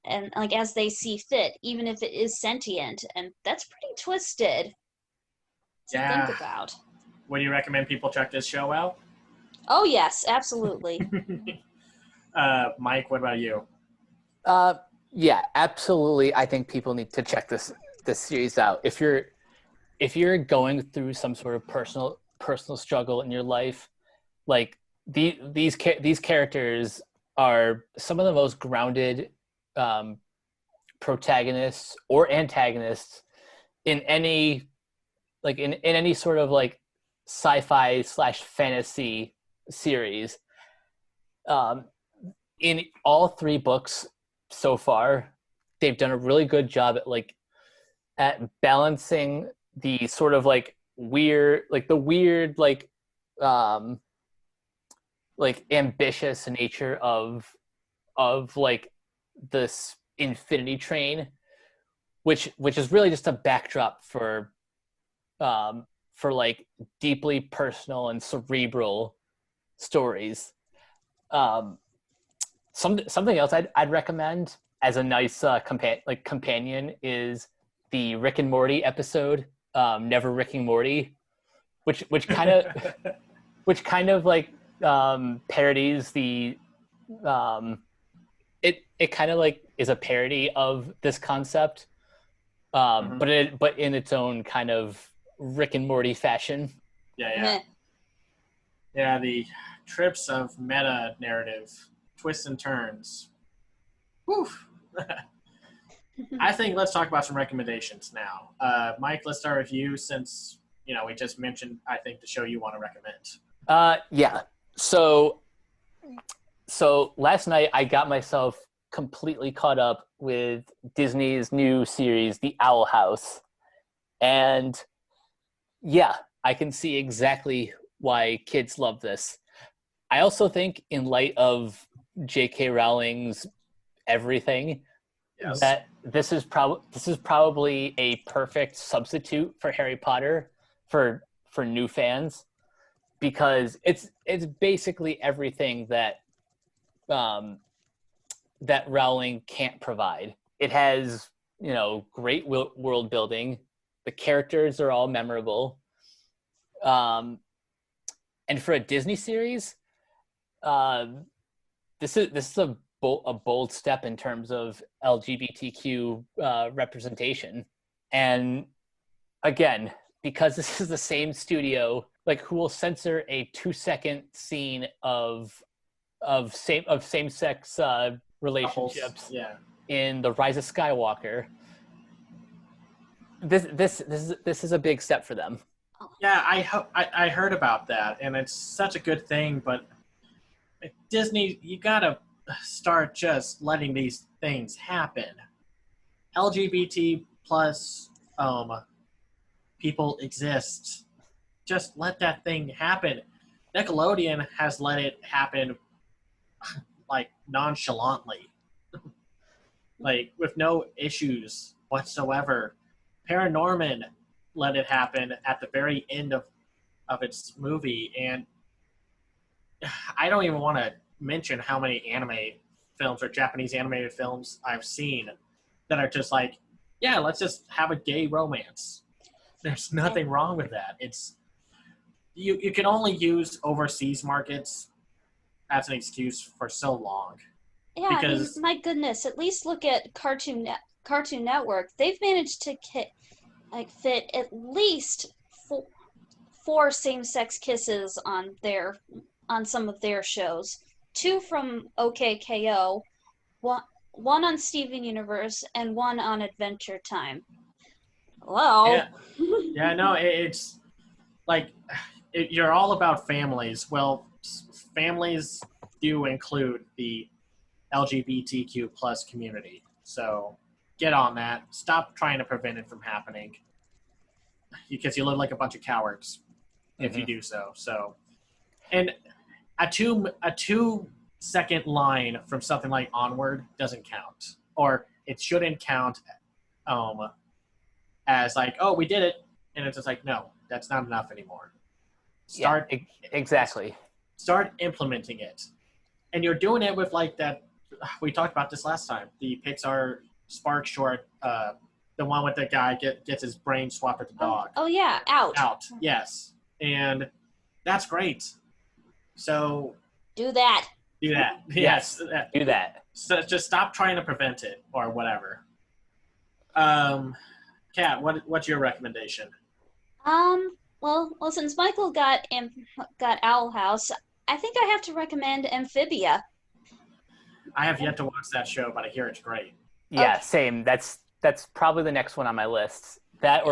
and like as they see fit, even if it is sentient, and that's pretty twisted to think about. Would you recommend people check this show out? Oh yes, absolutely. Mike, what about you? Yeah, absolutely. I think people need to check this series out. If you're going through some sort of personal struggle in your life, like these characters are some of the most grounded protagonists or antagonists in any sort of like sci-fi / fantasy series. In all 3 books so far, they've done a really good job at balancing the sort of weird ambitious nature of like this Infinity Train, which is really just a backdrop for like deeply personal and cerebral stories. Something else I'd recommend as a nice companion is the Rick and Morty episode, Never Rick and Morty, which kind of like parodies the it kind of like is a parody of this concept, but in its own kind of Rick and Morty fashion. Yeah. The trips of meta narrative, twists and turns. Whew. I think let's talk about some recommendations now. Mike, let's start with you since, we just mentioned, I think, the show you want to recommend. Yeah. So last night I got myself completely caught up with Disney's new series, The Owl House. And yeah, I can see exactly why kids love this. I also think in light of J.K. Rowling's everything, yes, that this is probably a perfect substitute for Harry Potter for new fans, because it's basically everything that that Rowling can't provide. It has, great world building. The characters are all memorable. And for a Disney series, this is a bold step in terms of LGBTQ representation. And again, because this is the same studio, who will censor a 2-second scene of same-sex relationships in The Rise of Skywalker. This is a big step for them. Yeah, I heard about that, and it's such a good thing. But Disney, you gotta start just letting these things happen. LGBT plus people exist. Just let that thing happen. Nickelodeon has let it happen nonchalantly, with no issues whatsoever. Paranorman let it happen at the very end of its movie, and I don't even want to mention how many anime films or Japanese animated films I've seen that are just let's just have a gay romance. There's nothing wrong with that. It's you can only use overseas markets as an excuse for so long. Yeah, because my goodness, at least look at Cartoon Network. They've managed to fit at least four same-sex kisses on some of their shows. 2 from OKKO, one on Steven Universe, and 1 on Adventure Time. Hello. Yeah, no, it's you're all about families. Well, families do include the LGBTQ plus community. So get on that. Stop trying to prevent it from happening, because you live like a bunch of cowards if you do so. So, and a 2-second line from something like Onward doesn't count, or it shouldn't count as we did it, and it's just no, that's not enough anymore. Exactly. Start implementing it. And you're doing it with that, we talked about this last time, the Pixar Spark short, the one with the guy gets his brain swapped with the dog. Oh yeah, Out. Yes. And that's great. So do that. Yes. Do that. So just stop trying to prevent it or whatever. Kat, what's your recommendation? Well, since Michael got Owl House, I think I have to recommend Amphibia. I have yet to watch that show, but I hear it's great. Yeah, Okay. Same. That's probably the next one on my list. That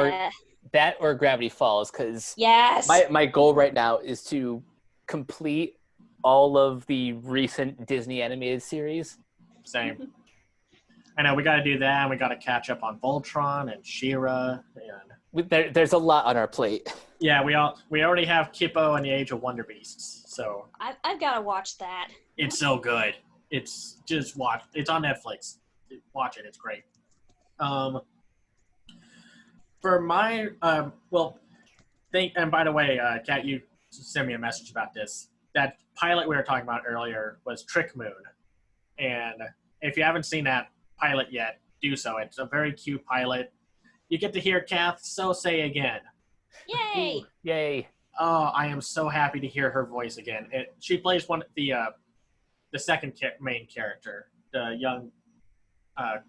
or Gravity Falls, because yes, my goal right now is to complete all of the recent Disney animated series. Same. I know we got to do that, and we got to catch up on Voltron and She-Ra. And there's a lot on our plate. Yeah, we already have Kippo and the Age of Wonder Beasts, so I've got to watch that. It's so good. It's just watch. It's on Netflix. Watch it. It's great. For my and by the way, Kat, you sent me a message about this. That pilot we were talking about earlier was Trick Moon, and if you haven't seen that, pilot yet, do so. It's a very cute pilot. You get to hear Kath say again. Yay! Ooh, yay! Oh, I am so happy to hear her voice again. She plays the second main character, the young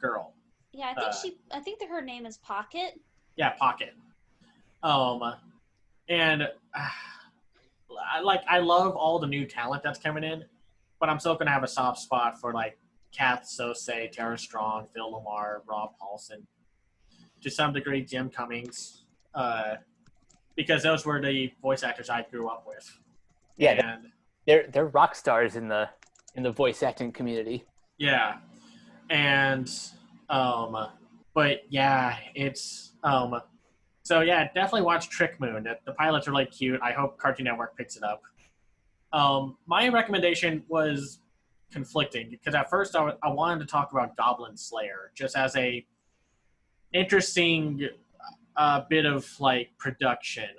girl. Yeah, I think that her name is Pocket. Yeah, Pocket. And I love all the new talent that's coming in, but I'm still gonna have a soft spot for like Kath Sose, Tara Strong, Phil Lamar, Rob Paulson, to some degree Jim Cummings, because those were the voice actors I grew up with. Yeah, and they're rock stars in the voice acting community. Yeah, and but yeah, it's so yeah, definitely watch Trick Moon. The pilot's really cute. I hope Cartoon Network picks it up. My recommendation was conflicting because at first I wanted to talk about Goblin Slayer just as a interesting bit of like production,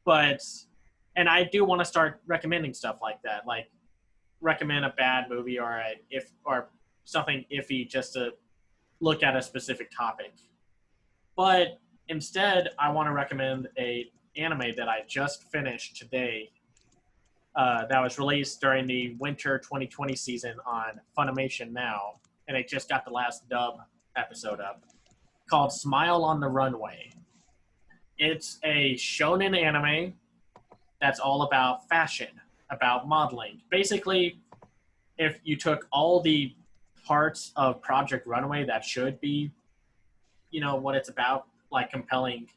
and I do want to start recommending stuff like that, like recommend a bad movie or something iffy just to look at a specific topic. But instead, I want to recommend a anime that I just finished today. That was released during the winter 2020 season on Funimation Now, and it just got the last dub episode up, called Smile on the Runway. It's a shonen anime that's all about fashion, about modeling. Basically, if you took all the parts of Project Runway that should be, what it's about, like compelling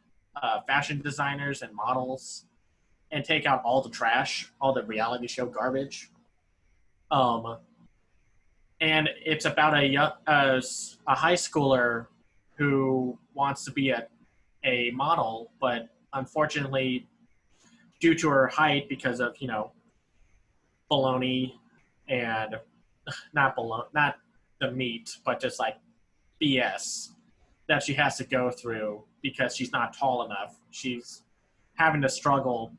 fashion designers and models, and take out all the trash, all the reality show garbage. And it's about a high schooler who wants to be a model, but unfortunately, due to her height, because of baloney and not the meat, but just like BS that she has to go through because she's not tall enough. She's having to struggle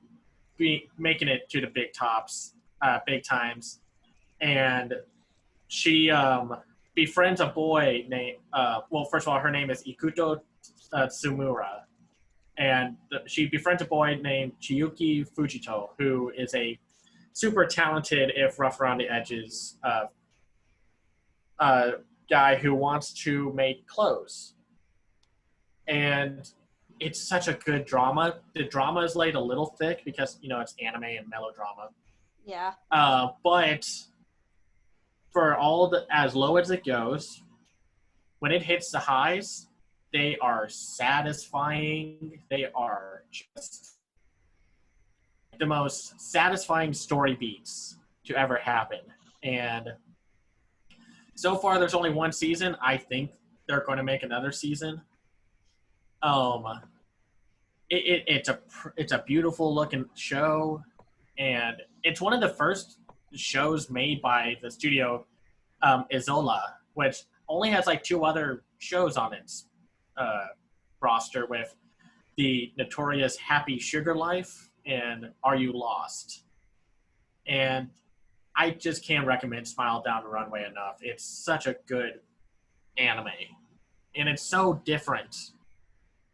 making it to the big times, and she befriends a boy named first of all, her name is Ikuto Tsumura, and she befriends a boy named Chiyuki Fujito, who is a super talented, if rough around the edges, guy who wants to make clothes. And it's such a good drama. The drama is laid a little thick because, it's anime and melodrama. Yeah. But for as low as it goes, when it hits the highs, they are satisfying. They are just the most satisfying story beats to ever happen. And so far, there's only one season. I think they're going to make another season. It's a beautiful looking show, and it's one of the first shows made by the studio Isola, which only has like 2 other shows on its roster, with the notorious Happy Sugar Life and Are You Lost? And I just can't recommend Smile Down the Runway enough. It's such a good anime, and it's so different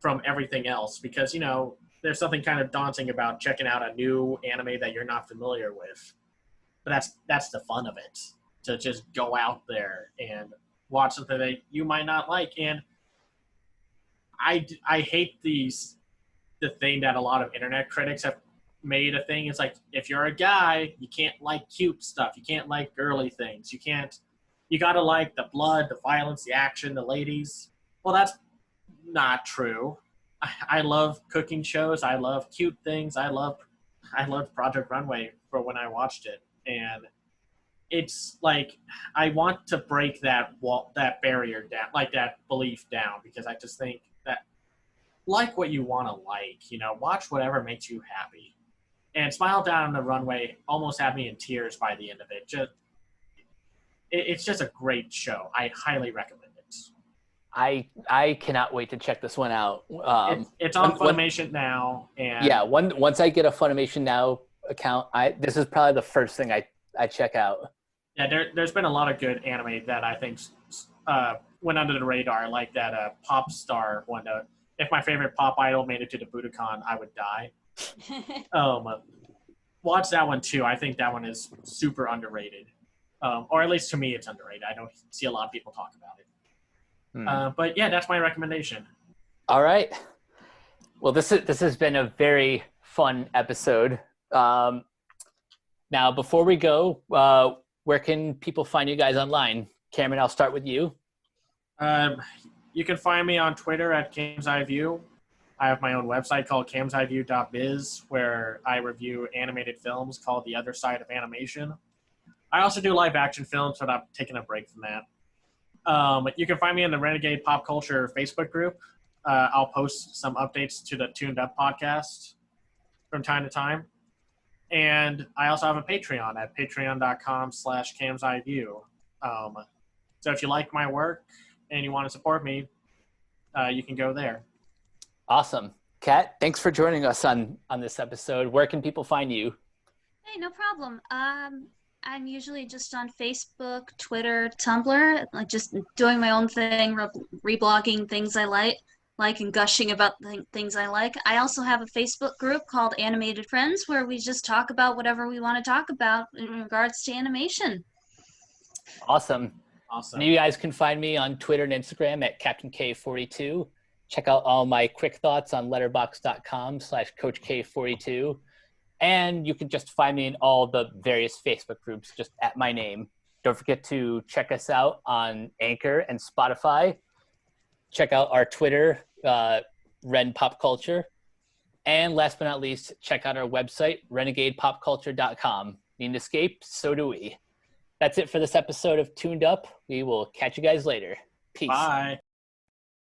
from everything else because, there's something kind of daunting about checking out a new anime that you're not familiar with. But that's the fun of it, to just go out there and watch something that you might not like. And I hate the thing that a lot of internet critics have made a thing. It's like, if you're a guy, you can't like cute stuff. You can't like girly things. You gotta like the blood, the violence, the action, the ladies. Well, that's not true. I love cooking shows. I love cute things. I loved Project Runway for when I watched it. And it's like, I want to break that barrier down, like that belief down, because I just think that like what you want to like, watch whatever makes you happy. And Smile Down the Runway almost had me in tears by the end of it. It's just a great show. I highly recommend it. I cannot wait to check this one out. It's on Funimation now, and yeah, once I get a Funimation Now account, this is probably the first thing I check out. Yeah, there's been a lot of good anime that I think went under the radar, like that pop star one. If my favorite pop idol made it to the Budokan, I would die. Watch that one too. I think that one is super underrated, or at least to me, it's underrated. I don't see a lot of people talk about it. But yeah, that's my recommendation. All right. Well, this has been a very fun episode. Now, before we go, where can people find you guys online? Cameron, I'll start with you. You can find me on Twitter at CamesEyeView. I have my own website called cameseyeview.biz where I review animated films called The Other Side of Animation. I also do live action films, but I'm taking a break from that. You can find me in the Renegade Pop Culture Facebook group. I'll post some updates to the Tooned Up podcast from time to time. And I also have a Patreon at patreon.com/cameseyeview. So if you like my work and you want to support me, you can go there. Awesome. Kat, thanks for joining us on this episode. Where can people find you? Hey, no problem. I'm usually just on Facebook, Twitter, Tumblr, like just doing my own thing, reblogging things I like and gushing about things I like. I also have a Facebook group called Animated Friends where we just talk about whatever we want to talk about in regards to animation. Awesome. Awesome. And you guys can find me on Twitter and Instagram at CaptainK42. Check out all my quick thoughts on letterboxd.com/CoachK42. And you can just find me in all the various Facebook groups just at my name. Don't forget to check us out on Anchor and Spotify. Check out our Twitter, Ren Pop Culture. And last but not least, check out our website, renegadepopculture.com. Need an escape? So do we. That's it for this episode of Tooned Up. We will catch you guys later. Peace. Bye.